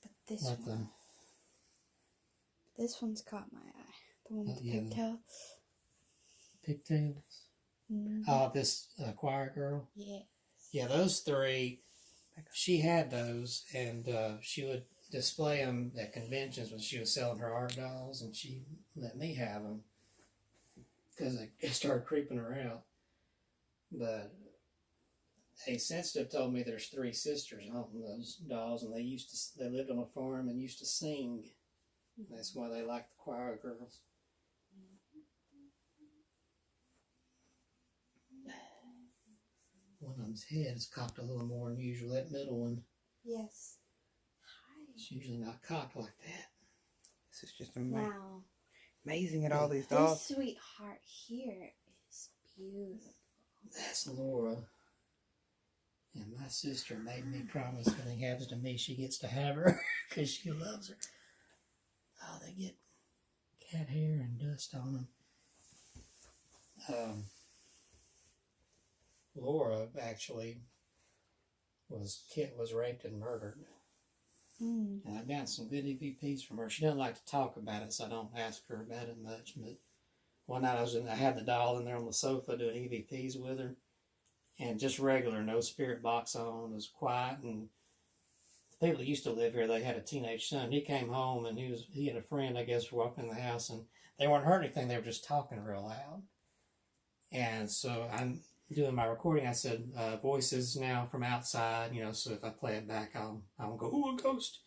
But this Like one. This one's caught my eye. The one with the yeah, pigtail. Pigtails. Mm-hmm. Oh, this choir girl. Yeah. Yeah, those three. She had those, and she would display them at conventions when she was selling her art dolls, and she let me have them because it started creeping her out. But a sensitive told me there's 3 sisters on those dolls, and they lived on a farm and used to sing. That's why they like the choir girls. One of them's head is cocked a little more than usual. That middle one, Yes. Hi. it's usually not cocked like that. This is just Now, amazing at all these this dolls. sweetheart here is beautiful. That's Laura. And my sister made me promise if anything happens to me, she gets to have her because she loves her. Oh, they get cat hair and dust on them. Laura actually was raped and murdered. Mm. And I've gotten some good EVPs from her. She doesn't like to talk about it, so I don't ask her about it much. But one night I had the doll in there on the sofa doing EVPs with her. And just regular, no spirit box on. It was quiet. And the people that used to live here, they had a teenage son. He came home and he and a friend, I guess, were walking in the house. And they weren't hurting anything. They were just talking real loud. And so I'm doing my recording. I said, voices now from outside, so if I play it back, I'll go, ooh, a ghost.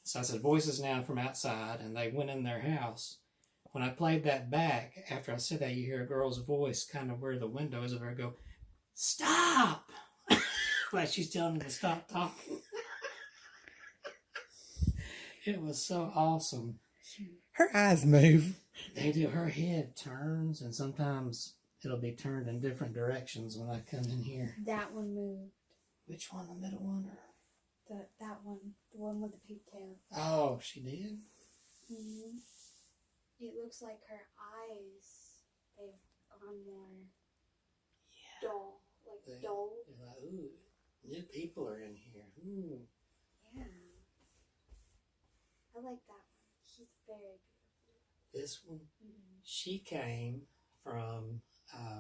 So I said, voices now from outside, and they went in their house. When I played that back, after I said that, you hear a girl's voice kind of where the window is over there go, stop! Like she's telling me to stop talking. It was so awesome. Her eyes move. They do. Her head turns, and sometimes it'll be turned in different directions when I come in here. That one moved. Which one, the middle one? That one. The one with the pigtail. Oh, she did? Mm-hmm. It looks like her eyes, they've gone more dull. Like dull. They're like, ooh, new people are in here. Ooh. Yeah. I like that one. She's very beautiful. This one? Mm-hmm. She came from,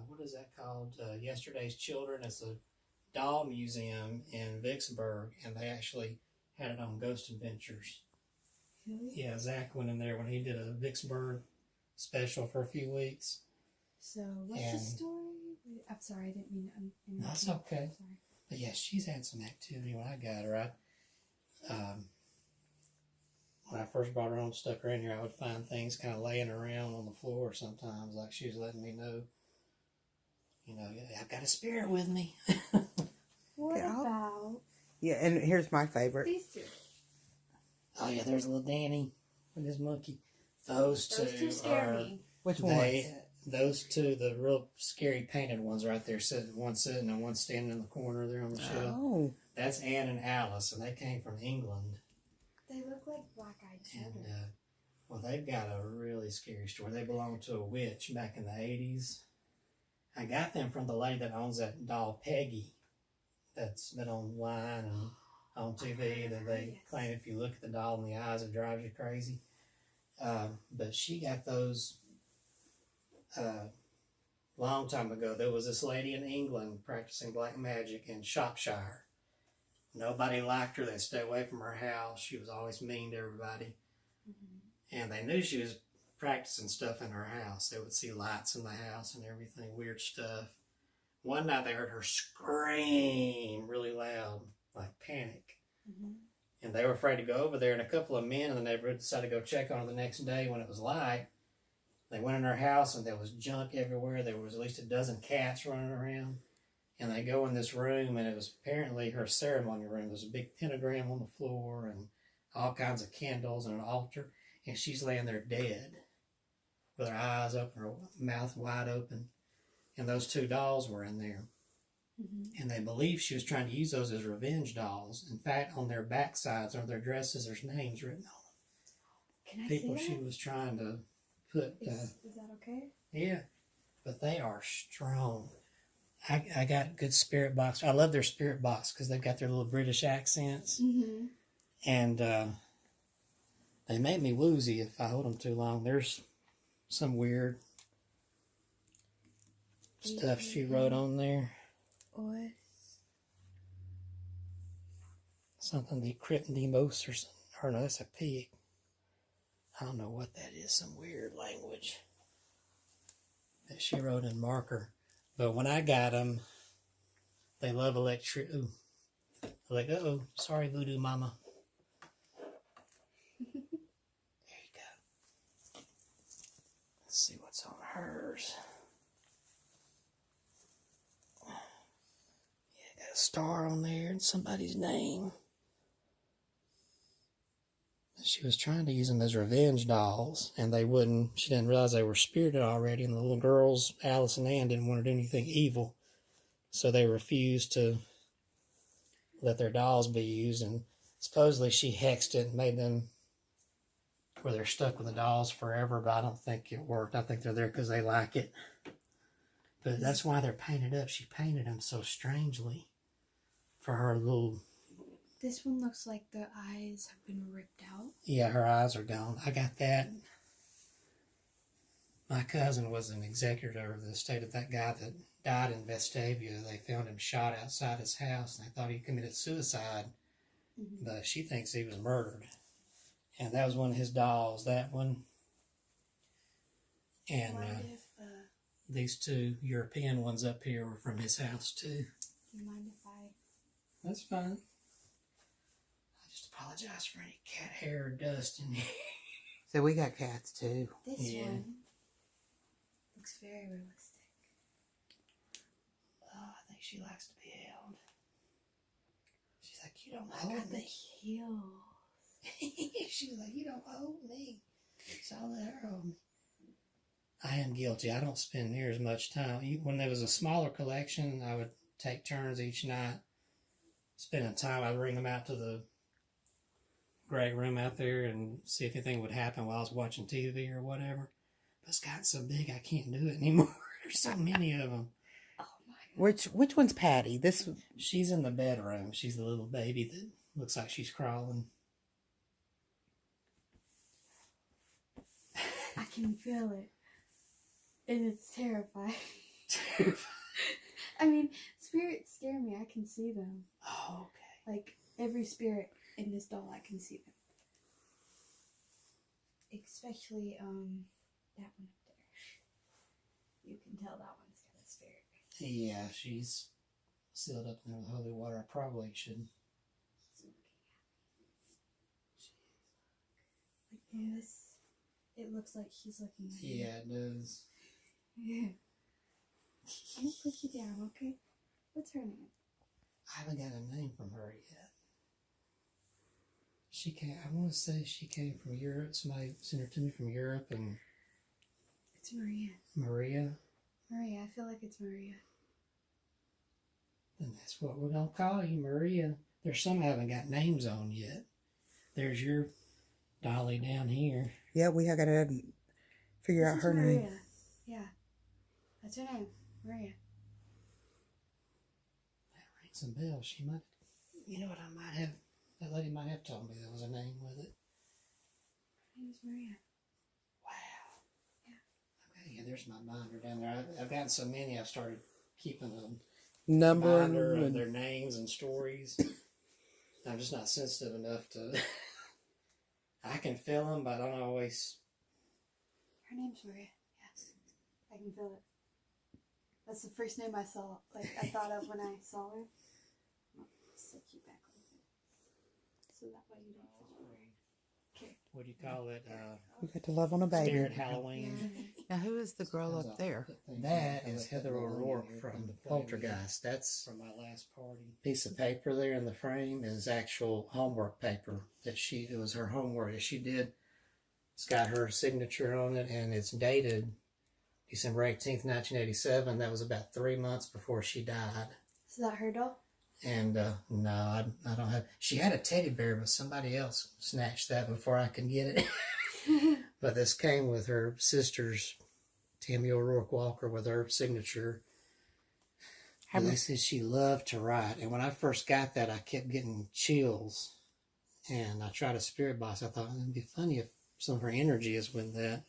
what is that called? Yesterday's Children. It's a doll museum in Vicksburg, and they actually had it on Ghost Adventures. Really? Yeah, Zach went in there when he did a Vicksburg special for a few weeks. So, what's the story? I'm sorry, I didn't mean to interrupt. That's you. okay. Sorry. But yeah, she's had some activity when I got her. When I first brought her home, stuck her in here, I would find things kind of laying around on the floor sometimes, like she was letting me know, I've got a spirit with me. What Okay, about Yeah, and here's my favorite. these two? Oh yeah, there's little Danny with his monkey. Those two scare are me. Which one? those two, the real scary painted ones right there, one sitting and one standing in the corner there on the shelf. Oh. That's Anne and Alice, and they came from England. They look like black-eyed And children. well, they've got a really scary story. They belonged to a witch back in the 80s. I got them from the lady that owns that doll, Peggy, that's been online and on TV, that they claim if you look at the doll in the eyes, it drives you crazy. But she got those long time ago. There was this lady in England practicing black magic in Shropshire, Nobody liked her. They stayed away from her house. She was always mean to everybody. Mm-hmm. And they knew she was practicing stuff in her house. They would see lights in the house and everything, weird stuff. One night they heard her scream really loud, like panic. Mm-hmm. And they were afraid to go over there. And a couple of men in the neighborhood decided to go check on her the next day when it was light. They went in her house and there was junk everywhere. There was at least a dozen cats running around. And they go in this room, and it was apparently her ceremony room. There's a big pentagram on the floor and all kinds of candles and an altar. And she's laying there dead with her eyes open, her mouth wide open. And those two dolls were in there. Mm-hmm. And they believe she was trying to use those as revenge dolls. In fact, on their backsides or their dresses, there's names written on Can I them. People see she that? was trying to put. Is that okay? Yeah, but they are strong. I got good spirit box. I love their spirit box because they've got their little British accents. Mm-hmm. And they make me woozy if I hold them too long. There's some weird stuff she wrote on there. What? Something the Cryptdemos or something. Or no, that's a pig. I don't know what that is. Some weird language that she wrote in marker. But when I got them, they love electric. Ooh. Like, uh-oh, sorry, Voodoo Mama. There you go. Let's see what's on hers. Yeah, got a star on there and somebody's name. She was trying to use them as revenge dolls, and they wouldn't. She didn't realize they were spirited already, and the little girls, Alice and Ann, didn't want to do anything evil. So they refused to let their dolls be used, and supposedly she hexed it and made them where they're stuck with the dolls forever, but I don't think it worked. I think they're there because they like it. But that's why they're painted up. She painted them so strangely for her little... This one looks like the eyes have been ripped out. Yeah, her eyes are gone. I got that. My cousin was an executor of the estate of that guy that died in Vestavia. They found him shot outside his house, and they thought he committed suicide. Mm-hmm. But she thinks he was murdered. And that was one of his dolls, that one. And these two European ones up here were from his house, too. Do you mind if I... That's fine. Apologize for any cat hair or dust in here. So we got cats too. This Yeah. one looks very realistic. Oh, I think she likes to be held. She's like, you don't I hold got the me. heels. She's like, you don't hold me. So I'll let her hold me. I am guilty. I don't spend near as much time. When there was a smaller collection, I would take turns each night spending time. I'd bring them out to the great room out there and see if anything would happen while I was watching TV or whatever. But it's gotten so big I can't do it anymore. There's so many of them. Oh my god. Which one's Patty? This. She's in the bedroom. She's the little baby that looks like she's crawling. I can feel it. And it's terrifying. I mean, spirits scare me. I can see them. Oh, okay. Like, every spirit in this doll, I can see them. Especially, that one up there. You can tell that one's got a spirit. Yeah, she's sealed up in the holy water. I probably should. Like this, it looks like he's looking at you. Yeah, it does. Yeah. Let me put you down, okay? What's her name? I haven't got a name from her yet. She came, I want to say she came from Europe. Somebody sent her to me from Europe, and It's Maria. Maria. Maria, I feel like it's Maria. And that's what we're going to call you, Maria. There's some I haven't got names on yet. There's your dolly down here. Yeah, we got to figure This out is her Maria. name. Yeah. That's her name. Maria. That rings some bells. She might, you know what, I might have, that lady might have told me there was a name with it. Her name is Maria. Wow. Yeah. Okay, yeah, there's my binder down there. I've gotten so many, I've started keeping a Number binder of and their names and stories. I'm just not sensitive enough to. I can feel them, but I don't always. Her name's Maria. Yes, I can feel it. That's the first name I saw. Like I thought of when I saw her. I'll set you back a little bit, so that way you don't feel weird. Okay. What do you call it? We got to love on a baby. Spirit Halloween. Now, who is the girl up there? That is Heather O'Rourke from Poltergeist. That's from my last party. Piece of paper there in the frame is actual homework paper that it was her homework that she did. It's got her signature on it, and it's dated December 18th, 1987. That was about 3 months before she died. Is that her doll? And no, I don't have. She had a teddy bear, but somebody else snatched that before I could get it. But this came with her sister's Tammy O'Rourke Walker with her signature. And they said she loved to write. And when I first got that, I kept getting chills. And I tried a spirit box. I thought it'd be funny if some of her energy is with that.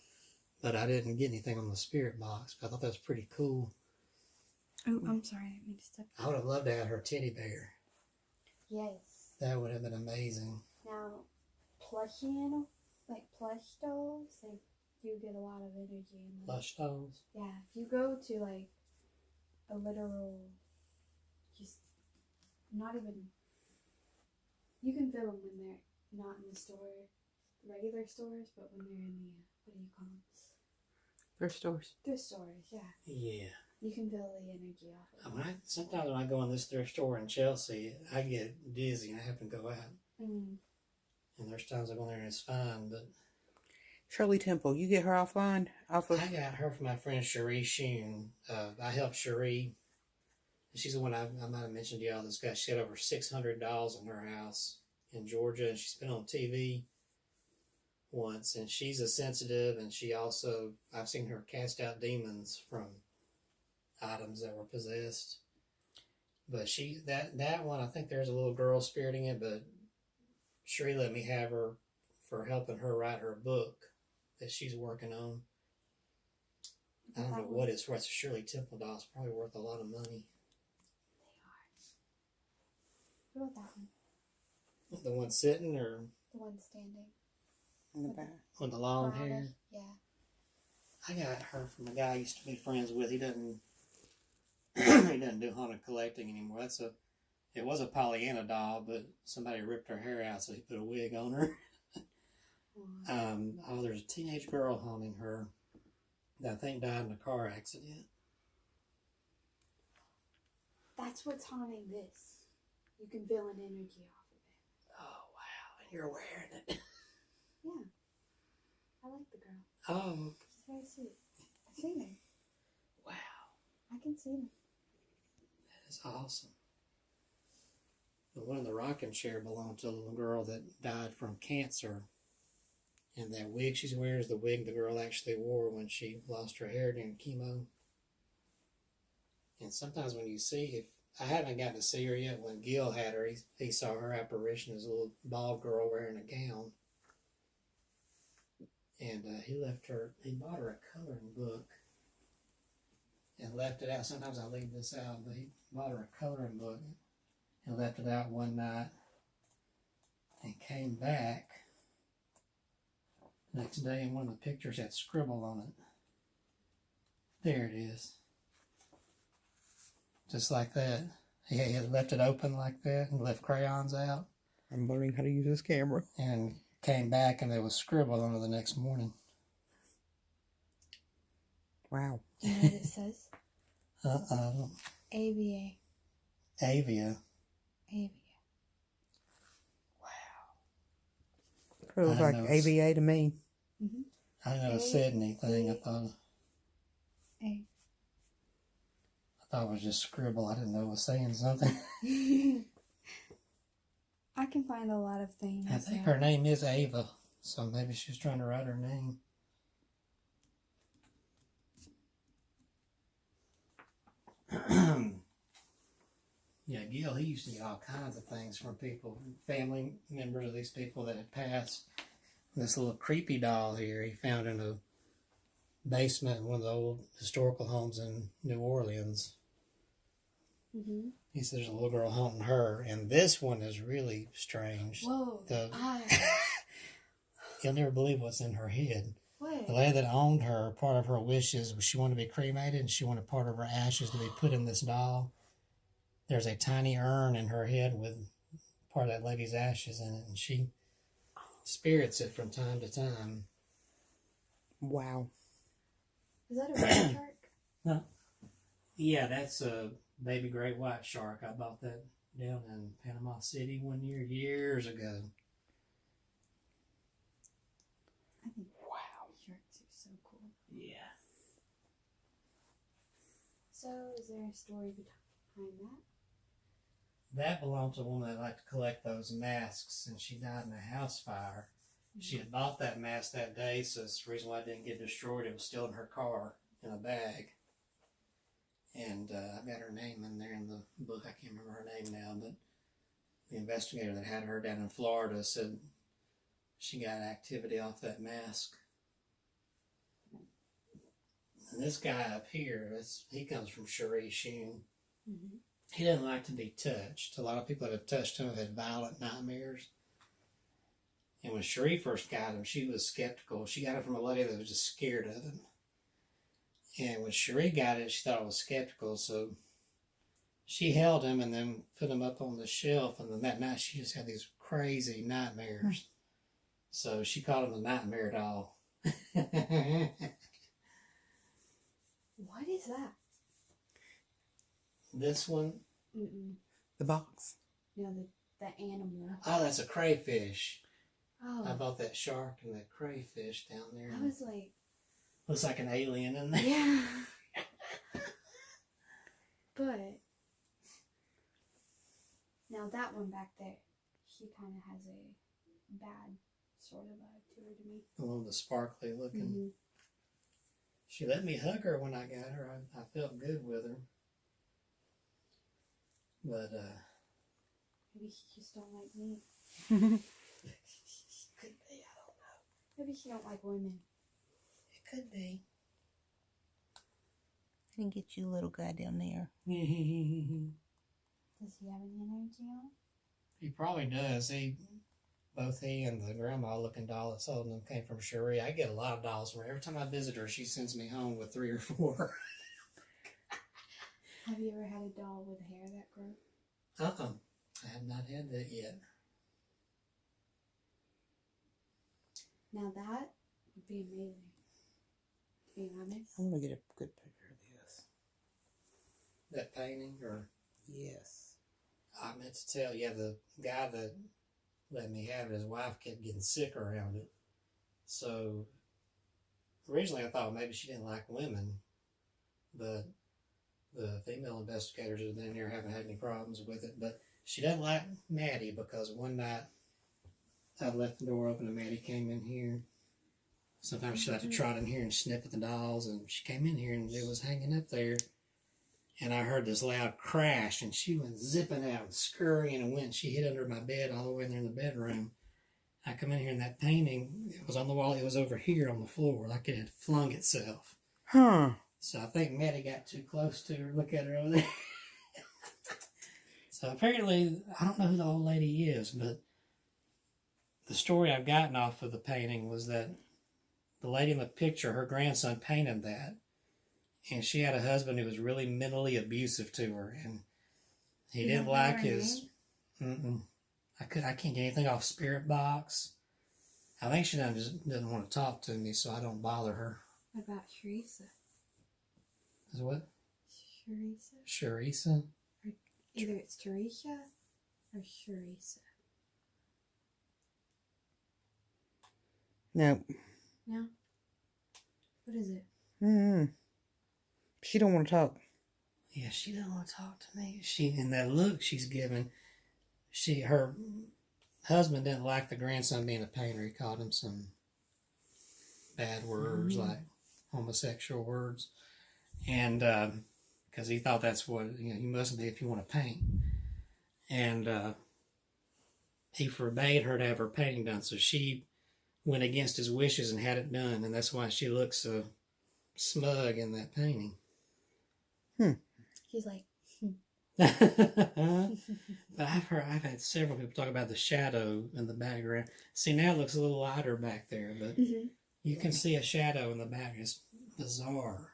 But I didn't get anything on the spirit box. I thought that was pretty cool. Oh, I'm sorry, I didn't mean to step. I would have loved to have her teddy bear. Yes. That would have been amazing. Now, plush animal, like plush dolls, like you get a lot of energy in them. Plush dolls. Yeah, if you go to like a literal, just not even. You can feel them when they're not in the store, regular stores, but when they're in the what do you call them? Thrift stores. Thrift stores, yeah. Yeah. You can feel the energy off of them. Sometimes when I go in this thrift store in Chelsea, I get dizzy and I have to go out. Mm. And there's times I go in there and it's fine, but... Shirley Temple, you get her offline? I got her from my friend Cherie Sheen. I helped Cherie. She's the one I might have mentioned to y'all. This guy, she had over 600 dolls in her house in Georgia, and she's been on TV once, and she's a sensitive, and she also, I've seen her cast out demons from items that were possessed. But that one, I think there's a little girl spirit in it, but Cherie let me have her for helping her write her book that she's working on. I don't know what it's worth. It's a Shirley Temple doll. It's probably worth a lot of money. They are. What about that one? The one sitting or The one standing? In the back. with the long Brown. hair? Yeah. I got her from a guy I used to be friends with. He doesn't he doesn't do haunted collecting anymore. It was a Pollyanna doll, but somebody ripped her hair out, so he put a wig on her. There's a teenage girl haunting her that I think died in a car accident. That's what's haunting this. You can feel an energy off of it. Oh, wow. And you're wearing it. Yeah. I like the girl. Oh, She's very sweet. I've seen her. wow. I can see her. That is awesome. The one in the rocking chair belonged to a little girl that died from cancer. And that wig she's wearing is the wig the girl actually wore when she lost her hair during chemo. And sometimes when you see, if I haven't gotten to see her yet, when Gil had her, he saw her apparition as a little bald girl wearing a gown. And he bought her a coloring book and left it out. Sometimes I leave this out, but he bought her a coloring book and left it out one night and came back the next day, and one of the pictures had scribble on it. There it is. Just like that. He had left it open like that and left crayons out. I'm learning how to use this camera. And came back and there was scribble on it the next morning. Wow. Do you know what it says? Uh-oh. AVA. Avia. AVA. It looks I like know ABA to me. Mm-hmm. I didn't know it said anything. I thought it was just scribble. I didn't know it was saying something. I can find a lot of things. I think her name is Ava, so maybe she was trying to write her name. Yeah, Gil, he used to get all kinds of things from people, family members of these people that had passed. This little creepy doll here he found in a basement in one of the old historical homes in New Orleans. Mm-hmm. He said there's a little girl haunting her, and this one is really strange. Whoa. You'll never believe what's in her head. What? The lady that owned her, part of her wishes was she wanted to be cremated, and she wanted part of her ashes to be put in this doll. There's a tiny urn in her head with part of that lady's ashes in it, and she spirits it from time to time. Wow. Is that a red shark? No. Yeah, that's a baby great white shark. I bought that down in Panama City one year, years ago. I think sharks are so cool. Yeah. So, is there a story behind that? That belonged to a woman that liked to collect those masks, and she died in a house fire. She had bought that mask that day, so that's the reason why it didn't get destroyed. It was still in her car in a bag. And I got her name in there in the book. I can't remember her name now, but the investigator that had her down in Florida said she got activity off that mask. And this guy up here, he comes from Cherie Shun. Mm-hmm. He doesn't like to be touched. A lot of people that have touched him have had violent nightmares. And when Cherie first got him, she was skeptical. She got it from a lady that was just scared of him. And when Cherie got it, she thought it was skeptical, so she held him and then put him up on the shelf. And then that night, she just had these crazy nightmares. So she called him the Nightmare Doll. What is that? This one? Mm-mm. The box. No, the animal. Oh, that's a crayfish. Oh. I bought that shark and that crayfish down there. I was like... Looks like an alien in there. Yeah. But... Now that one back there, she kind of has a bad sort of vibe to her to me. A little bit sparkly looking. Mm-hmm. She let me hug her when I got her. I felt good with her. But, Maybe she just don't like me. could be, I don't know. Maybe she don't like women. It could be. I can get you a little guy down there. Does he have any energy on him? He probably does. Both he and the grandma looking doll that's holding him came from Cherie. I get a lot of dolls from her. Every time I visit her, she sends me home with 3 or 4. Have you ever had a doll with hair that grew? I have not had that yet. Now that would be amazing. To be honest. I want to get a good picture of this. That painting, or Yes. I meant to tell you, the guy that let me have it, his wife kept getting sick around it. So originally I thought maybe she didn't like women, but the female investigators have been here, haven't had any problems with it. But she doesn't like Maddie, because one night I left the door open and Maddie came in here. Sometimes she liked to trot in here and sniff at the dolls, and she came in here and it was hanging up there. And I heard this loud crash, and she went zipping out and scurrying and went. She hid under my bed all the way in there in the bedroom. I come in here, and that painting, it was on the wall. It was over here on the floor, like it had flung itself. Huh. So I think Maddie got too close to her. Look at her over there. So apparently, I don't know who the old lady is, but the story I've gotten off of the painting was that the lady in the picture, her grandson painted that. And she had a husband who was really mentally abusive to her, and he didn't like his. I can't get anything off Spirit Box. I think she just doesn't want to talk to me, so I don't bother her. What about Teresa? Is what? Teresa? Sharisa? Either it's Teresa or Teresa. No. No? What is it? She don't want to talk. Yeah, she doesn't want to talk to me. In that look she's given, her husband didn't like the grandson being a painter. He called him some bad words, like homosexual words, and because he thought that's what you mustn't be if you want to paint. And he forbade her to have her painting done, so she went against his wishes and had it done, and that's why she looks so smug in that painting. He's like, But I've had several people talk about the shadow in the background. See, now it looks a little lighter back there, but you can see a shadow in the back. It's bizarre.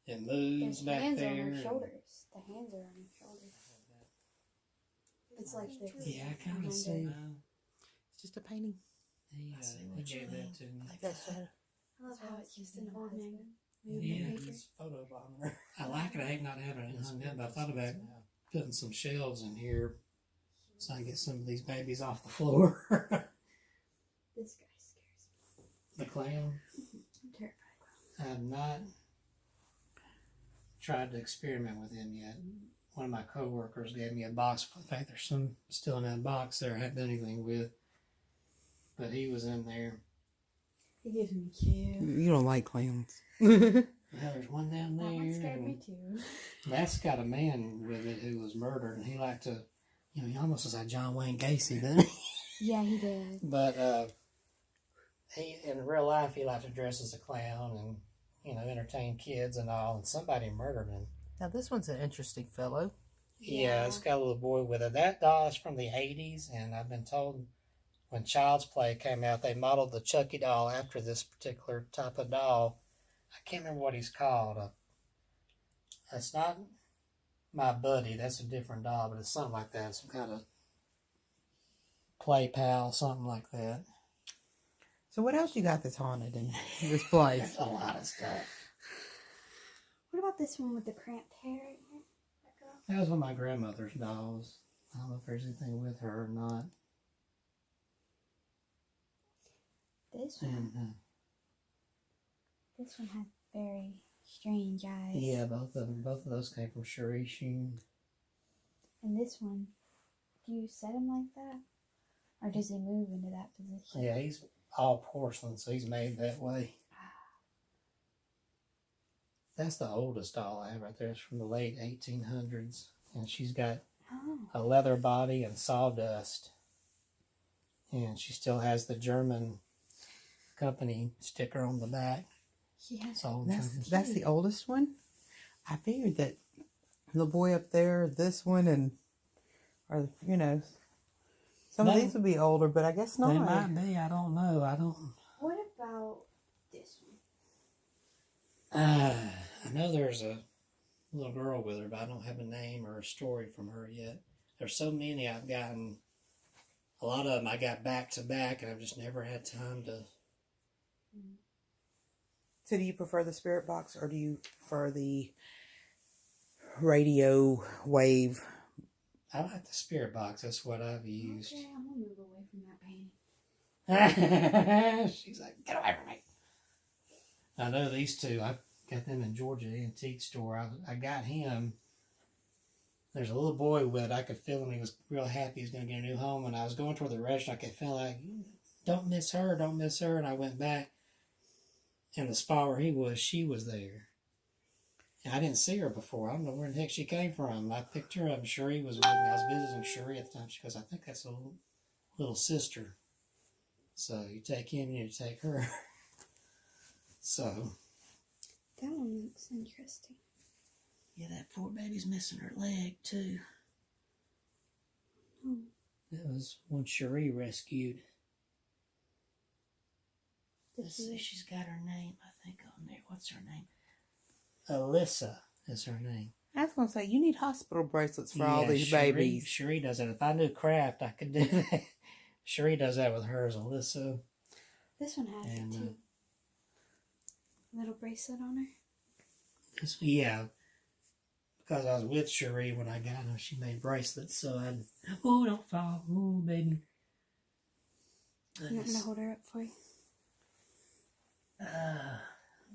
It moves There's back hands there. on her and- shoulders. The hands are on her shoulders. It's like this. Yeah, I kind of behind see. her. It's just a painting. He gave that to me. Like that shadow. I love how it's just an old man. Yeah, it's photo bomber. I like it. I hate not having it hung up. I thought about putting some shelves in here so I can get some of these babies off the floor. This guy scares me. The clown. I'm terrified of I have not tried to experiment with him yet. One of my coworkers gave me a box. In fact, there's some still in that box there I haven't done anything with. But he was in there. He gives me cute. You don't like clowns. Well, there's one down That one there. scared me and too. That's got a man with it who was murdered, and he liked to, he almost was like John Wayne Gacy, didn't he? Yeah, he did. But he, in real life, he liked to dress as a clown and, entertain kids and all, and somebody murdered him. Now this one's an interesting fellow. Yeah, it's got a little boy with it. That doll is from the 80s, and I've been told when Child's Play came out, they modeled the Chucky doll after this particular type of doll. I can't remember what he's called. It's not My Buddy. That's a different doll, but it's something like that. Some kind of play pal, something like that. So what else you got that's haunted in this place? There's a lot of stuff. What about this one with the cramped hair in here? That girl? That was one of my grandmother's dolls. I don't know if there's anything with her or not. This one. And, This one has very strange eyes. yeah, both of those came from Cherie Sheen. And this one, do you set him like that? Or does he move into that position? Yeah, he's all porcelain, so he's made that way. That's the oldest doll I have right there. It's from the late 1800s. And she's got a leather body and sawdust. And she still has the German company sticker on the back. Yeah. It's all That's the oldest one. I figured that the boy up there, this one, and some of these would be older, but I guess not. They might be. I don't know. What about this one? I know there's a little girl with her, but I don't have a name or a story from her yet. There's so many I've gotten. A lot of them I got back to back, and I've just never had time to. So do you prefer the spirit box or do you prefer the radio wave? I like the spirit box. That's what I've used. Okay, I'm gonna move away from that painting. She's like, get away from me. I know these two. I got them in Georgia Antique Store. I got him. There's a little boy with it. I could feel him. He was real happy he was going to get a new home. And I was going toward the restaurant. I could feel like, don't miss her, don't miss her. And I went back. And the spot where he was, she was there. And I didn't see her before. I don't know where the heck she came from. I picked her up. Cherie was with me. I was visiting Cherie at the time. She goes, I think that's a little sister. So you take him, you take her. So. That one looks interesting. Yeah, that poor baby's missing her leg, too. Oh. That was one Cherie rescued. Let's see, she's got her name, I think, on there. What's her name? Alyssa is her name. I was going to say, you need hospital bracelets for all these babies. Cherie does it. If I knew craft, I could do that. Cherie does that with hers, Alyssa. This one has it too. Little bracelet on her. Yeah. Because I was with Cherie when I got her. She made bracelets, so oh, don't fall. Oh, baby. You want me to hold her up for you?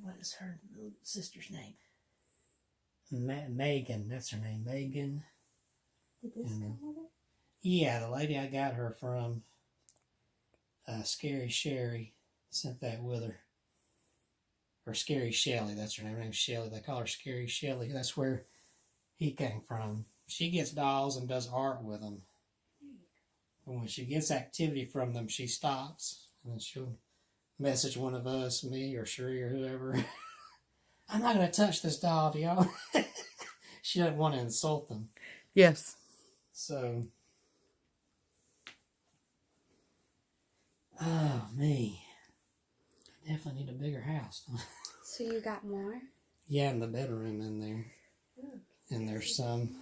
What is her little sister's name? Megan, that's her name, Megan. Did this come with it? Yeah, the lady I got her from, Scary Sherry, sent that with her. Or Scary Shelley, that's her name. Her name's Shelley. They call her Scary Shelley. That's where he came from. She gets dolls and does art with them. And when she gets activity from them, she stops. And then she'll message one of us, me or Cherie or whoever. I'm not going to touch this doll, do y'all? she doesn't want to insult them. Yes. So, oh me, definitely need a bigger house. So you got more? Yeah, in the bedroom in there, and there's some.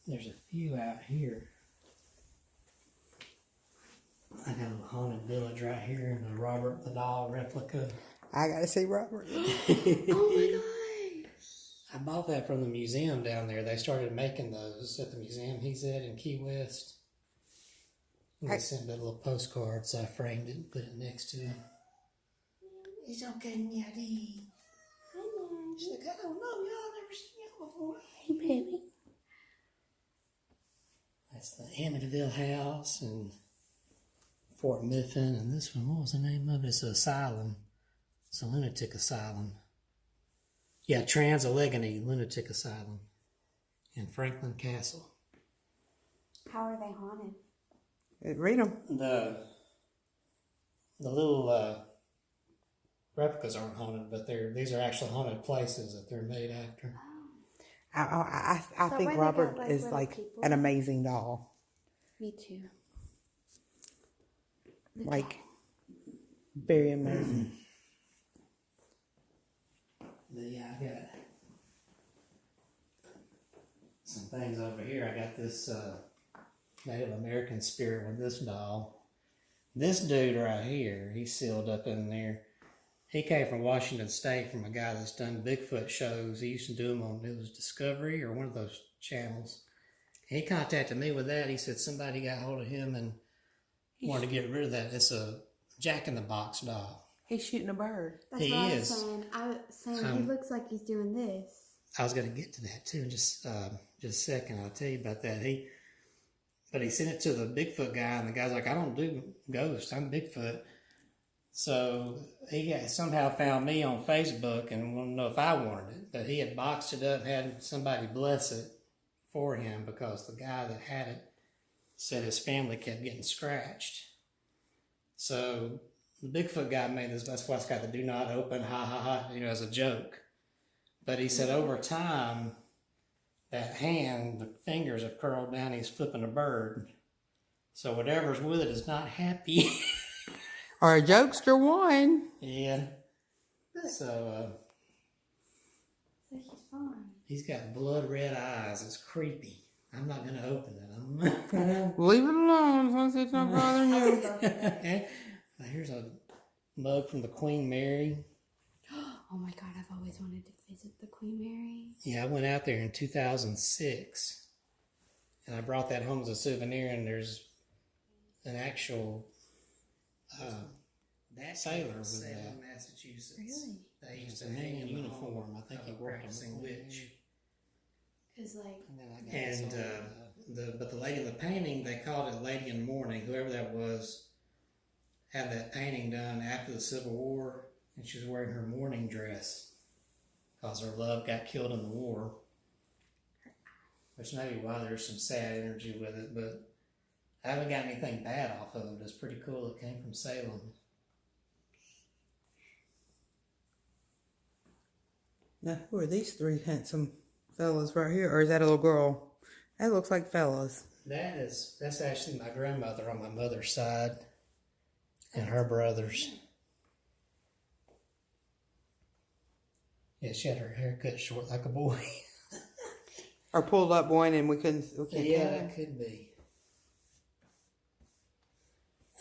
There's a few out here. I got a haunted village right here and a Robert the Doll replica. I gotta see Robert. Oh my gosh. I bought that from the museum down there. They started making those at the museum he's at in Key West. And they sent me a little postcard, so I framed it and put it next to him. He's okay, Daddy. She's like, I don't know, y'all never seen y'all before. Hey, baby. That's the Amityville house and Fort Mifflin, and this one, what was the name of it? It's an asylum. It's a lunatic asylum. Yeah, Trans-Allegheny Lunatic Asylum in Franklin Castle. How are they haunted? Read them. The little replicas aren't haunted, but these are actually haunted places that they're made after. I So think where they Robert got, like, is little like people? an amazing doll. Me too. The Like, very amazing. But yeah, I got some things over here. I got this Native American spirit with this doll. This dude right here, he's sealed up in there. He came from Washington State from a guy that's done Bigfoot shows. He used to do them on, it was Discovery or one of those channels. He contacted me with that. He said somebody got hold of him and wanted to get rid of that. It's a Jack-in-the-Box doll. He's shooting a bird. That's He what is. I was saying he looks like he's doing this. I was going to get to that too in just a second. I'll tell you about that. But he sent it to the Bigfoot guy, and the guy's like, I don't do ghosts. I'm Bigfoot. So he somehow found me on Facebook and wanted to know if I wanted it. But he had boxed it up, had somebody bless it for him because the guy that had it said his family kept getting scratched. So the Bigfoot guy made this, that's why it's got the do not open, ha ha ha, as a joke. But he said over time, that hand, the fingers have curled down, he's flipping a bird. So whatever's with it is not happy. Or a jokester one. Yeah. So So he's fine. he's got blood red eyes. It's creepy. I'm not going to open it. Leave it alone as long as it's not bothering you. Here's a mug from the Queen Mary. Oh my God, I've always wanted to visit the Queen Mary. Yeah, I went out there in 2006, and I brought that home as a souvenir, and there's an actual sailor with that. Massachusetts. Really? They used to hang in uniform. I think he worked on the witch. Because, like... But the lady in the painting, they called it Lady in Mourning. Whoever that was had that painting done after the Civil War, and she was wearing her mourning dress because her love got killed in the war. Which may be why there's some sad energy with it, but I haven't got anything bad off of it. It's pretty cool. It came from Salem. Now, who are these three handsome fellas right here? Or is that a little girl? That looks like fellas. That's actually my grandmother on my mother's side and her brothers. Yeah, she had her hair cut short like a boy. Or pulled up one and we can't Yeah, tell. that could be.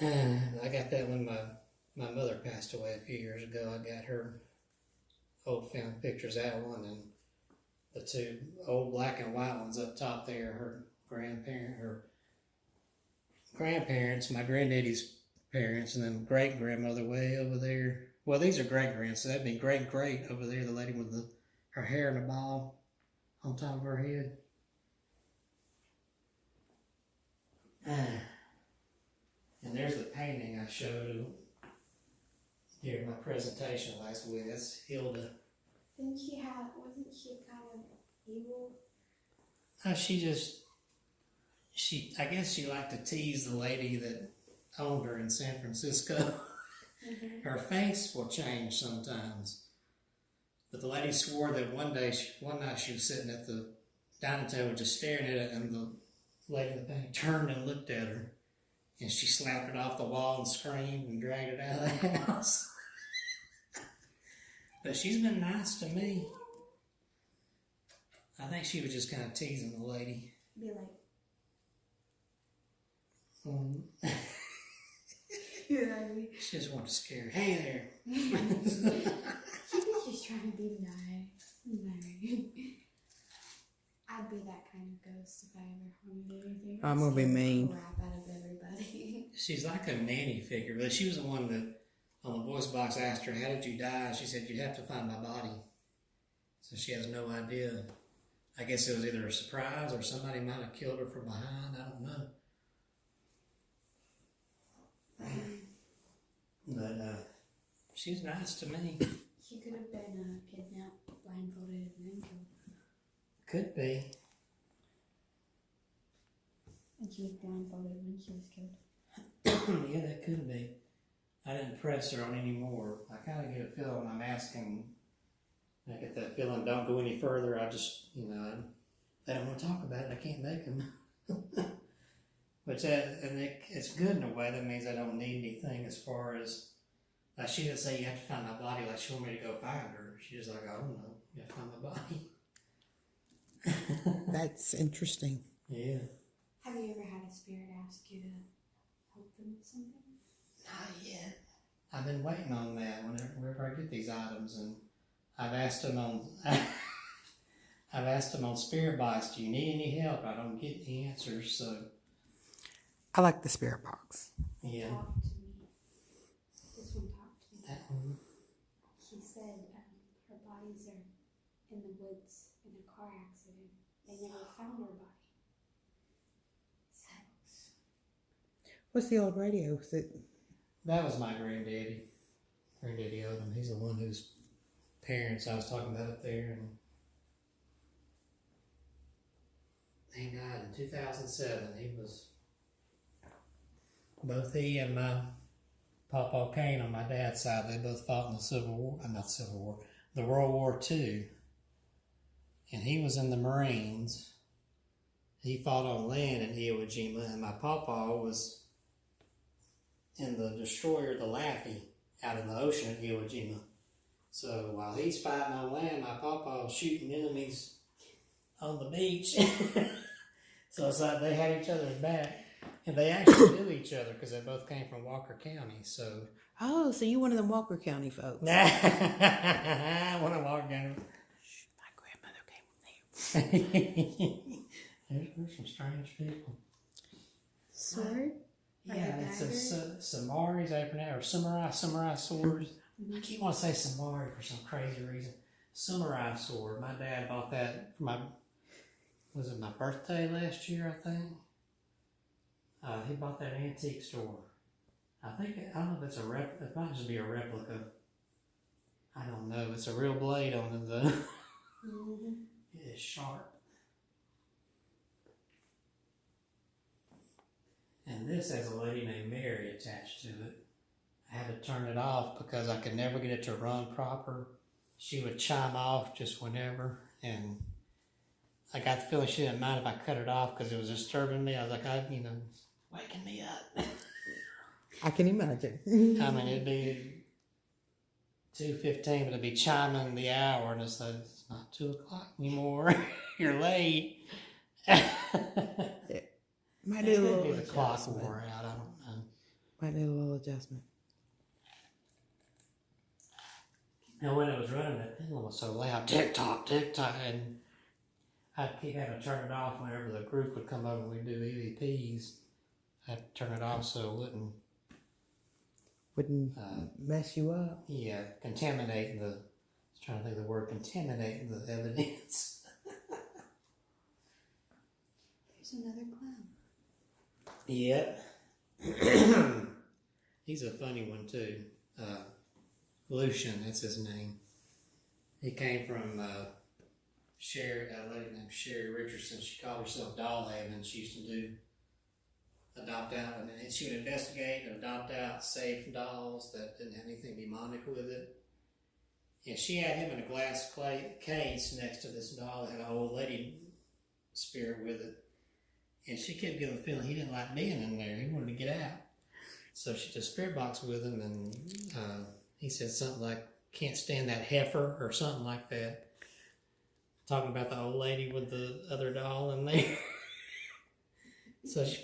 I got that when my mother passed away a few years ago. I got her old found pictures, that one and the two old black and white ones up top there. Her grandparents, my granddaddy's parents, and then great grandmother way over there. Well, these are great grands, so that'd be great over there. The lady with her hair in a ball on top of her head. And there's the painting I showed during my presentation last week. That's Hilda. Wasn't she kind of evil? I guess she liked to tease the lady that owned her in San Francisco. Mm-hmm. Her face will change sometimes. But the lady swore that one night she was sitting at the dining table just staring at it, and the lady in the bank turned and looked at her, and she slapped it off the wall and screamed and dragged it out of the house. But she's been nice to me. I think she was just kind of teasing the lady. Be like, you know what I mean? She just wanted to scare her. Hey there. She was just trying to be nice. I'd be that kind of ghost if I ever wanted anything. I'm gonna be mean. Crap out of everybody. She's like a nanny figure, but she was the one that on the voice box asked her, "How did you die?" She said, "You'd have to find my body." So she has no idea. I guess it was either a surprise or somebody might have killed her from behind. I don't know. But she's nice to me. She could have been kidnapped, blindfolded, and then killed. Could be. And she was blindfolded when she was killed. Yeah, that could be. I didn't press her on any more. I kind of get a feeling when I'm asking. I get that feeling, don't go any further. I just, they don't want to talk about it. I can't make them. It's good in a way. That means I don't need anything as far as, like she didn't say you have to find my body, like she wanted me to go find her. She was like, I don't know, you have to find my body. That's interesting. Yeah. Have you ever had a spirit ask you to help them with something? Not yet. I've been waiting on that whenever I get these items, and I've asked them on Spirit Box, do you need any help? I don't get the answers, so. I like the spirit box. Yeah. Talk to me. This one talked to me. That one. She said her bodies are in the woods in a car accident. They never found her body. So. What's the old radio? Is it? That was my granddaddy. Granddaddy Odom. He's the one whose parents I was talking about up there, and he died in 2007. Both he and my Papa Cain on my dad's side, they both fought in the the World War II. And he was in the Marines. He fought on land in Iwo Jima, and my Papa was in the destroyer, the Laffey, out in the ocean at Iwo Jima. So while he's fighting on land, my Papa was shooting enemies on the beach. So it's like they had each other's back. And they actually knew each other because they both came from Walker County. So Oh, so you one of them Walker County folks? one of Walker County. Shh, my grandmother came from there. There's some strange people. Sword? Yeah, it's a Samari's or samurai swords. I keep wanting to say Samari for some crazy reason. Samurai sword. My dad bought that for my birthday last year, I think. He bought that at an antique store. I don't know if it's a replica. It might just be a replica. I don't know. It's a real blade on it, though. Mm-hmm. It is sharp. And this has a lady named Mary attached to it. I had to turn it off because I could never get it to run proper. She would chime off just whenever, and I got the feeling she didn't mind if I cut it off because it was disturbing me. I was like, waking me up. I can imagine. I mean, it'd be 2:15, but it'd be chiming the hour, and it's like, it's not 2 o'clock anymore. You're late. Might need a little The clock adjustment. wore out. I don't know. Might need a little adjustment. And when it was running, that pendulum was so loud, tick tock, and I'd keep having to turn it off whenever the group would come over and we'd do EVPs. I'd turn it off so it Wouldn't mess you up. contaminate the. I was trying to think of the word, contaminate the evidence. There's another clown. Yep. He's a funny one too. Lucian, that's his name. He came from a lady named Sherry Richardson. She called herself Doll Haven. She used to adopt out, and she would investigate and adopt out safe dolls that didn't have anything demonic with it. And she had him in a glass case next to this doll that had an old lady spirit with it. And she kept getting the feeling he didn't like being in there. He wanted to get out. So she just spirit boxed with him, and he said something like, "Can't stand that heifer," or something like that. Talking about the old lady with the other doll in there. So she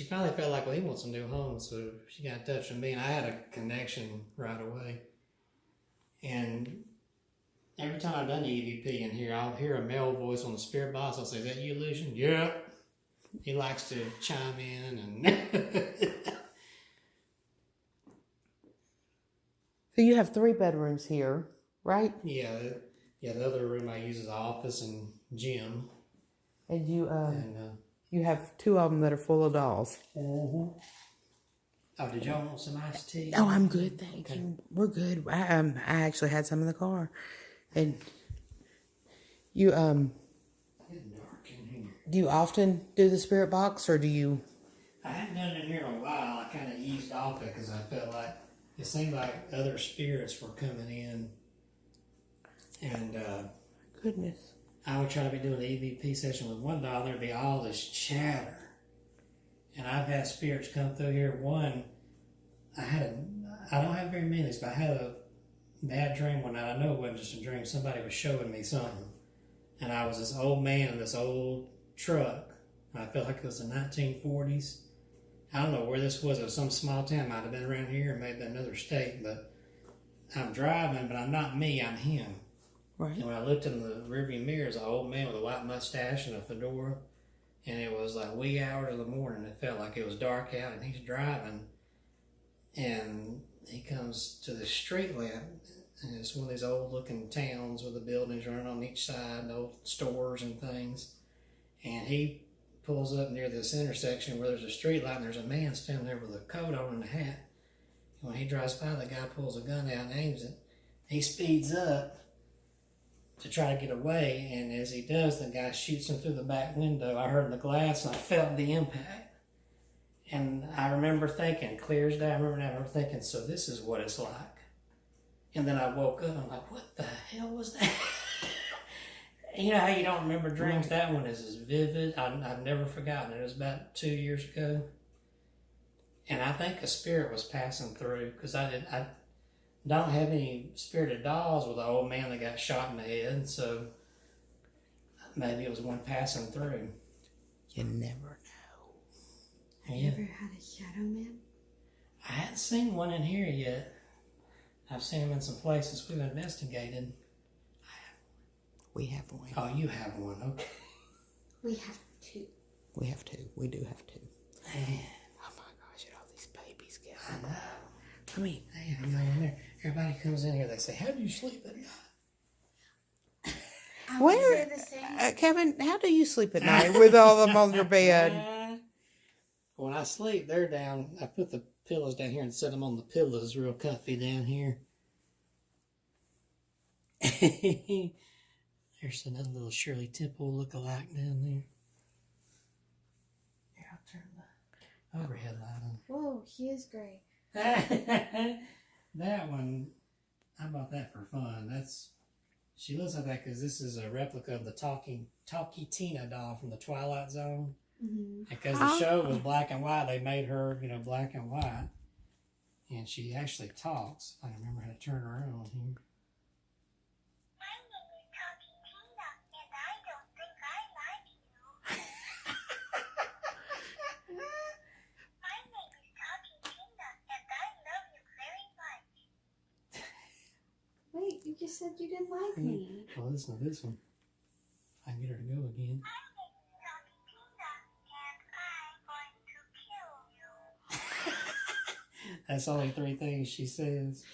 finally felt like, well, he wants a new home. So she got in touch with me, and I had a connection right away. And every time I've done EVP in here, I'll hear a male voice on the spirit box. I'll say, "Is that you, Lucian?" "Yeah." He likes to chime in and. So you have 3 bedrooms here, right? Yeah. The other room I use as an office and gym. And you have 2 of them that are full of dolls. Oh, did y'all want some iced tea? Oh, I'm good, thank you. We're good. I actually had some in the car, and you It's dark in here. do you often do the spirit box, or do you? I hadn't done it in here in a while. I kind of eased off it because I felt like it seemed like other spirits were coming in, and Goodness. I would try to be doing an EVP session with one doll. There'd be all this chatter, and I've had spirits come through here. One, I don't have very many of these, but I had a bad dream one night. I know it wasn't just a dream. Somebody was showing me something, and I was this old man in this old truck. And I felt like it was the 1940s. I don't know where this was. It was some small town. Might have been around here, or maybe another state. But I'm driving, but I'm not me. I'm him. Right. And when I looked in the rearview mirror, it was an old man with a white mustache and a fedora. And it was like wee hours of the morning. It felt like it was dark out, and he's driving. And he comes to the street lamp, and it's one of these old-looking towns with the buildings running on each side, and old stores and things. And he pulls up near this intersection where there's a street light, and there's a man standing there with a coat on and a hat. And when he drives by, the guy pulls a gun out and aims it. He speeds up to try to get away, and as he does, the guy shoots him through the back window. I heard the glass, and I felt the impact. And I remember thinking, clear as day, I remember thinking, so this is what it's like. And then I woke up, and I'm like, what the hell was that? You know how you don't remember dreams? That one is as vivid. I've never forgotten it. It was about 2 years ago. And I think a spirit was passing through, because I don't have any spirited dolls with an old man that got shot in the head, so maybe it was one passing through. You never know. Have you ever had a shadow man? I hadn't seen one in here yet. I've seen them in some places we've investigated. We have one. Oh, you have one, okay. We have 2. We have 2. We do have 2. Man, Oh my gosh, at all these babies get. I know. I mean, Hey, I'm not in there. Everybody comes in here, they say, how do you sleep at night? I would say the same. Kevin, how do you sleep at night with all of them on your bed? When I sleep, they're down. I put the pillows down here and set them on the pillows real comfy down here. There's another little Shirley Temple look-alike down there. Here, I'll turn the overhead light on. Whoa, he is gray. That one, I bought that for fun. She looks like that because this is a replica of the Talkie Tina doll from the Twilight Zone. Mm-hmm. Because the show was black and white, they made her, black and white. And she actually talks. I don't remember how to turn her on here. My name is Talkie Tina, and I don't think I like you. My name is Talkie Tina, and I love you very much. Wait, you just said you didn't like me. Well, listen to this one. I can get her to go again. My name is Talkie Tina, and I'm going to kill you. That's only 3 things she says.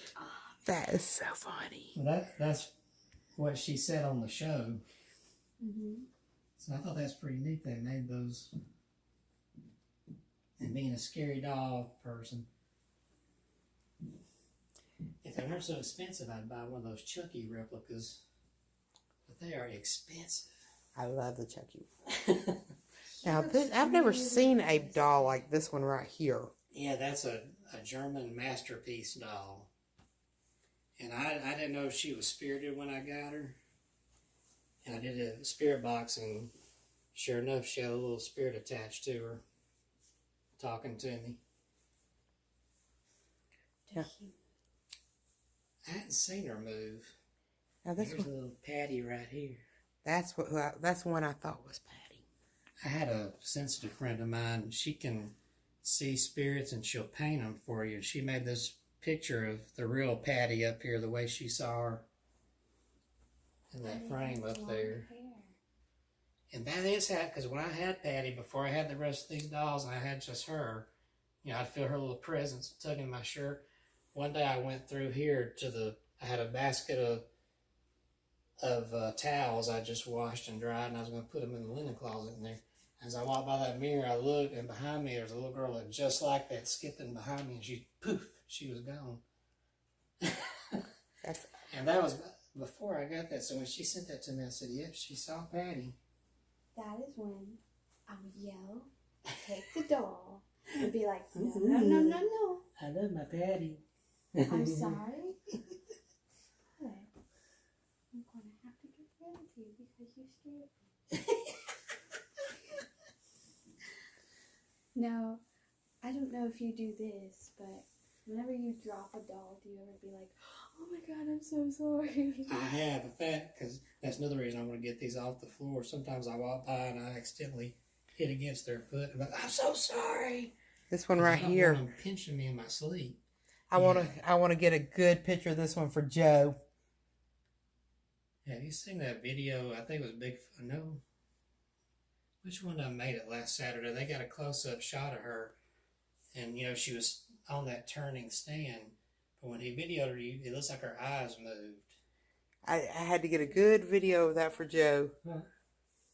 That is so funny. Well, that's what she said on the show. Mm-hmm. So I thought that's pretty neat they made those. And being a scary doll person. If they weren't so expensive, I'd buy one of those Chucky replicas. But they are expensive. I love the Chucky. Now, I've never seen a doll like this one right here. Yeah, that's a German masterpiece doll. And I didn't know if she was spirited when I got her. And I did a spirit box, and sure enough, she had a little spirit attached to her, talking to me. Yeah. I hadn't seen her move. Now this Here's one, a little Patty right here. that's the one I thought was Patty. I had a sensitive friend of mine. She can see spirits and she'll paint them for you. She made this picture of the real Patty up here, the way she saw her in that frame up there. And that is how, because when I had Patty, before I had the rest of these dolls, and I had just her, you know, I'd feel her little presence tugging my shirt. One day I went through here I had a basket of towels I just washed and dried, and I was going to put them in the linen closet in there. As I walked by that mirror, I looked, and behind me there's a little girl that just like that, skipping behind me, and she was gone. And that was before I got that. So when she sent that to me, I said, yep, she saw Patty. That is when I would yell, take the doll, and be like, no, no, no, no, no. I love my Patty. I'm sorry. But I'm going to have to get rid of you because you scared me. No, I don't know if you do this, but whenever you drop a doll, do you ever be like, oh my God, I'm so sorry? I have, in fact, because that's another reason I want to get these off the floor. Sometimes I walk by and I accidentally hit against their foot. I'm like, I'm so sorry. This one right here. I'm pinching me in my sleep. I want to get a good picture of this one for Joe. Have you seen that video? I think it was Big. No. Which one I made it last Saturday? They got a close-up shot of her, and you know she was on that turning stand. But when he videoed her, it looks like her eyes moved. I had to get a good video of that for Joe. Huh?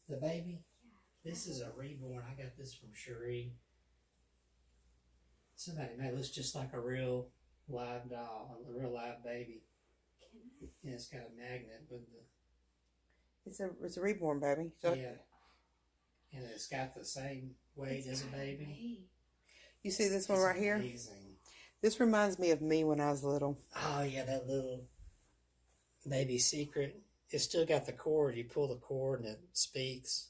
The baby? This is a reborn. I got this from Cherie. Somebody made it looks just like a real live doll, a real live baby. Yeah, it's got a magnet with the. It's a reborn baby. So yeah, and it's got the same weight as a baby. You see this one right here? Amazing. This reminds me of me when I was little. Oh yeah, that little baby secret. It's still got the cord. You pull the cord and it speaks.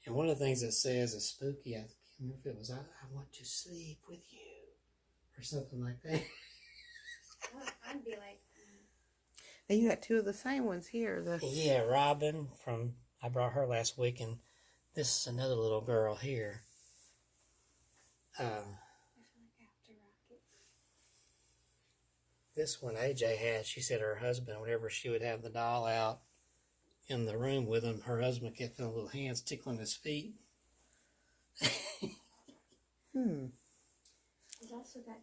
And one of the things it says is spooky. I can't remember if it was I want to sleep with you or something like that. I'd be like, And you got two of the same ones here. Yeah, Robin I brought her last week, and this is another little girl here. I feel like I have to rock it. This one AJ had, she said her husband, whenever she would have the doll out in the room with him, her husband kept feeling little hands tickling his feet. It's also got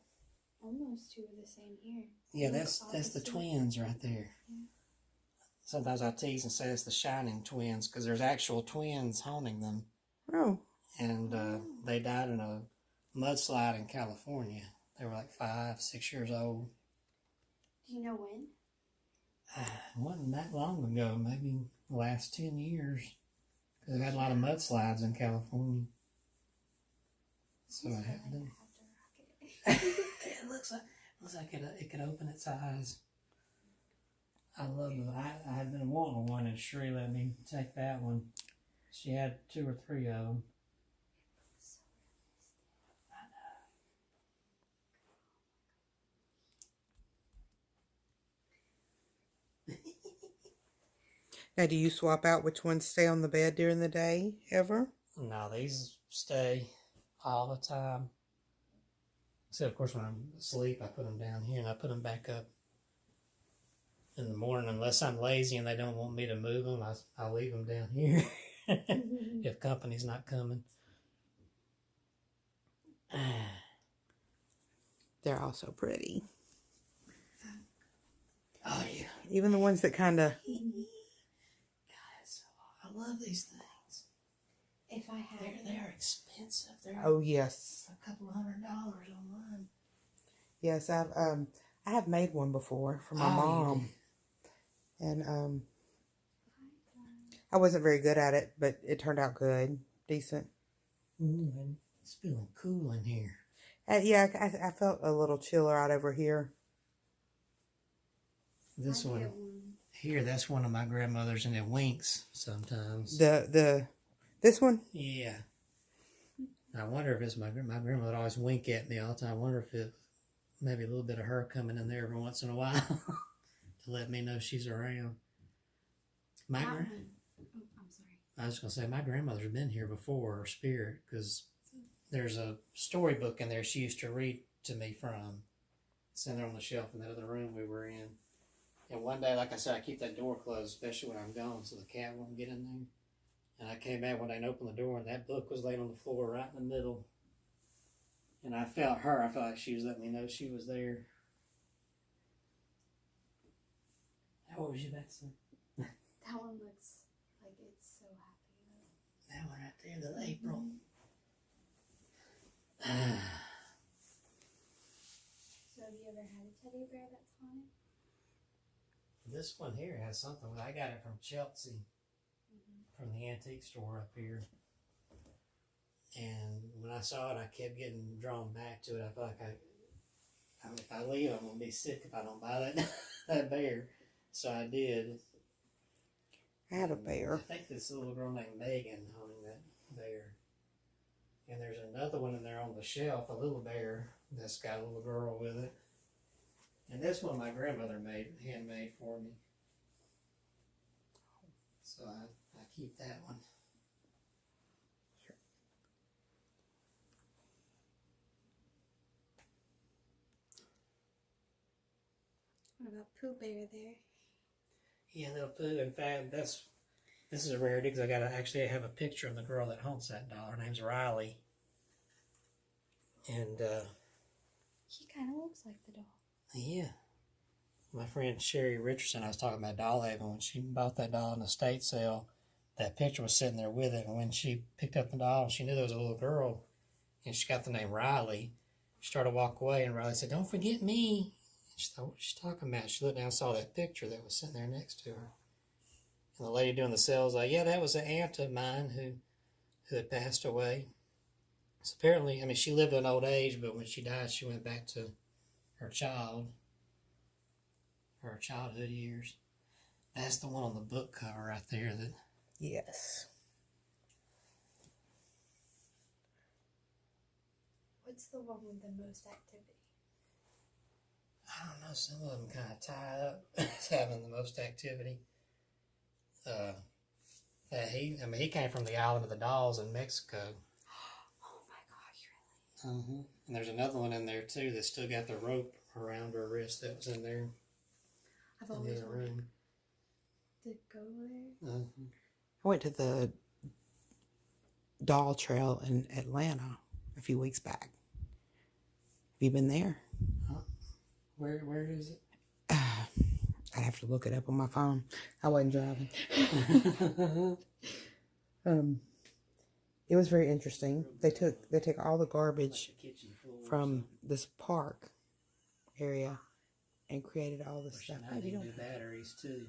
almost two of the same here. Yeah, Look that's the opposite. twins right there. Yeah. Sometimes I tease and say it's the Shining twins because there's actual twins haunting them. Oh. And they died in a mudslide in California. They were like 5, 6 years old. Do you know when? It wasn't that long ago, maybe the last 10 years. Because they've had a lot of mudslides in California. So I have them. It looks like it could open its eyes. I love it. I had been wanting one, and Sheree let me take that one. She had 2 or 3 of them. Now, do you swap out which ones stay on the bed during the day ever? No, these stay all the time. Except, of course, when I'm asleep, I put them down here and I put them back up in the morning. Unless I'm lazy and they don't want me to move them, I'll leave them down here if company's not coming. They're also pretty. Oh, yeah. Even the ones that kind of... Guys, I love these things. If I had They're expensive. They're Oh, yes. a couple $100 online. Yes, I have made one before for my Oh, you mom. And I wasn't very good at it, but it turned out good. Decent. Ooh, it's feeling cool in here. Yeah, I felt a little chiller out over here. This I one get one. here, that's one of my grandmother's, and it winks sometimes. This one? Yeah. I wonder if it's my grandmother would always wink at me all the time. I wonder if it maybe a little bit of her coming in there every once in a while to let me know she's around. That one. Oh, I'm sorry. I was gonna say my grandmother's been here before, her spirit, because there's a storybook in there she used to read to me from. It's in there on the shelf in that other room we were in. And one day, like I said, I keep that door closed, especially when I'm gone, so the cat won't get in there. And I came back one day and opened the door, and that book was laid on the floor right in the middle. And I felt her. I felt like she was letting me know she was there. What was you about to say? That one looks like it's so happy. That one right there, little April. So have you ever had a teddy bear that's haunted? This one here has something. I got it from Chelsea, from the antique store up here. And when I saw it, I kept getting drawn back to it. I felt like if I leave, I'm gonna be sick if I don't buy that that bear. So I did. I have a bear. I think this little girl named Megan owning that bear. And there's another one in there on the shelf, a little bear that's got a little girl with it. And this one my grandmother handmade for me. So I keep that one. What about Pooh Bear there? Yeah, little Pooh. In fact, this is a rarity because I actually have a picture of the girl that haunts that doll. Her name's Riley. And He kind of looks like the doll. yeah, my friend Sherry Richardson, I was talking about Doll Haven, when she bought that doll in the estate sale, that picture was sitting there with it. And when she picked up the doll, she knew there was a little girl, and she got the name Riley. She started to walk away, and Riley said, "Don't forget me." She thought, what is she talking about? She looked down and saw that picture that was sitting there next to her. And the lady doing the sale was like, "Yeah, that was an aunt of mine who had passed away." So apparently, I mean, she lived an old age, but when she died, she went back to her childhood years. That's the one on the book cover right there. That Yes. What's the one with the most activity? I don't know. Some of them kind of tie up as having the most activity. He came from the island of the dolls in Mexico. Oh my gosh, really? And there's another one in there too that's still got the rope around her wrist that was in there I've in the always other wanted room. to go there. I went to the doll trail in Atlanta a few weeks back. Have you been there? Where is it? I'd have to look it up on my phone. I wasn't driving. It was very interesting. They took all the garbage from this park area and created all this stuff. Now you can do batteries too.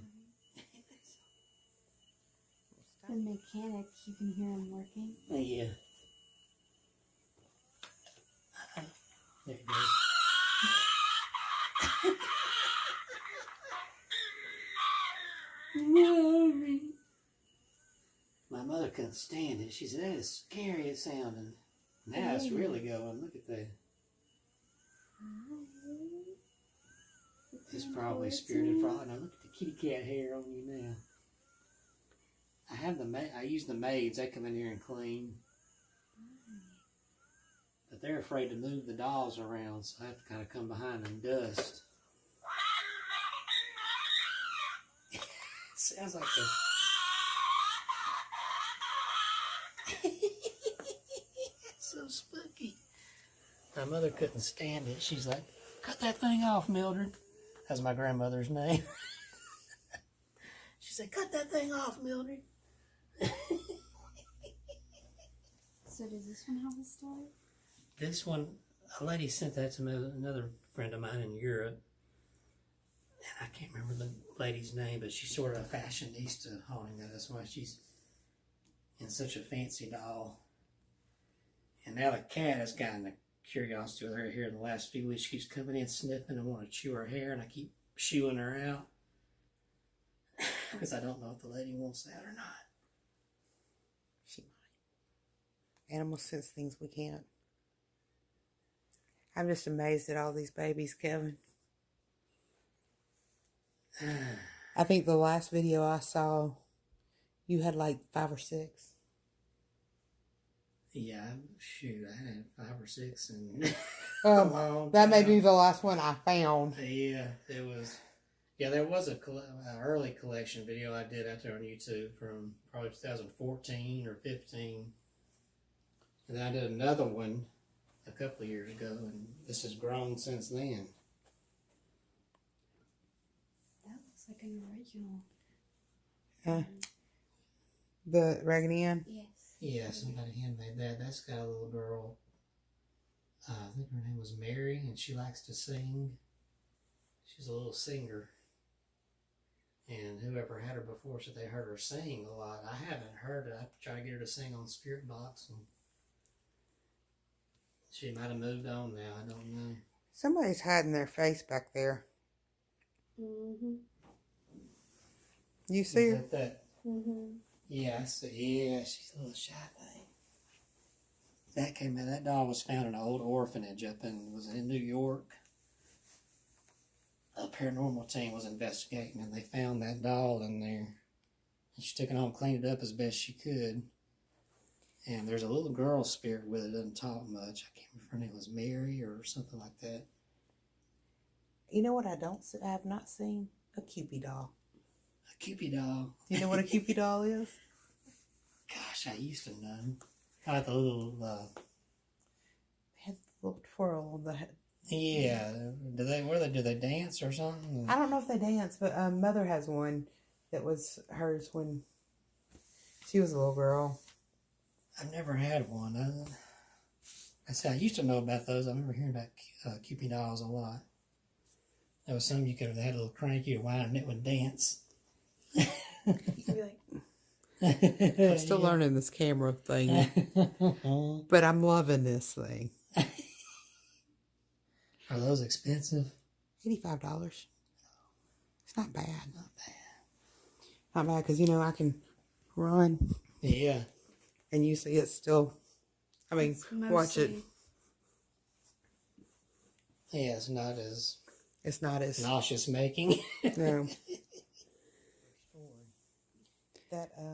The mechanic, you can hear him working. Yeah. There it goes. My mother couldn't stand it. She said, "That is scary it sounding." Now it's really going. Look at that. It's probably spirited frog. Now look at the kitty cat hair on you now. I use the maids. They come in here and clean. But they're afraid to move the dolls around, so I have to kind of come behind and dust. Sounds like so spooky. My mother couldn't stand it. She's like, "Cut that thing off, Mildred." That's my grandmother's name. She said, "Cut that thing off, Mildred." So does this one have a story? This one, a lady sent that to me, another friend of mine in Europe. And I can't remember the lady's name, but she's sort of a fashionista haunting that. That's why she's in such a fancy doll. And now the cat has gotten a curiosity with her here in the last few weeks. She keeps coming in sniffing and wanting to chew her hair, and I keep shooing her out. Because I don't know if the lady wants that or not. She might. Animals sense things we can't. I'm just amazed at all these babies, Kevin. I think the last video I saw, you had like 5 or 6. Yeah, shoot, I had 5 or 6 and That may be the last one I found. Yeah, it was. Yeah, there was a early collection video I did out there on YouTube from probably 2014 or 15, and then I did another one a couple of years ago, and this has grown since then. That looks like an original. The Raggedy Ann. Yes. Yeah, somebody handmade that. That's got a little girl. I think her name was Mary, and she likes to sing. She's a little singer. And whoever had her before said they heard her sing a lot. I haven't heard it. I tried to get her to sing on Spirit Box, and she might have moved on now. I don't know. Somebody's hiding their face back there. Mm-hmm. You see her? Is that? Mm-hmm. Yeah, I see. Yeah, she's a little shy thing. That came out. That doll was found in an old orphanage was in New York. A paranormal team was investigating, and they found that doll in there. And she took it home, cleaned it up as best she could. And there's a little girl spirit with it. Doesn't talk much. I can't remember if her name was Mary or something like that. You know what I have not seen? A Cupid doll. A Cupid doll. You know what a Cupid doll is? Gosh, I used to know. I like the little. Had the little twirl on the head. Yeah. Do they dance or something? I don't know if they dance, but Mother has one that was hers when she was a little girl. I've never had one. I used to know about those. I remember hearing about Cupid dolls a lot. There was some they had a little crank you wind and it would dance. You'd be like, I'm still learning this camera thing, but I'm loving this thing. Are those expensive? $85. It's not bad. Not bad. Not bad because, I can run. Yeah. And you see it's still, it's watch it. mostly- Yeah, it's not as It's not as, nauseous making. no.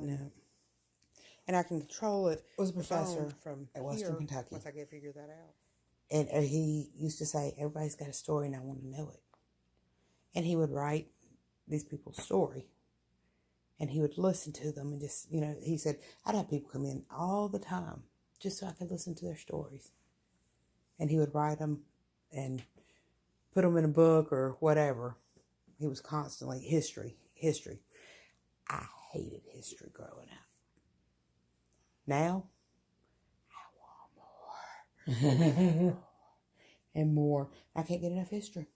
No. And I can control it. It was a professor from Western Kentucky. Once I get figure that out. And he used to say, everybody's got a story and I want to know it. And he would write these people's story. And he would listen to them and just, he said, I'd have people come in all the time just so I could listen to their stories. And he would write them and put them in a book or whatever. He was constantly, history. I hated history growing up. Now, I want more. And more. I can't get enough history.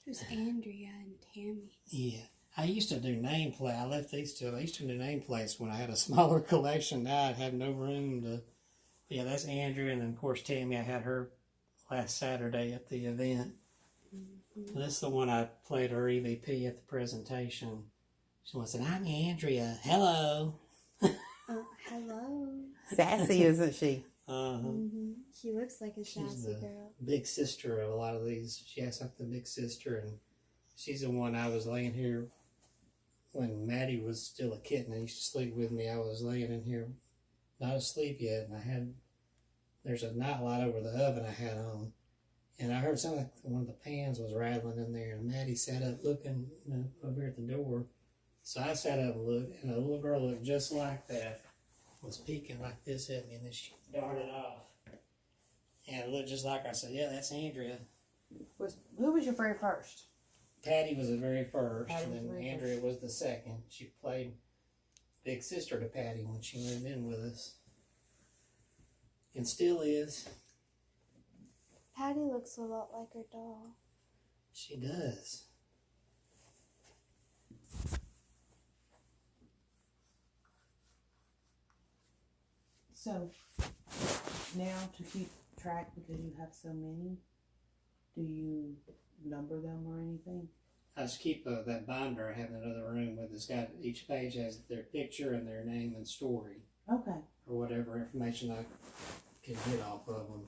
Who's Andrea and Tammy? Yeah. I used to do nameplate. I left these two. I used to do nameplates when I had a smaller collection. Now I'd have no room to. Yeah, that's Andrea, and then of course Tammy. I had her last Saturday at the event. Mm-hmm. That's the one I played her EVP at the presentation. She said, "I'm Andrea. Hello." Hello. Sassy, isn't she? Mm-hmm. She looks like a She's sassy the girl. big sister of a lot of these. She acts like the big sister, and she's the one I was laying here when Maddie was still a kitten and used to sleep with me. I was laying in here, not asleep yet, and there's a nightlight over the oven I had on, and I heard something like one of the pans was rattling in there, and Maddie sat up looking over at the door. So I sat up and looked, and a little girl looked just like that, was peeking like this at me, and then she darted off. And it looked just like her. I said, yeah, that's Andrea. Who was your very first? Patty was the very first, Patty and was then the very Andrea was the second. She played big sister to Patty when she moved in with us. And still is. Patty looks a lot like her doll. She does. So, now to keep track, because you have so many, do you number them or anything? I just keep that binder I have in another room with it's got each page has their picture and their name and story. Okay. Or whatever information I can get off of them.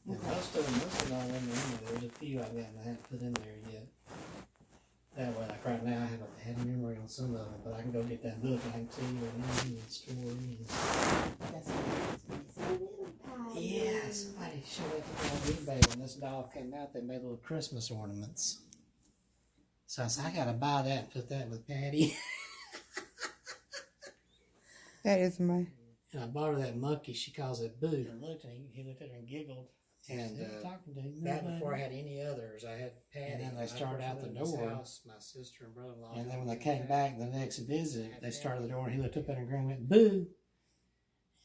And most of them are in there. There's a few I've gotten I haven't put in there yet. That way, like right now, I have a bad memory on some of them, but I can go get that book and I can tell you their name and story. That's Yeah, somebody showed up on eBay when this doll came out. They made little Christmas ornaments. So I said, I gotta buy that and put that with Patty. That is my. And I bought her that monkey. She calls it Boo. And looked at him. He looked at her and giggled. And talking to him. That before I had any others, I had Patty. And then they started out the door. House, my sister and brother-in-law. And then when they came back the next visit, they started the door and he looked up at her and grinned and went, Boo.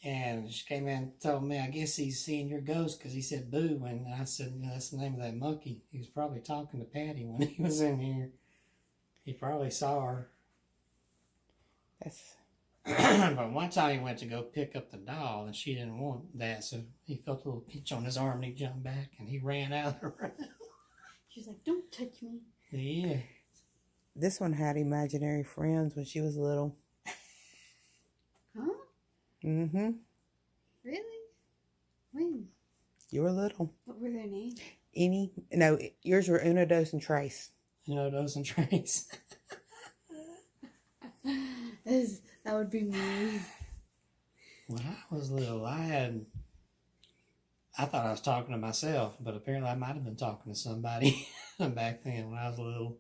And she came in and told me, I guess he's seeing your ghost because he said boo. And I said, that's the name of that monkey. He was probably talking to Patty when he was in here. He probably saw her. That's. But one time he went to go pick up the doll and she didn't want that. So he felt a little pinch on his arm and he jumped back and he ran out of the room. She's like, don't touch me. Yeah. This one had imaginary friends when she was little. Huh? Mm-hmm. Really? When? You were little. What were their names? No, yours were Una, Dos, and Trace. Una, Dos, and Trace. That would be me. When I was little, I thought I was talking to myself, but apparently I might have been talking to somebody back then when I was little.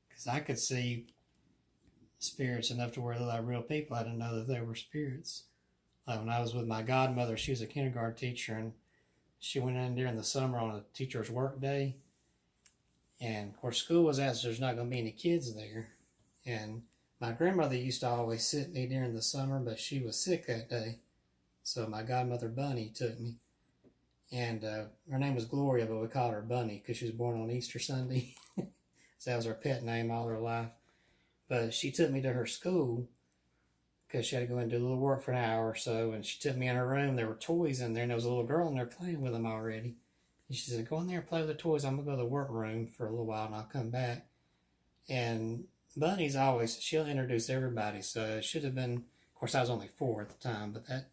Because I could see spirits enough to where they're like real people. I didn't know that they were spirits. Like when I was with my godmother, she was a kindergarten teacher, and she went in during the summer on a teacher's work day. And of course, school was out, so there's not going to be any kids there. And my grandmother used to always sit me during the summer, but she was sick that day. So my godmother Bunny took me. And her name was Gloria, but we called her Bunny because she was born on Easter Sunday. So that was her pet name all her life. But she took me to her school because she had to go and do a little work for an hour or so. And she took me in her room. There were toys in there, and there was a little girl in there playing with them already. And she said, go in there and play with the toys. I'm going to go to the workroom for a little while, and I'll come back. And Bunny's always, she'll introduce everybody. So it should have been, of course, I was only 4 at the time, but that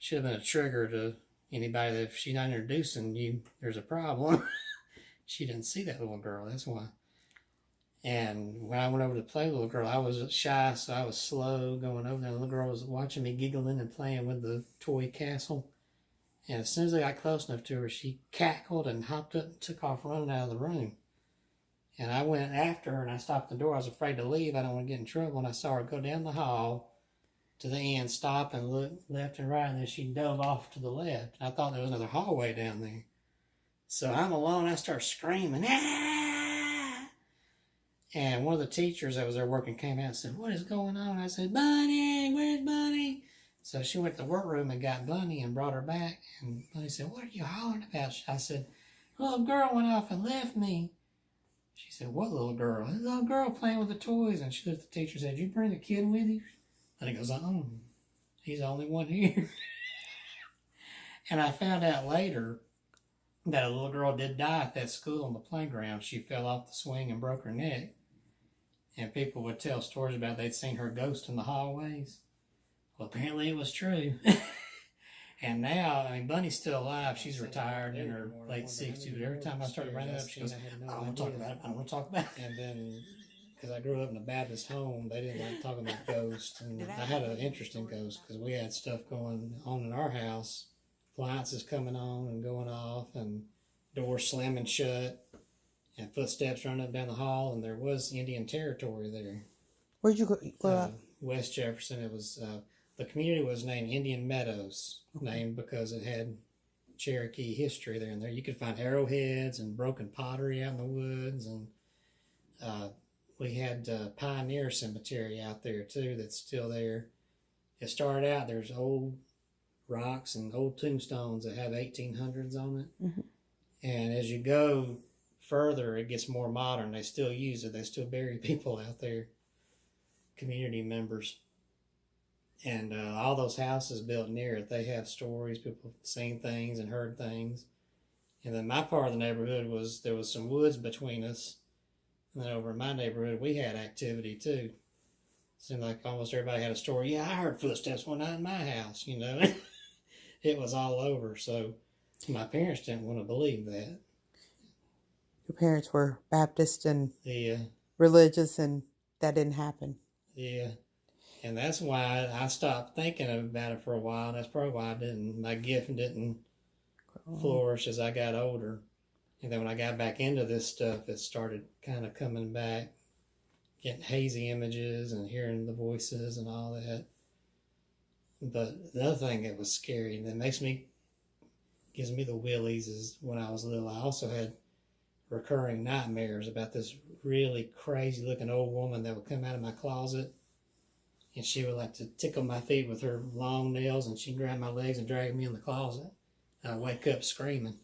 should have been a trigger to anybody that if she's not introducing you, there's a problem. She didn't see that little girl, that's why. And when I went over to play with the little girl, I was shy, so I was slow going over there. The little girl was watching me giggling and playing with the toy castle. And as soon as I got close enough to her, she cackled and hopped up and took off running out of the room. And I went after her and I stopped the door. I was afraid to leave. I don't want to get in trouble. And I saw her go down the hall to the end, stop and look left and right. And then she dove off to the left. And I thought there was another hallway down there. So I'm alone. I start screaming, ah! And one of the teachers that was there working came out and said, what is going on? I said, Bunny, where's Bunny? So she went to the workroom and got Bunny and brought her back. And Bunny said, what are you hollering about? I said, a little girl went off and left me. She said, what little girl? A little girl playing with the toys. And she looked at the teacher and said, did you bring the kid with you? And he goes, he's the only one here. And I found out later that a little girl did die at that school on the playground. She fell off the swing and broke her neck. And people would tell stories about they'd seen her ghost in the hallways. Well, apparently it was true. And now, I mean, Bunny's still alive. She's retired in her late 60s. But every time I started bringing it up, she goes, I don't want to talk about it. I don't want to talk about it. And then, because I grew up in a Baptist home, they didn't like talking about ghosts. And I had an interesting ghost because we had stuff going on in our house. Appliances coming on and going off and doors slamming shut and footsteps running up down the hall. And there was Indian territory there. Where'd you go? West Jefferson. It was... the community was named Indian Meadows, named because it had Cherokee history there and there. You could find arrowheads and broken pottery out in the woods. And we had Pioneer Cemetery out there, too, that's still there. It started out, there's old rocks and old tombstones that have 1800s on it. Mm-hmm. And as you go further, it gets more modern. They still use it. They still bury people out there, community members. And all those houses built near it, they have stories. People have seen things and heard things. And then my part of the neighborhood there was some woods between us. And then over in my neighborhood, we had activity too. Seemed like almost everybody had a story. Yeah, I heard footsteps one night in my house, you know. It was all over. So my parents didn't want to believe that. Your parents were Baptist and Yeah. religious, and that didn't happen. Yeah. And that's why I stopped thinking about it for a while. That's probably why my gift didn't flourish as I got older. And then when I got back into this stuff, it started kind of coming back, getting hazy images and hearing the voices and all that. But the other thing that was scary and that gives me the willies is when I was little, I also had recurring nightmares about this really crazy looking old woman that would come out of my closet, and she would like to tickle my feet with her long nails, and she'd grab my legs and drag me in the closet. And I'd wake up screaming.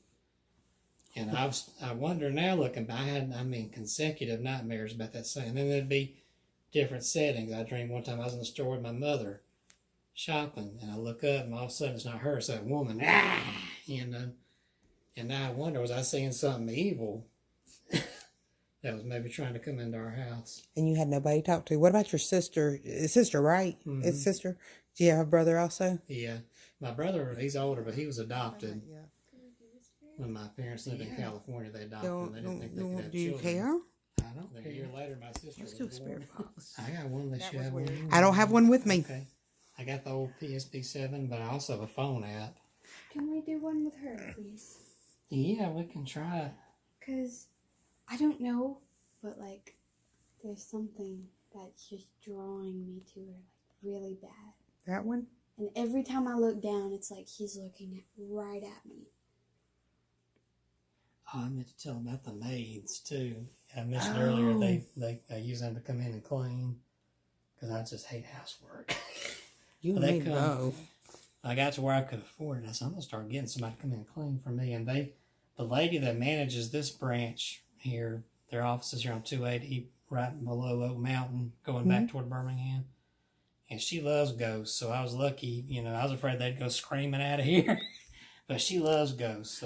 And I wonder now looking back, I had consecutive nightmares about that same. And then there'd be different settings. I dreamed one time I was in the store with my mother shopping, and I look up, and all of a sudden it's not her, it's that woman. You know. And now I wonder, was I seeing something evil that was maybe trying to come into our house? And you had nobody to talk to. What about your sister? Sister, right? Mm-hmm. It's sister. Do you have a brother also? Yeah. My brother, he's older, but he was adopted. Yeah. When my parents lived in California, they adopted him. They didn't think they could have Do you children. care? I don't think. A year later, my sister Let's was do a born. spirit box. I got one unless you have one. I don't have one with me. Okay. I got the old PSP7, but I also have a phone app. Can we do one with her, please? Yeah, we can try it. Because I don't know, but like, there's something that's just drawing me to her, like, really bad. That one? And every time I look down, it's like he's looking right at me. Oh, I meant to tell them about the maids, too. I mentioned earlier they use them to come in and clean, because I just hate housework. You they may go. I got to where I could afford it. I said, I'm going to start getting somebody to come in and clean for me. And the lady that manages this branch here, their office is here on 280, right below Oak Mountain, going back toward Birmingham. And she loves ghosts, so I was lucky. You know, I was afraid they'd go screaming out of here. But she loves ghosts.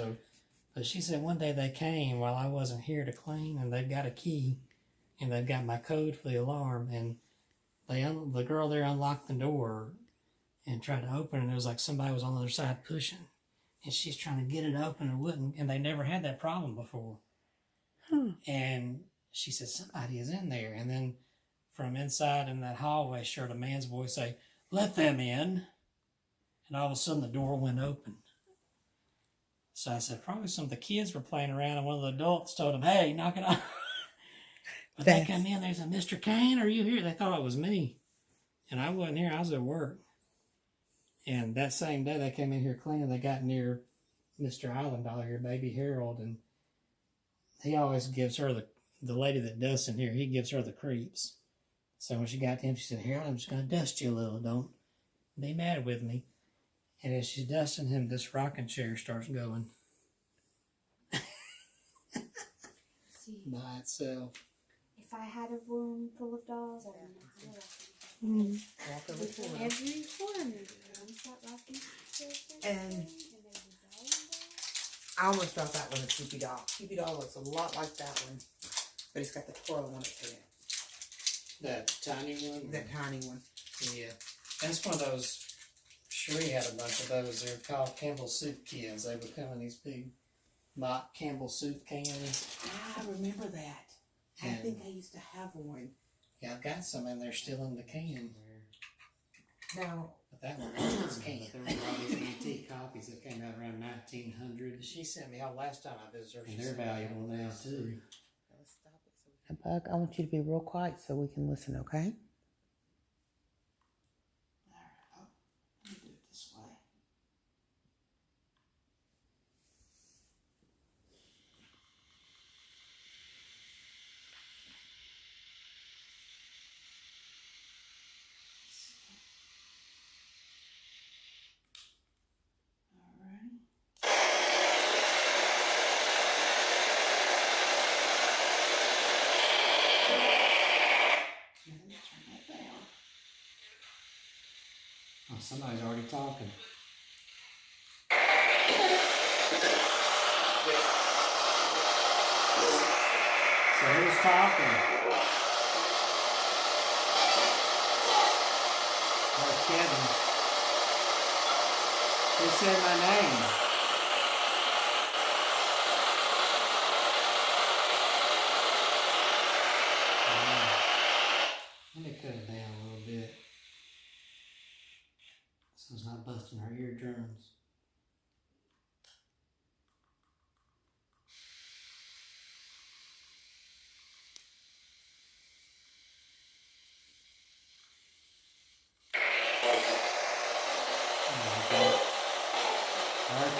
But she said one day they came while I wasn't here to clean, and they've got a key, and they've got my code for the alarm. And the girl there unlocked the door and tried to open it, and it was like somebody was on the other side pushing. And she's trying to get it open and wouldn't, and they never had that problem before. And she said, somebody is in there. And then from inside in that hallway, she heard a man's voice say, let them in. And all of a sudden the door went open. So I said, probably some of the kids were playing around, and one of the adults told them, hey, knock it off. But they come in, they said, Mr. Cain, are you here? They thought it was me. And I wasn't here, I was at work. And that same day they came in here cleaning, they got near Mr. Islandaw here, Baby Harold, and he always gives her the lady that dusts in here, he gives her the creeps. So when she got to him, she said, Harold, I'm just going to dust you a little, don't be mad with me. And as she's dusting him, this rocking chair starts going. See, By itself. if I had a room full of dolls, I don't know how to rock them. In every corner, one start rocking. And I almost thought that was a Cupid doll. Cupid doll looks a lot like that one, but it's got the twirl on its head. That tiny one? That tiny one. Yeah. That's one of those. Sheree had a bunch of those. They're called Campbell Soup Kids. They would come in these big mock Campbell Soup cans. I remember that. I think I used to have one. Yeah, I've got some in there still in the can. Now, But that one was can. There were all these antique copies that came out around 1900. She sent me out last time I visited her. And they're valuable now, too. Buck, I want you to be real quiet so we can listen, okay? Let me do it this way. Oh, somebody's already talking. So here's talking? There's Kevin. Who said my name? Let me cut it down a little bit so it's not busting her eardrums.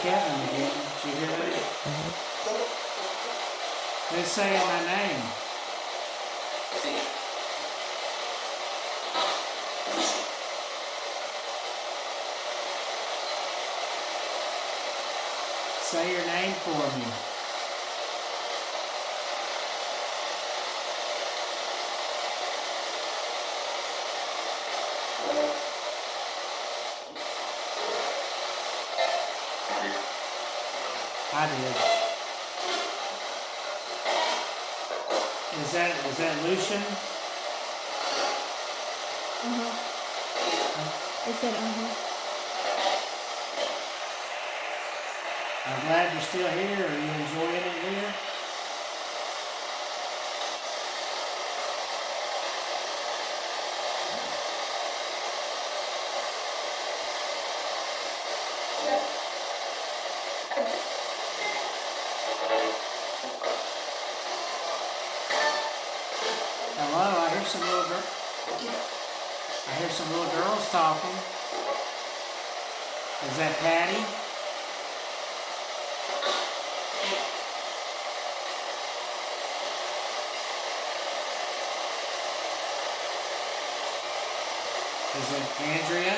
Kevin again. Did you hear that? They're saying my name. Say your name for me. I did. Is that Lucian? It said I'm glad you're still here. Are you enjoying it here? Hello, I hear some little girls talking. Is that Patty? Is it Andrea?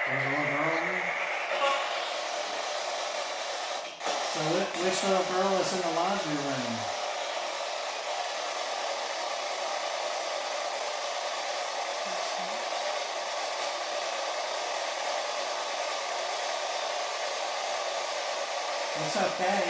There's a little girl in there. So which little girl is in the laundry room? It's okay.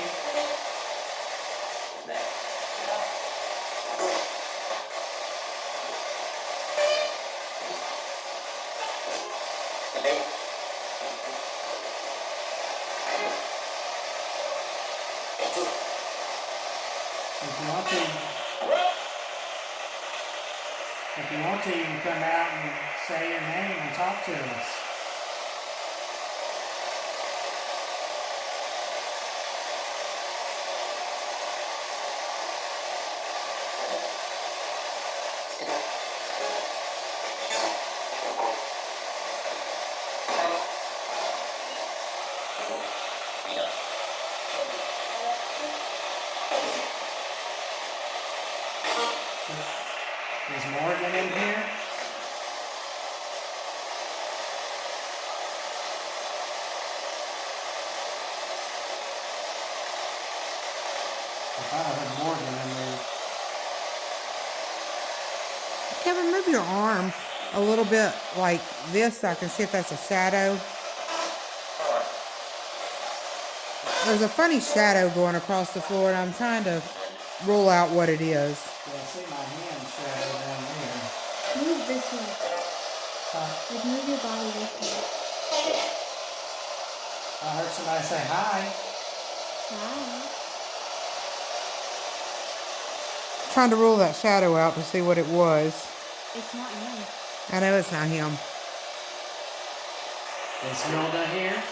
If you want to, you can come out and say your name and talk to us. Is Morgan in here? I thought I heard Morgan in there. Kevin, move your arm a little bit like this so I can see if that's a shadow. There's a funny shadow going across the floor, and I'm trying to rule out what it is. Yeah, I see my hand shadow down there. Move this way. Like move your body this way. I heard somebody say hi. Hi. Trying to rule that shadow out to see what it was. It's not him. I know it's not him. Is Hilda here?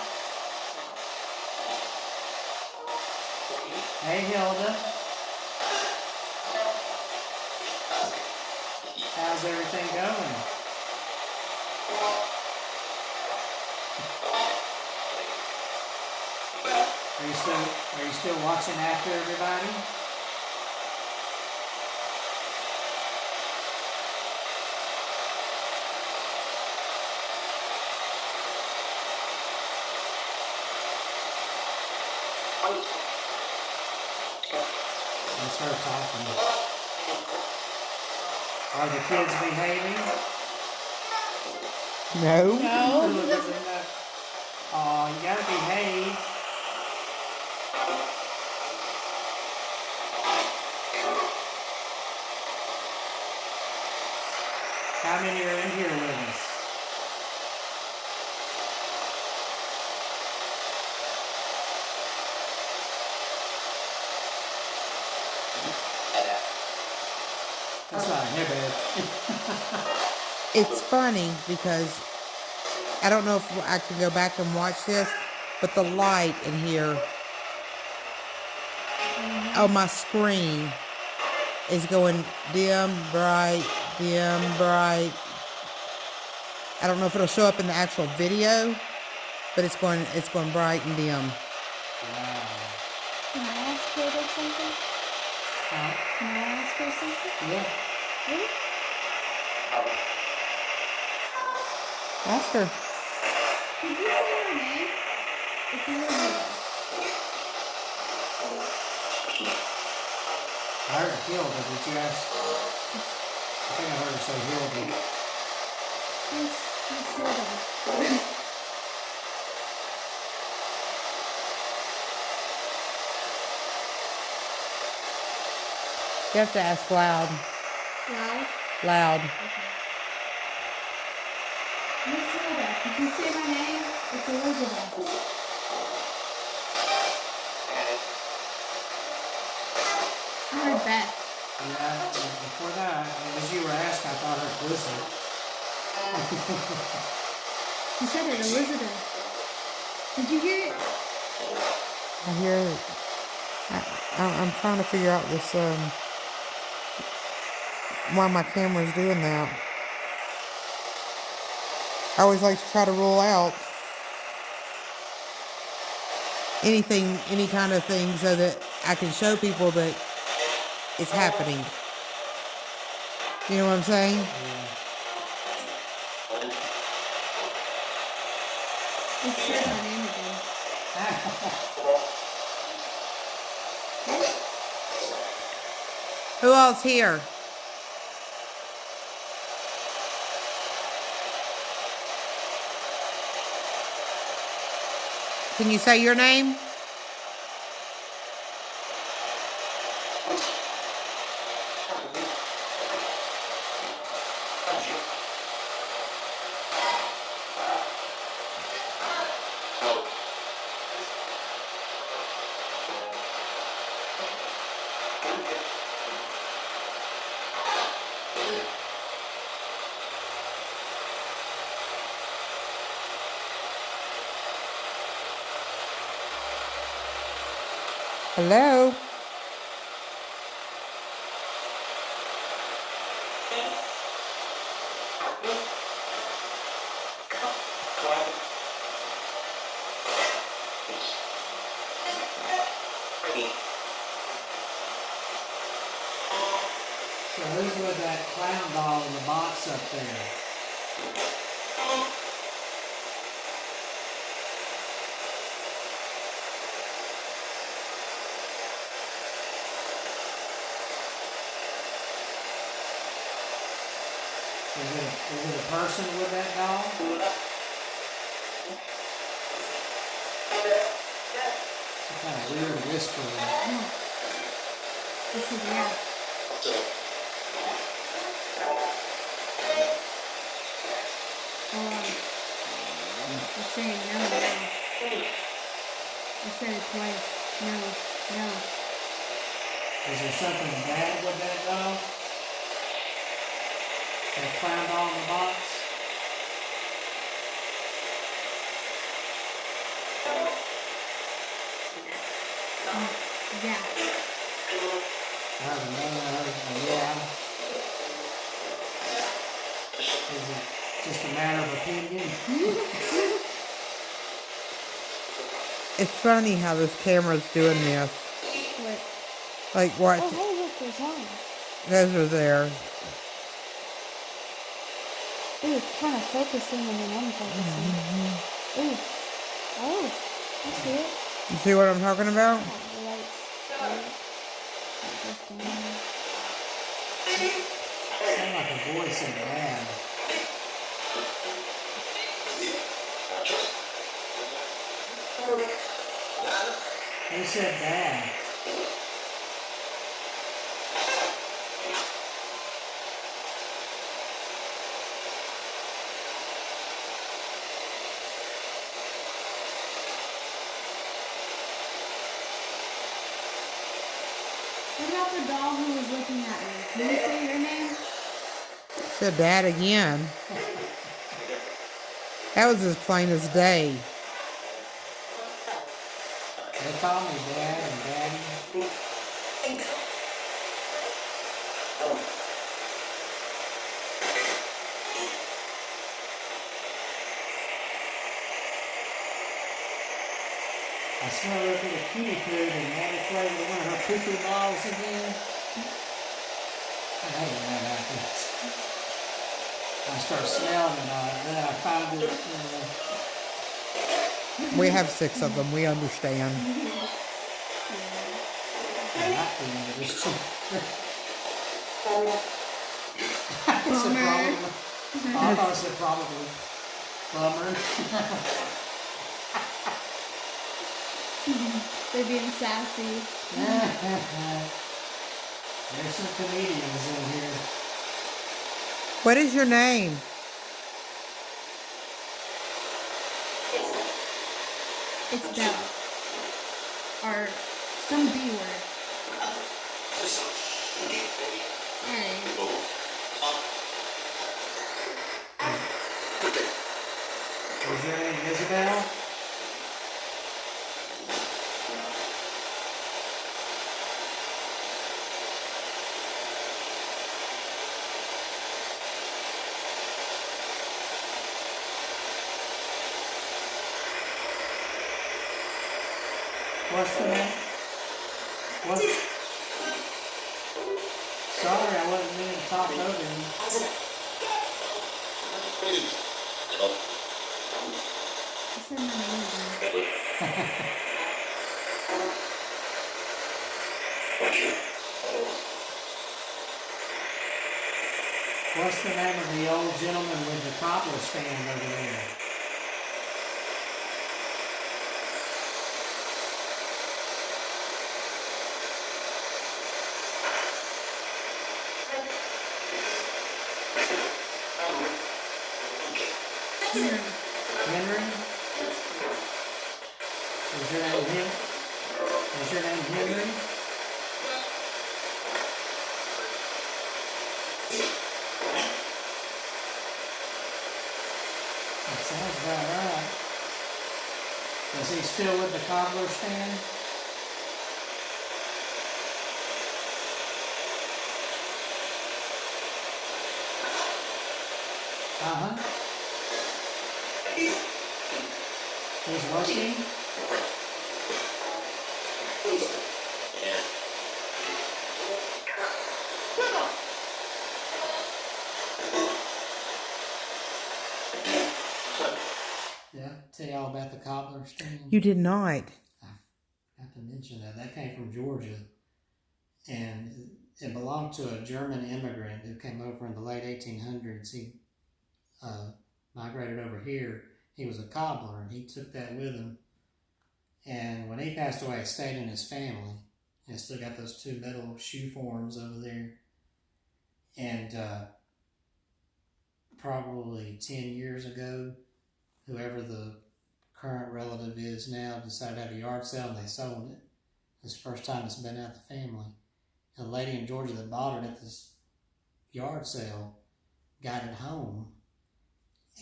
Hey Hilda. How's everything going? Are you still watching after everybody? her talking. Are the kids behaving? No. No. Oh, you gotta behave. How many are in here with us? That's not a headband. It's funny because I don't know if I can go back and watch this, but the light in here on my screen is going dim, bright, dim, bright. I don't know if it'll show up in the actual video, but it's going bright and dim. Wow. Can I ask her something? Huh? Can I ask her something? Yeah. Really? Ask her. Did you say her name? It's Elizabeth. I heard Hilda. Did you ask? I think I heard her say Hilda. Yes, you said that. You have to ask loud. Loud? Loud. Miss Hilda, did you say my name? It's Elizabeth. I heard Beth. Yeah, before that, as you were asking, I thought I heard Blizzard. She said it, Elizabeth. Did you hear it? I hear it. I'm trying to figure out this, why my camera's doing that. I always like to try to rule out anything, any kind of thing so that I can show people that it's happening. You know what I'm saying? It said my name again. Who else here? Can you say your name? Hello? So who's with that clown doll in the box up there? Is it a person with that doll? Some kind of weird whispering. He said, yeah. Hold on. It's saying no now. I said it twice. No, no. Is there something bad with that doll? That clown doll in the box? Yeah. I heard a no, I heard a yeah. Is it just a matter of opinion? It's funny how this camera's doing this. What? Like, watch. Oh, hey, look, there's one. Those are there. Ooh, it's kind of focusing and then unfocusing. Ooh. Oh, I see it. You see what I'm talking about? Oh, the lights. What's going on? Sound like a voice in Dad. Who said Dad? What about the doll who was looking at me? Did you say your name? Said Dad again. That was as plain as day. They call me Dad and Daddy. I smell her up in the kitty food and Maddie played with one of her poo-poo balls again. I hate when that happens. I start smelling it all, and then I find it, We have 6 of them. We understand. I like the end of this chick. I said probably. I thought I said probably. Bummer. They're being sassy. There's some comedians in here. What is your name? It's Bella. Or some B word. Sorry. Is your name Isabel? What's the name? What's... Sorry, I wasn't meaning to talk over you. I said my name again. What's the name of the old gentleman with the cobbler stand over there? Henry? Is your name Henry? Is your name Henry? That sounds about right. Is he still with the cobbler stand? Uh-huh. He's working? Yeah, tell you all about the cobbler stand. You did not. I have to mention that. That came from Georgia. And it belonged to a German immigrant who came over in the late 1800s. He migrated over here. He was a cobbler, and he took that with him. And when he passed away, it stayed in his family. And still got those 2 metal shoe forms over there. And probably 10 years ago, whoever the current relative is now decided to have a yard sale, and they sold it. It's the first time it's been out of the family. And the lady in Georgia that bought it at this yard sale got it home.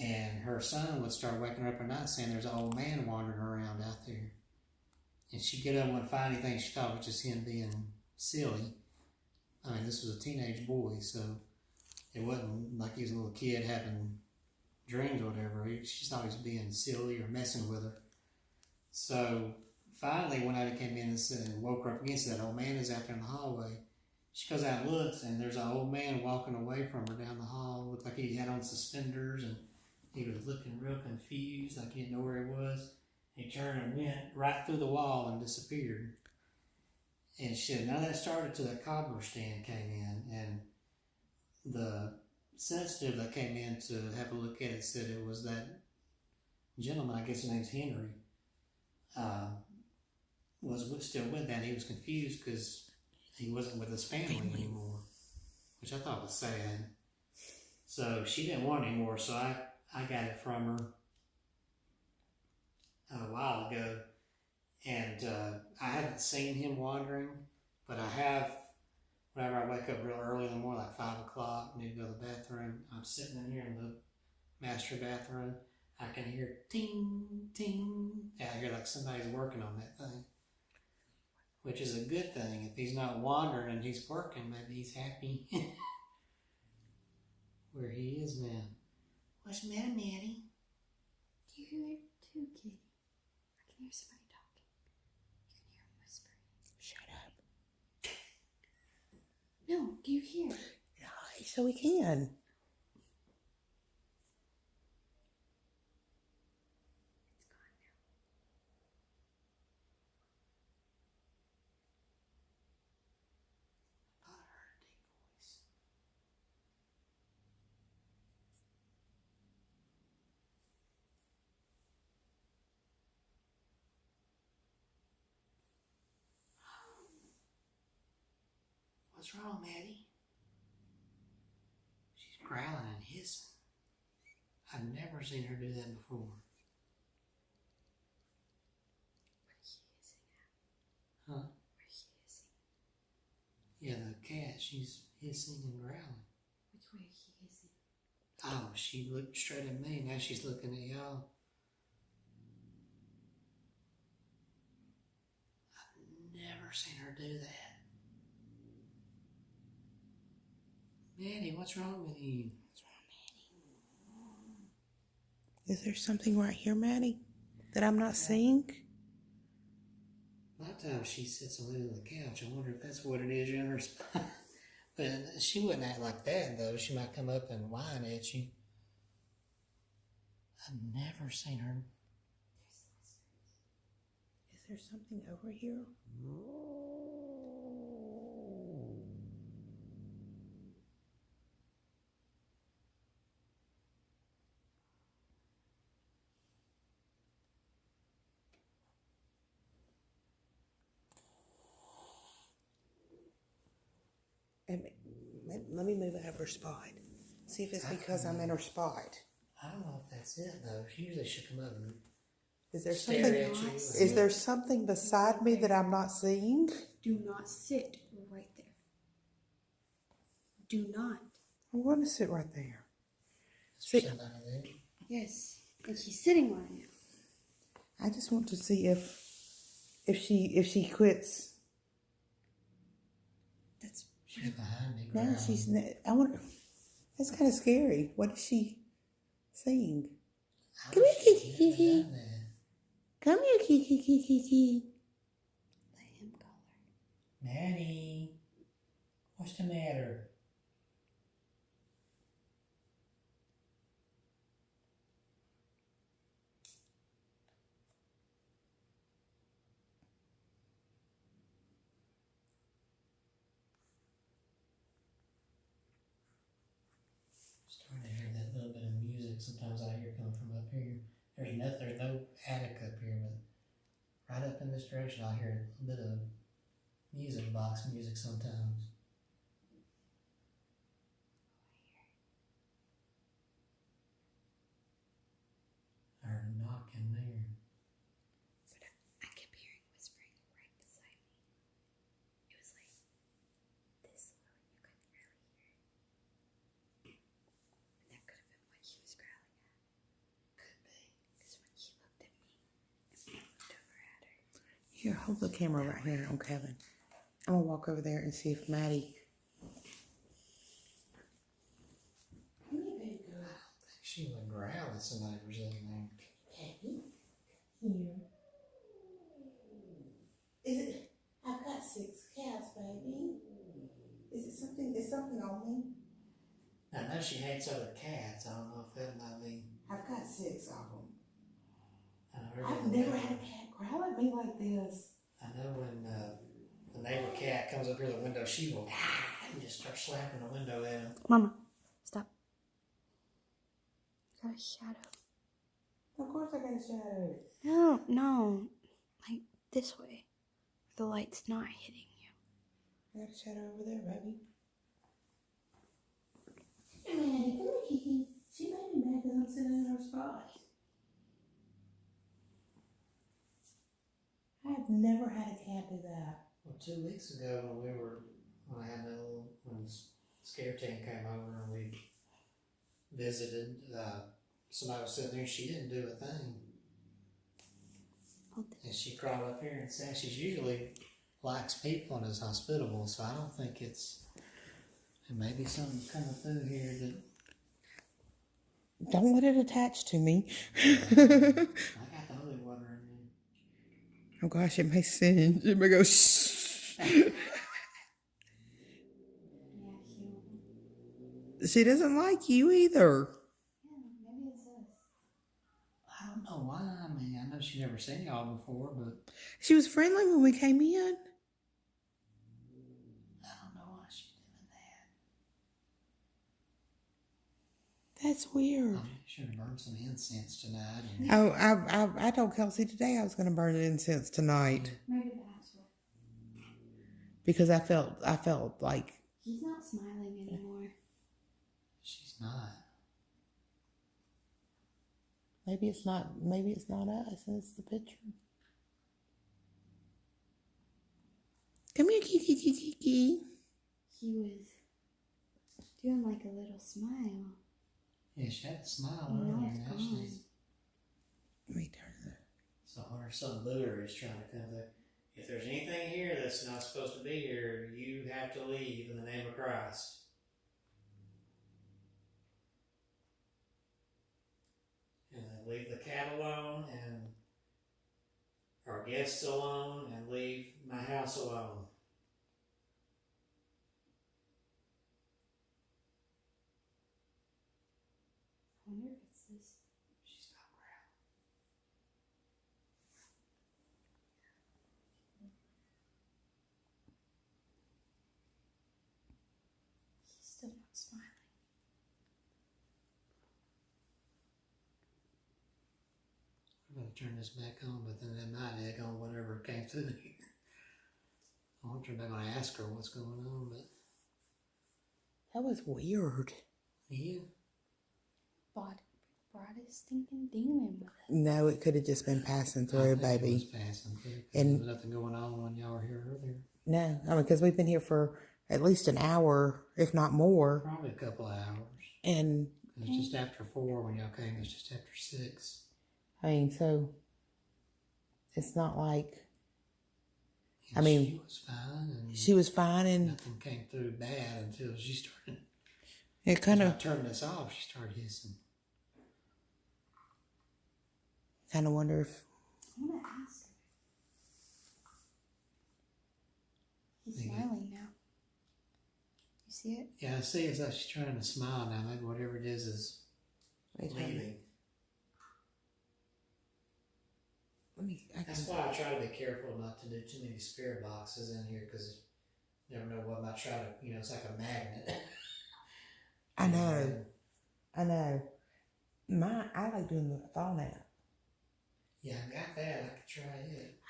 And her son would start waking her up at night saying there's an old man wandering around out there. And she'd get up and wouldn't find anything. She thought it was just him being silly. I mean, this was a teenage boy, so it wasn't like he was a little kid having dreams or whatever. She thought he was being silly or messing with her. So finally, one night he came in and said, woke her up again, said that old man is out there in the hallway. She goes out and looks, and there's an old man walking away from her down the hall. Looked like he had on suspenders, and he was looking real confused, like he didn't know where he was. He turned and went right through the wall and disappeared. And she said, none of that started till that cobbler stand came in, and the sensitive that came in to have a look at it said it was that gentleman, I guess his name's Henry, was still with that. He was confused because he wasn't with his family anymore, which I thought was sad. So she didn't want it anymore, so I got it from her a while ago. And I haven't seen him wandering, but I have, whenever I wake up real early in the morning, like 5 o'clock, need to go to the bathroom, I'm sitting in here in the master bathroom, I can hear ting, ting. I hear like somebody's working on that thing, which is a good thing. If he's not wandering and he's working, maybe he's happy where he is now. What's the matter, Maddie? Do you hear it too, Kitty? I can hear somebody talking. You can hear them whispering. Shut up. No, do you hear it? Yeah, so we can. It's gone now. I thought I heard a deep voice. What's wrong, Maddie? She's growling and hissing. I've never seen her do that before. What are you hissing at? Huh? What are you hissing? Yeah, the cat, she's hissing and growling. Which way are you hissing? Oh, she looked straight at me. Now she's looking at y'all. I've never seen her do that. Maddie, what's wrong with you? Is there something right here, Maddie, that I'm not seeing? A lot of times she sits on the end of the couch. I wonder if that's what it is in her spine. But she wouldn't act like that, though. She might come up and whine at you. I've never seen her. Is there something over here? And let me move out of her spot. See if it's because I'm in her spot. I don't know if that's it, though. Usually she'll come up and Is there stare something? at you. Is there something beside me that I'm not seeing? Do not sit right there. Do not. I'm going to sit right there. Is there See, somebody there? Yes. And she's sitting right now. I just want to see if she quits. That's She's behind me. Now growling. she's. I wonder. That's kind of scary. What is she saying? How Come does here, she kitty, get kitty. behind that? Come here, kitty. let him call her. Maddie, what's the matter? Starting to hear that little bit of music. Sometimes I hear coming from up here. There's no attic up here, but right up in this direction, I hear a little bit of music box music sometimes. I heard a knock in there. I kept hearing whispering right beside me. It was like this low and you couldn't really hear it. And that could have been what he was growling at. Could be. Because when he looked at me and I looked over at her. Here, hold the camera right here on Kevin. I'm gonna walk over there and see if Maddie. Come here, baby girl. She would growl at somebody for sitting there. Here. Is it? I've got 6 cats, baby. Is it something? Is something on me? I know she hates other cats. I don't know if that might be. I've got 6 of them. I know I've never had a cat growl at me like this. I know when the neighbor cat comes up here to the window, she will and just start slapping the window at him. Mama, stop. You got a shadow. Of course I got a shadow. No. Like this way. The light's not hitting you. I got a shadow over there, baby. Hey, Mandy, come here, Kiki. She made me mad because I'm sitting in her spot. I've never had a cat do that. Well, 2 weeks ago when I had that little, when the scare team came over and we visited, somebody was sitting there, she didn't do a thing. And she crawled up here and sat. She usually likes people and is hospitable, so I don't think it may be something coming through here that. Don't let it attach to me. I got the holy water in there. Oh gosh, it may singe. It may go shh. She doesn't like you either. Maybe it's us. I don't know why. I mean, I know she never seen y'all before, but She was friendly when we came in. I don't know why she's doing that. That's weird. I should have burned some incense tonight. And Oh, I told Kelsey today I was going to burn the incense tonight Maybe that's what. because I felt like He's not smiling anymore. she's not. maybe it's not us. It's the picture. Come here, Kiki, Kiki, Kiki. He was doing like a little smile. Yeah, she had a smile And now earlier. it's Now gone. she's Let me turn that. so her son Luther is trying to come there. If there's anything here that's not supposed to be here, you have to leave in the name of Christ. And then leave the cat alone and our guests alone and leave my house alone. I wonder if it's this. She's not proud. He's still not smiling. I'm going to turn this back on, but then that night egg on whatever came through here. I wonder if I'm going to ask her what's going on, but That was weird. yeah. Brought a stinking demon with it. No, it could have just been passing through, I think it was baby. passing through. And- There was nothing going on when y'all were here earlier. No, I mean, because we've been here for at least an hour, if not more. Probably a couple of hours. And, It was just after 4 when y'all came. It was just after 6. I mean, so it's not like And I mean, she was fine, and she was fine and nothing came through bad until she started. it kind As I of turned this off, she started hissing. wonder if I'm gonna ask her. He's Yeah. smiling now. You see it? Yeah, I see. It's like she's trying to smile now. Maybe whatever it is leaving. That's why I try to be careful not to do too many spirit boxes in here, because you never know what might try to, it's like a magnet. I know. I like doing the phone app. Yeah, I got that. I could try it.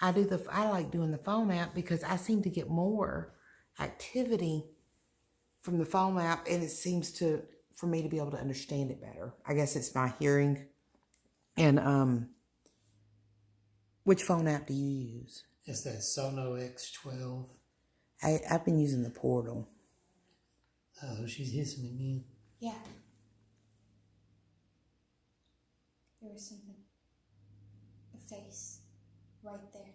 I like doing the phone app because I seem to get more activity from the phone app, and it seems for me to be able to understand it better. I guess it's my hearing. And which phone app do you use? It's that Sono X12. I've been using the Portal. Oh, she's hissing again. Yeah. There was something. A face. Right there.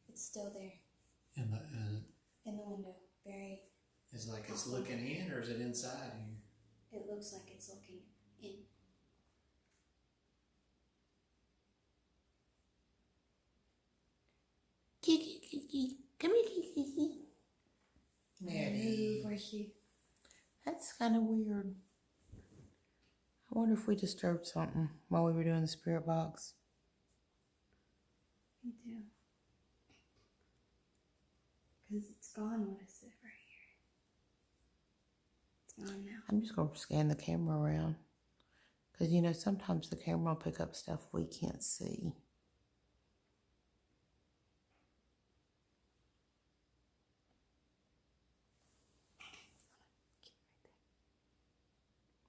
It's still there. And In the window. Very. it's like it's looking in, or is it inside here? It looks like it's looking in. Kiki. Come here, Kiki. Maddie. Over here. That's kind of weird. I wonder if we disturbed something while we were doing the spirit box. Me too. Because it's gone when I sit right here. It's gone now. I'm just going to scan the camera around. Because, you know, sometimes the camera will pick up stuff we can't see.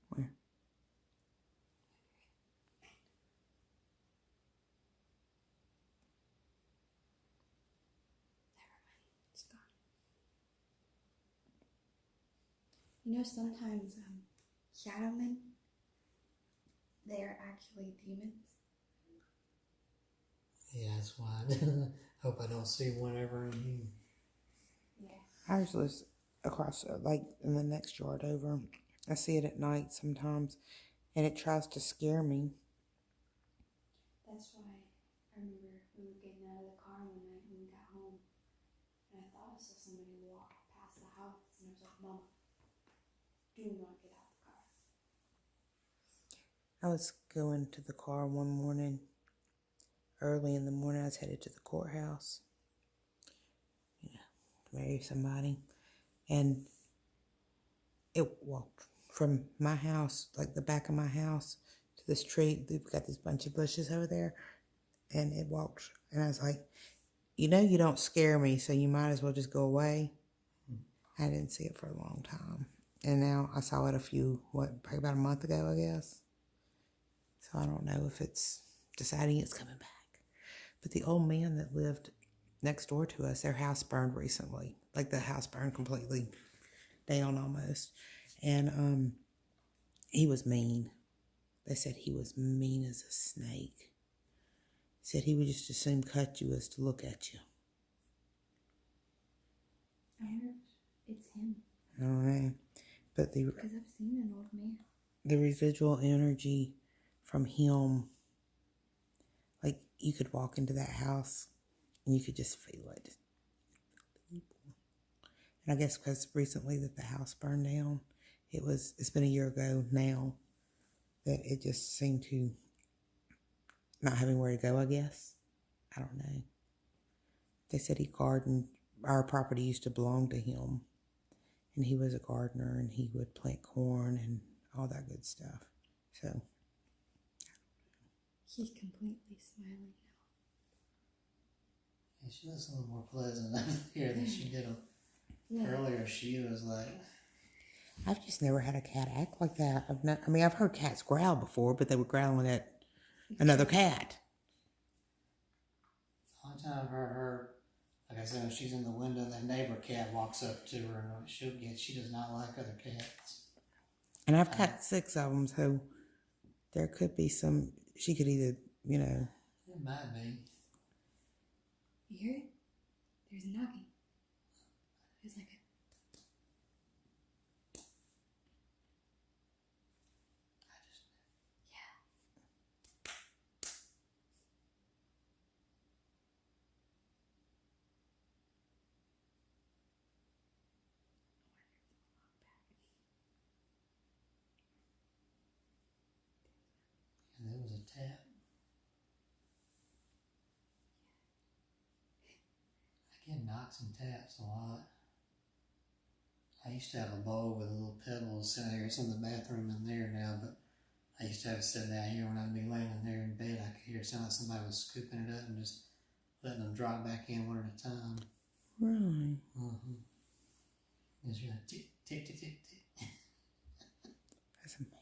Where? It's gone. You know, sometimes shadow men, they are actually demons. Yeah, that's why I hope I don't see one ever in here. Yeah. Ours lives across, like, in the next yard over. I see it at night sometimes, and it tries to scare me. That's why I remember we were getting out of the car one night when we got home, and I thought I saw somebody walk past the house, and I was like, Mama, do not get out of the car. I was going to the car one morning, early in the morning. I was headed to the courthouse, you know, to marry somebody, and it walked from my house, like the back of my house, to the street. We've got this bunch of bushes over there, and it walked, and I was like, you know, you don't scare me, so you might as well just go away. I didn't see it for a long time, and now I saw it probably about a month ago, I guess. So I don't know if it's deciding it's coming back. But the old man that lived next door to us, their house burned recently. Like, the house burned completely down almost. And he was mean. They said he was mean as a snake. Said he would just as soon cut you as to look at you. I wonder if it's him. I don't know. But Because I've seen an old man. the residual energy from him, like, you could walk into that house and you could just feel it. And I guess because recently that the house burned down, it's been a year ago now, that it just seemed to not having where to go, I guess. I don't know. They said he gardened. Our property used to belong to him, and he was a gardener, and he would plant corn and all that good stuff. So He's completely smiling Yeah, she looks a little more pleasant here than she did now. earlier. She was like, I've just never had a cat act like that. I've heard cats growl before, but they were growling at another cat. one time I've heard her, like I said, when she's in the window, and the neighbor cat walks up to her, and she does not like other cats. And I've got 6 of them, so there could be some. She could either, you know. It might be. You hear it? There's a knocking. It's like a... Yeah. And there was a tap. I get knocks and taps a lot. I used to have a bowl with a little pebbles sitting here. It's in the bathroom in there now, but I used to have it sitting out here when I'd be laying in there in bed. I could hear it sound like somebody was scooping it up and just letting them drop back in one at a time. Right. Mm-hmm. It's like tick, tick, tick, tick, tick. That's amazing.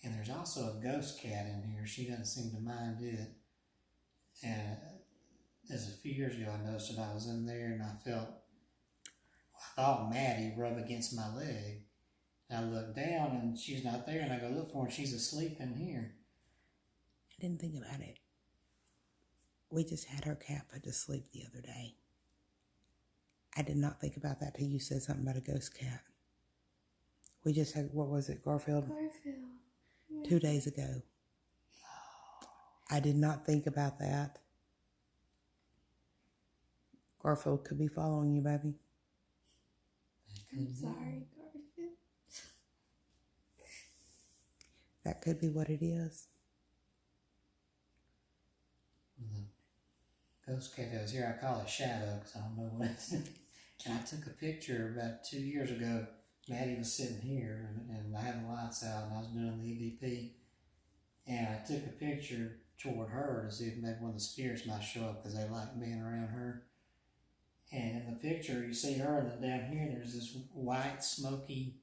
And there's also a ghost cat in here. She doesn't seem to mind it. And as a few years ago, I noticed that I was in there and I thought Maddie rub against my leg. And I looked down and she's not there, and I go look for her and she's asleep in here. I didn't think about it. We just had her cat put to sleep the other day. I did not think about that till you said something about a ghost cat. We just had, what was it, Garfield? Garfield. 2 days ago. I did not think about that. Garfield could be following you, baby. I'm sorry, Garfield. That could be what it is. The ghost cat that was here, I call it Shadow because I don't know what it's. And I took a picture about 2 years ago. Maddie was sitting here, and I had the lights out, and I was doing the EVP. And I took a picture toward her to see if maybe one of the spirits might show up because they like being around her. And in the picture, you see her, and then down here, there's this white, smoky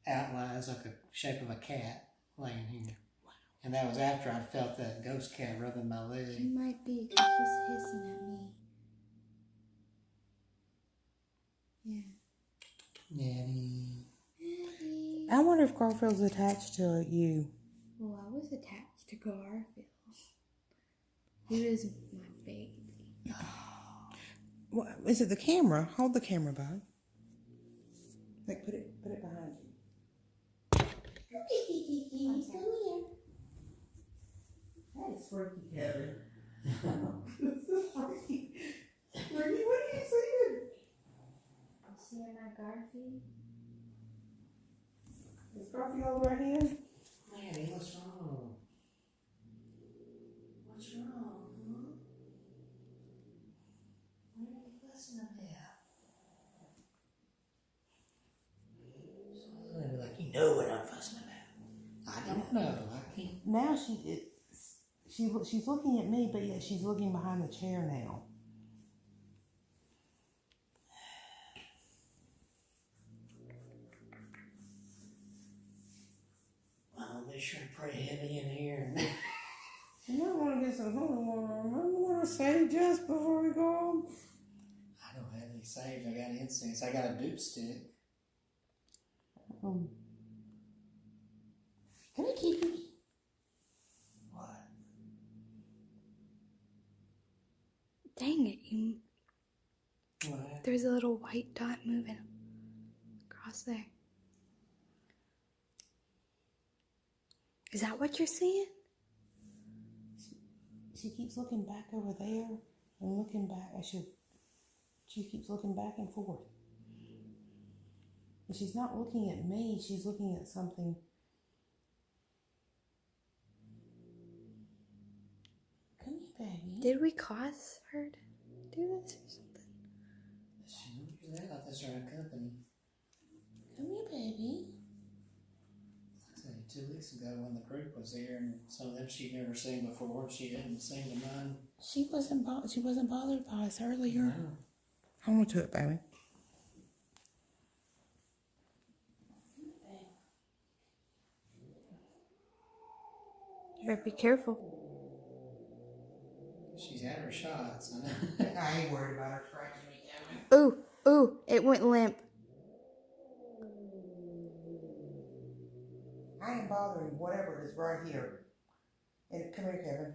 outline. It's like the shape of a cat laying here. Wow. And that was after I felt that ghost cat rubbing my leg. She might be, because she's hissing at me. Yeah. Maddie. Maddie. I wonder if Garfield's attached to you. Well, I was attached to Garfield. He was my baby. What, is it the camera? Hold the camera, bud. Like, put it behind you. I'm sorry. That is freaky, Kevin. This is freaky. Freaky, what are you seeing? You see my Garfield? Is Garfield right here? Maddie, what's wrong? What's wrong, huh? What are you fussing about? So, like, you know what I'm fussing about. I don't know. I can't. Now she's looking at me, but yet she's looking behind the chair now. I'll be sure to pray heavy in here. You might want to get some holy water. I want to say just before we go home. I don't have any sage. I got incense. I got a dupe stick. Can I keep it? What? Dang it, you. What? There's a little white dot moving across there. Is that what you're seeing? She keeps looking back over there and looking back. She keeps looking back and forth. And she's not looking at me. She's looking at something. Come here, baby. Did we cause her to do this or something? She knows that. I thought this was our company. Come here, baby. I said 2 weeks ago when the group was there, and some of them she'd never seen before. She hadn't seen the mind. She wasn't bothered by us earlier. No. Hold on to it, baby. You better be careful. She's had her shots. I know. I ain't worried about her striking me, Kevin. Ooh, it went limp. I ain't bothering whatever is right here. And come here, Kevin.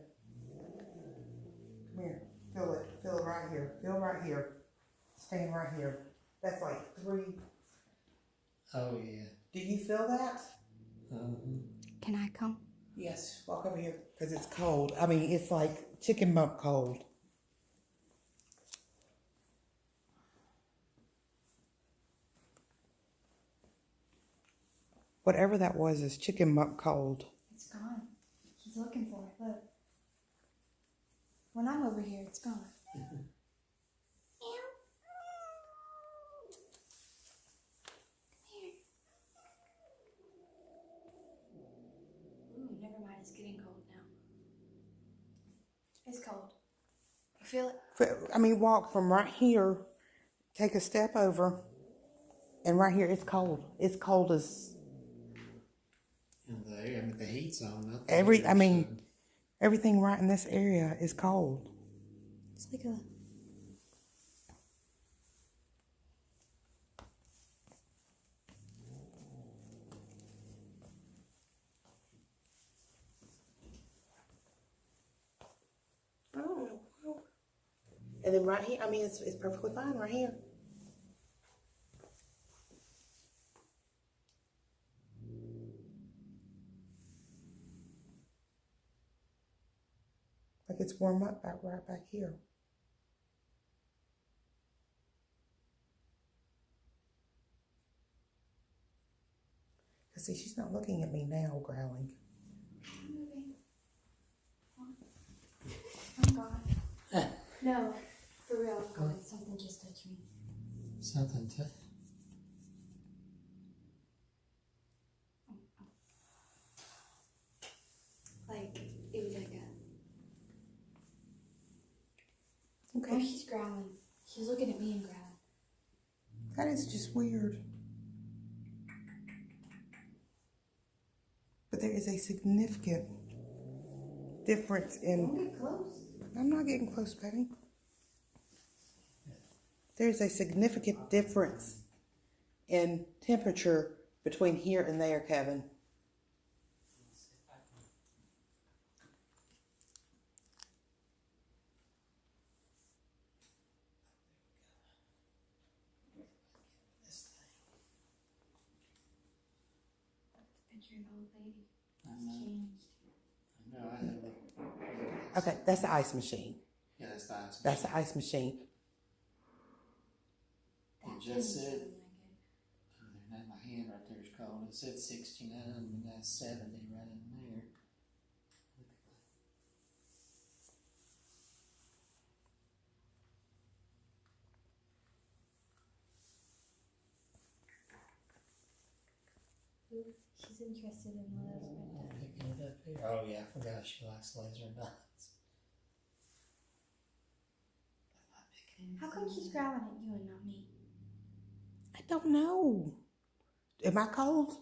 Come here. Feel it. Feel it right here. Feel right here. Stand right here. That's like 3. Oh, yeah. Do you feel that? Can I come? Yes. Walk over here. Because it's cold. I mean, it's like chicken bump cold. Whatever that was is chicken bump cold. It's gone. She's looking for it. Look. When I'm over here, it's gone. Ooh, never mind. It's getting cold now. It's cold. You feel it? I mean, walk from right here, take a step over, and right here, it's cold. It's cold as And the heat's on. Not everything right in this area is cold. It's like a... Oh, and then right here, I mean, it's perfectly fine right here. Like it's warm up right back here. Cause see, she's not looking at me now, growling. I'm moving. I'm gone. No, for real, I'm gone. Something just touched me. something to. Like, it was like a. Okay. Oh, he's growling. He's looking at me and growling. That is just weird. But there is a significant difference in... Don't get close. I'm not getting close, baby. There's a significant difference in temperature between here and there, Kevin. Picture of the old lady. I know. Changed. I know. I had a. Okay, that's the ice machine. Yeah, that's the ice. That's the ice machine. It just said. Now my hand right there is cold. It said 69, and that's 70 right in there. She's interested in those right there. Picking it up here. Oh yeah, I forgot she likes laser dots. How come she's growling at you and not me? I don't know. Am I cold?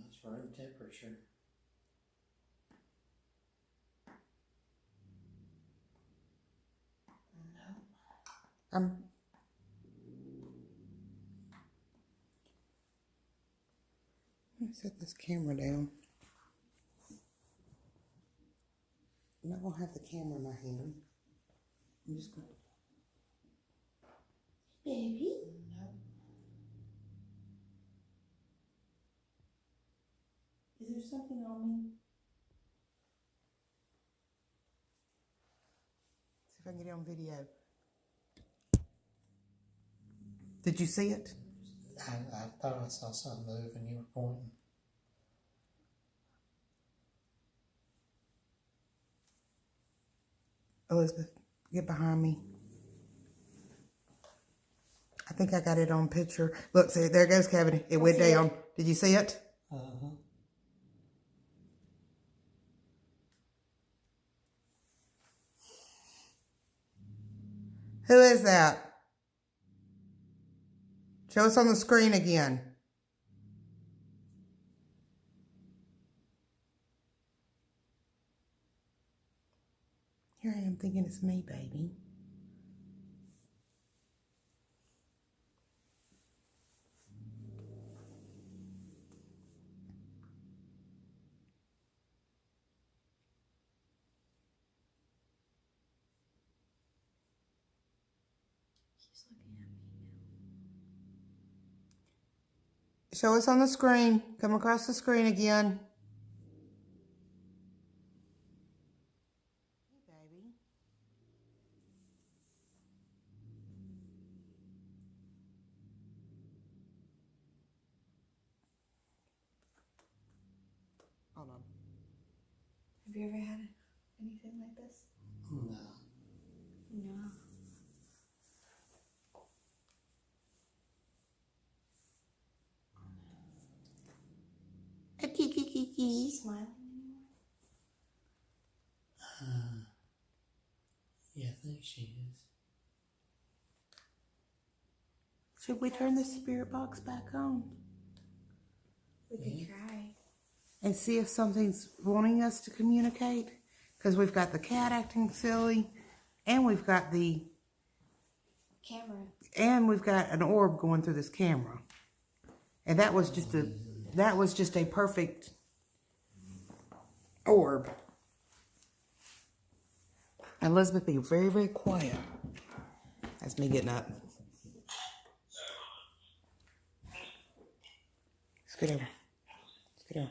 It's room temperature. I'm... Let me set this camera down. I'm not going to have the camera in my hand. I'm just going to... Baby? No. Is there something on me? See if I can get it on video. Did you see it? I thought I saw something move and you were pointing. Elizabeth, get behind me. I think I got it on picture. Look, see, there goes Kevin. It went down. Did you see it? Uh-huh. Who is that? Show us on the screen again. Here I am thinking it's me, baby. She's looking at me now. Show us on the screen. Come across the screen again. Hey, baby. Hold on. Have you ever had anything like this? No. No. Is she smiling anymore? Yeah, I think she is. Should we turn the spirit box back on We could try. and see if something's wanting us to communicate? Because we've got the cat acting silly, and we've got an orb going through this camera, and that was just a perfect orb. Elizabeth, be very, very quiet. That's me getting up. Scoot over. Scoot over.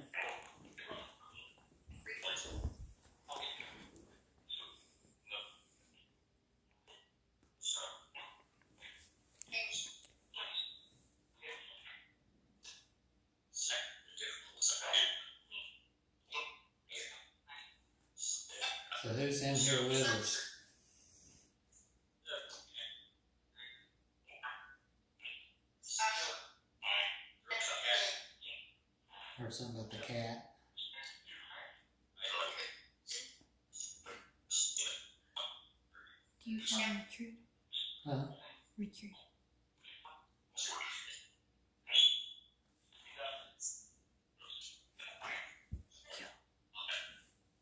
So who's in here with us? Heard something about the cat. Do you call Richard? Huh? Richard.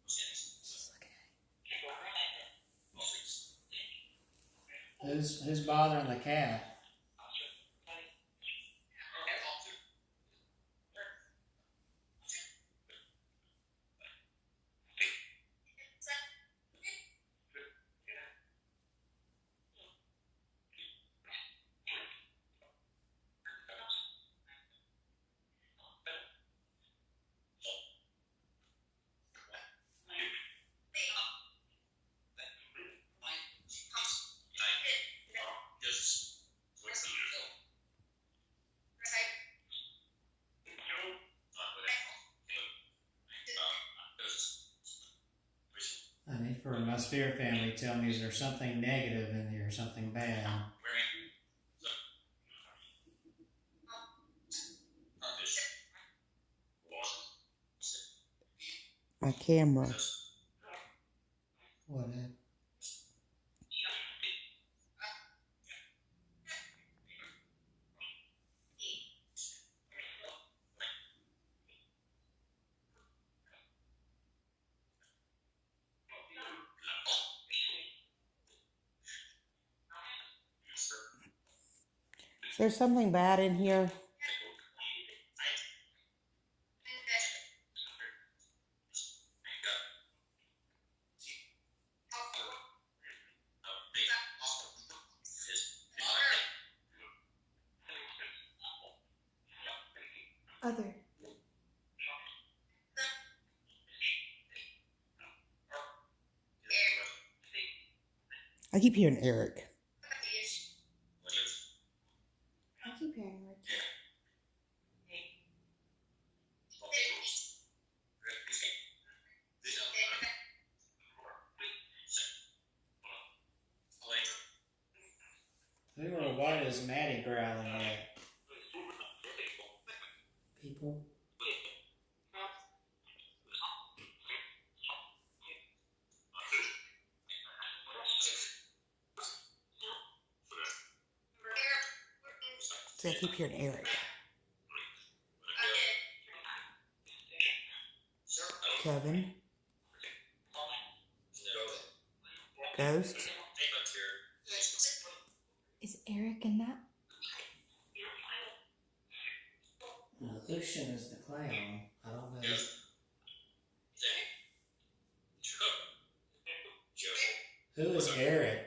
She's looking at Who's bothering the cat? I need for my spirit family to tell me, is there something negative in here, something bad? my camera. What happened? Is there something bad in here? other. I keep hearing Eric. I keep hearing Richard. Who or what is Maddie growling at? People? See, I keep hearing Eric. Kevin. Ghost. Is Eric in that? Lucian is the clown. I don't know. Who is Eric?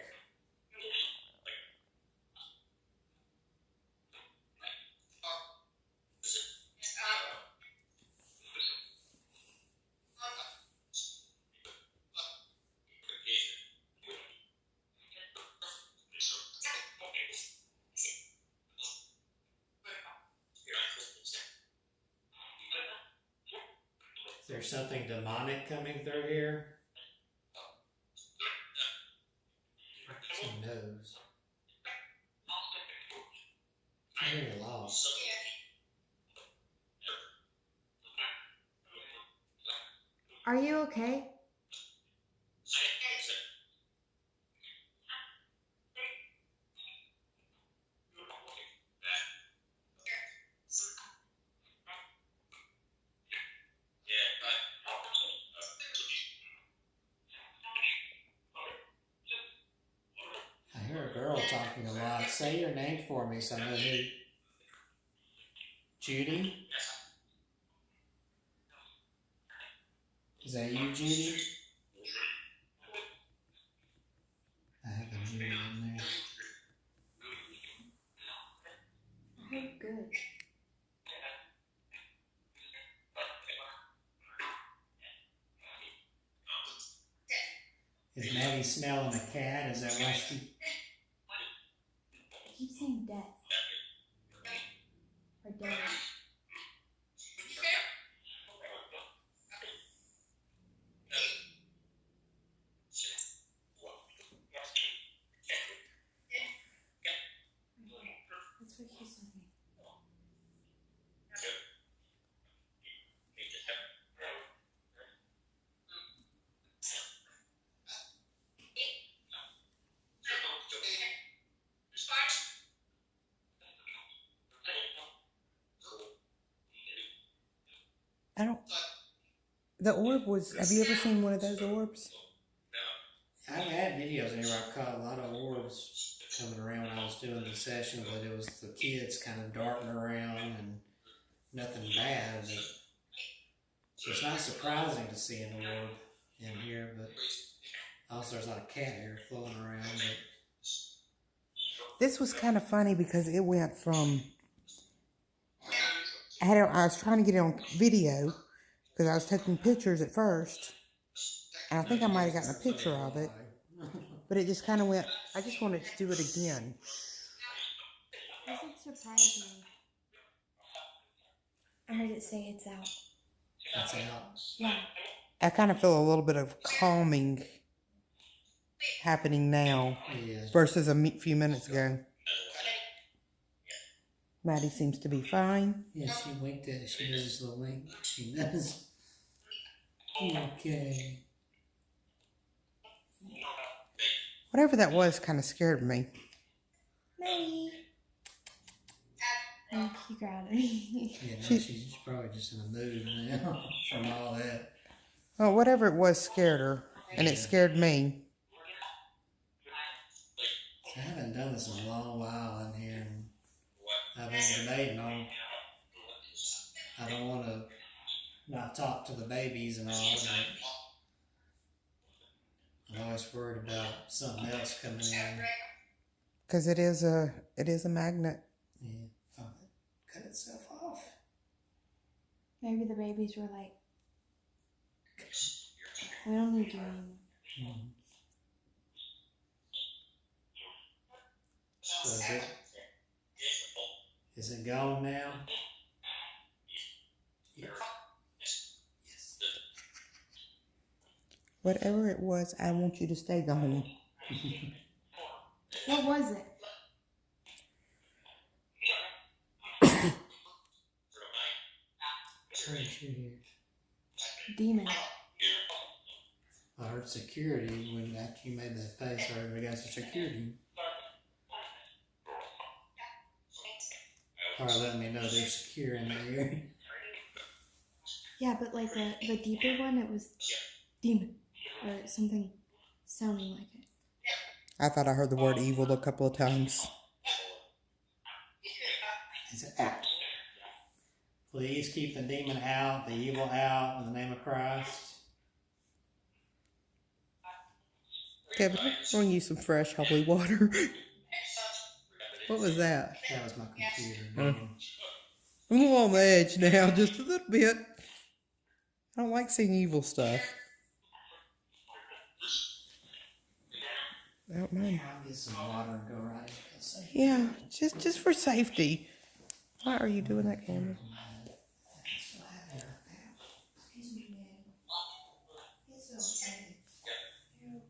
Is there something demonic coming through here? Some nose. I'm very lost. Are you okay? I hear a girl talking a lot. Say your name for me so I know who. Judy? Is that you, Judy? I have a Judy in there. Oh, good. Is Maddie smelling a cat? Is that why she... I keep saying death. Or dead. That's what she told me. I don't. The orb was. Have you ever seen one of those orbs? I've had videos in here where I've caught a lot of orbs coming around when I was doing the session, but it was the kids kind of darting around and nothing bad. But so it's not surprising to see an orb in here, but also there's a lot of cat hair flowing around. But This was kind of funny because it went from. I was trying to get it on video because I was taking pictures at first, and I think I might have gotten a picture of it, but it just kind of went. I just wanted to do it again. Does it surprise me? I heard it say it's out. it's out. Yeah. I kind of feel a little bit of calming happening now Yeah. versus a few minutes ago. Maddie seems to be fine. Yeah, she winked at it. She does the wink. She does. Okay. Whatever that was kind of scared me. Maddie. Oh, she growled at me. Yeah, no, she's probably just in the mood now from all that. Well, whatever it was scared her, and it scared me. I haven't done this in a long while in here, and I've been debating on. I don't want to not talk to the babies and all, but I'm always worried about something else coming in. Because it is a magnet. Yeah, oh, it cut itself off. Maybe the babies were like, we don't need you anymore. Mm-hmm. So is it gone now? Yes. Yes. Whatever it was, I want you to stay gone. What was it? Demon. I heard security when after you made that face. I heard we got some security. Or letting me know they're secure in there. Yeah, but like the deeper one, it was demon or something sounding like it. I thought I heard the word evil a couple of times. It's an act. Please keep the demon out, the evil out, in the name of Christ. Kevin, I'm throwing you some fresh holy water. What was that? That was my computer. I'm a little on the edge now, just a little bit. I don't like seeing evil stuff. I don't mind. I'll get some water and go right. Yeah, just for safety. Why are you doing that, Cameron? Excuse me, man. It's okay. You're okay.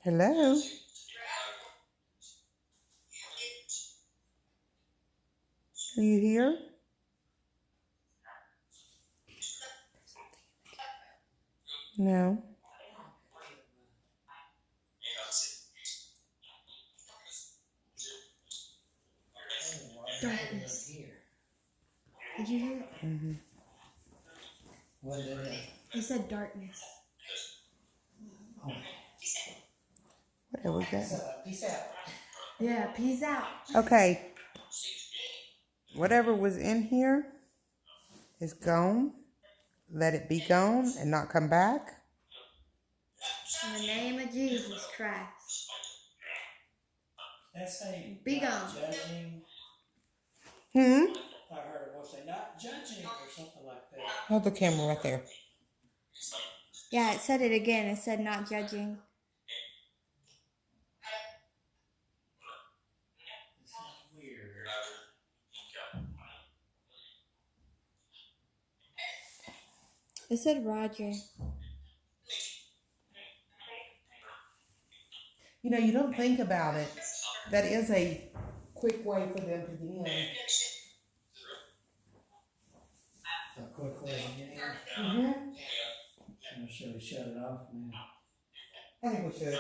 Hello? Are you here? No. Darkness. Did you hear? Mm-hmm. What did it? It said darkness. Whatever that. Peace out. Yeah, peace out. Okay. Whatever was in here is gone. Let it be gone and not come back. In the name of Jesus Christ. That's a Be gone. judging. Hmm? I heard a voice say not judging or something like that. Hold the camera right there. Yeah, it said it again. It said not judging. This is weird. It said Roger. You know, you don't think about it. That is a quick way for them to get in. A quick way to get in. Mm-hmm. Should we shut it off now? I think we should.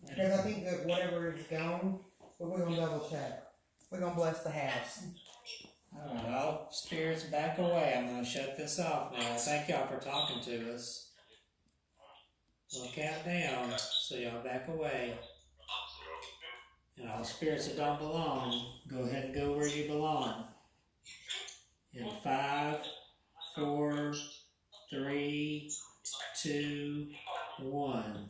Because I think that whatever is gone, we're gonna double check. We're gonna bless the house. Alright, all spirits back away. I'm gonna shut this off now. Thank y'all for talking to us. We'll count down, so y'all back away. And all spirits that don't belong, go ahead and go where you belong. In 5, 4, 3, 2, 1.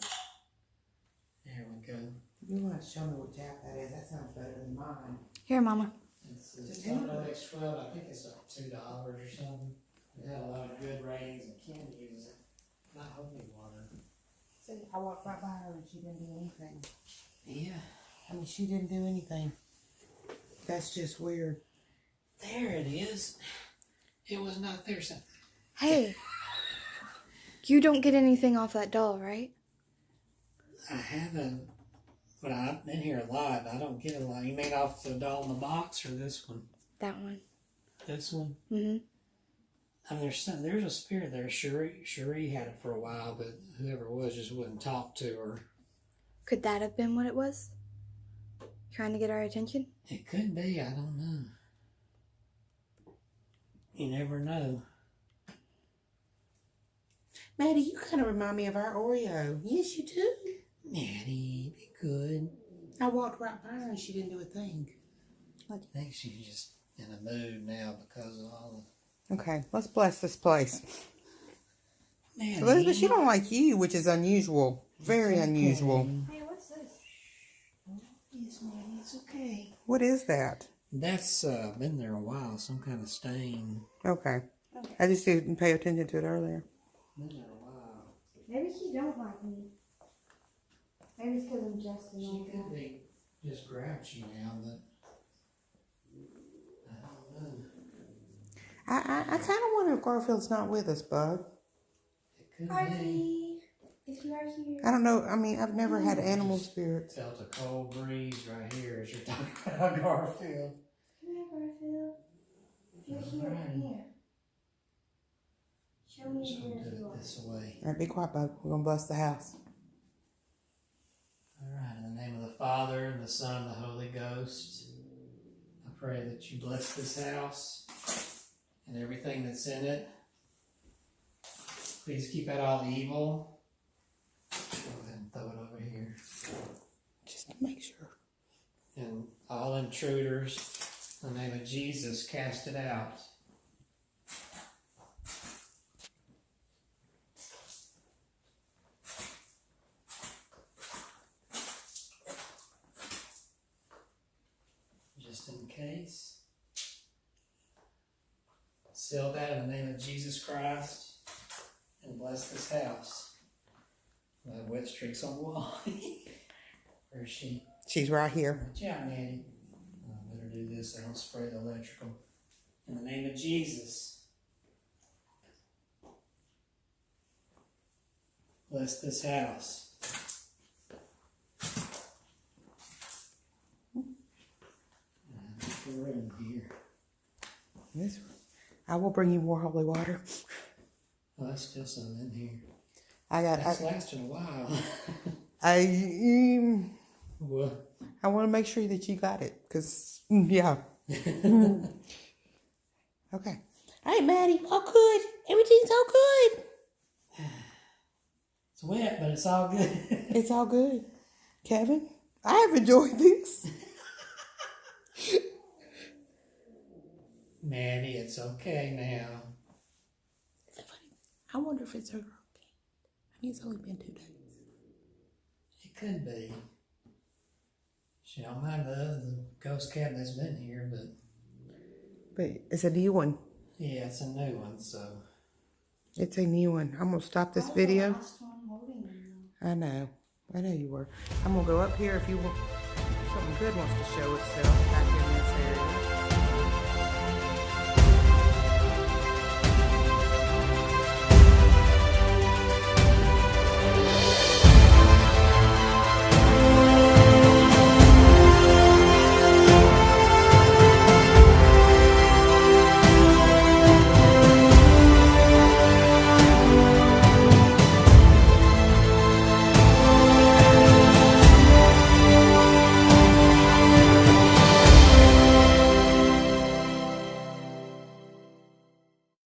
There we go. You want to show me what tap that is? That sounds better than mine. Here, Mama. It's X12. I think it's like $2 or something. It had a lot of good ratings and Kim uses it. Not holy water. See, I walked right by her and she didn't do anything. Yeah. I mean, she didn't do anything. That's just weird. There it is. It was not there. So Hey, you don't get anything off that doll, right? I haven't, but I've been here a lot. I don't get a lot. You mean off the doll in the box or this one? That one. This one? Mm-hmm. I mean, there's a spirit there. Cherie had it for a while, but whoever it was just wouldn't talk to her. Could that have been what it was? Trying to get our attention? It could be. I don't know. You never know. Maddie, you kind of remind me of our Oreo. Yes, you do. Maddie, be good. I walked right by her and she didn't do a thing. I think she's just in a mood now because of all the... Okay, let's bless this place. Maddie. Elizabeth, she don't like you, which is unusual. Very unusual. Hey, what's this? Yes, Maddie, it's okay. What is that? That's been there a while, some kind of stain. Okay. I just didn't pay attention to it earlier. Been there a while. Maybe she don't like me. Maybe it's because I'm just She an could be just grouchy now, but I don't know. I kind of wonder if Garfield's not with us, Bud. It could be. Garfield, if you are here. I don't know. I mean, I've never had animal spirits. Felt a cold breeze right here as you're talking about Garfield. Come here, Garfield. You're here. Alright. Come here. Show me Just here gonna if do you it are. this way. All right, be quiet, Bud. We're going to bless the house. All right, in the name of the Father, and the Son, and the Holy Ghost, I pray that you bless this house and everything that's in it. Please keep out all the evil. Go ahead and throw it over here. Just to make sure. And all intruders, in the name of Jesus, cast it out. Just in case. Seal that in the name of Jesus Christ and bless this house. My wet streaks on the wall. Where is she? She's right here. Watch out, Maddie. I better do this. I don't spray the electrical. In the name of Jesus. Bless this house. We're in here. This, I will bring you more holy water. Oh, that's still some in here. That's lasting a while. I What? want to make sure that you got it, cause yeah. Okay. All right, Maddie. All good. Everything's all good. It's wet, but it's all good. It's all good. Kevin, I have enjoyed this. Maddie, it's okay now. I wonder if it's her okay. I mean, it's only been 2 days. It could be. She don't mind the ghost cat that's been here, but it's a new one. yeah, it's a new one, so. It's a new one. I'm gonna stop this I was video. the last one holding them, I know you were. I'm gonna go up here if you want something good wants to show itself back in this area.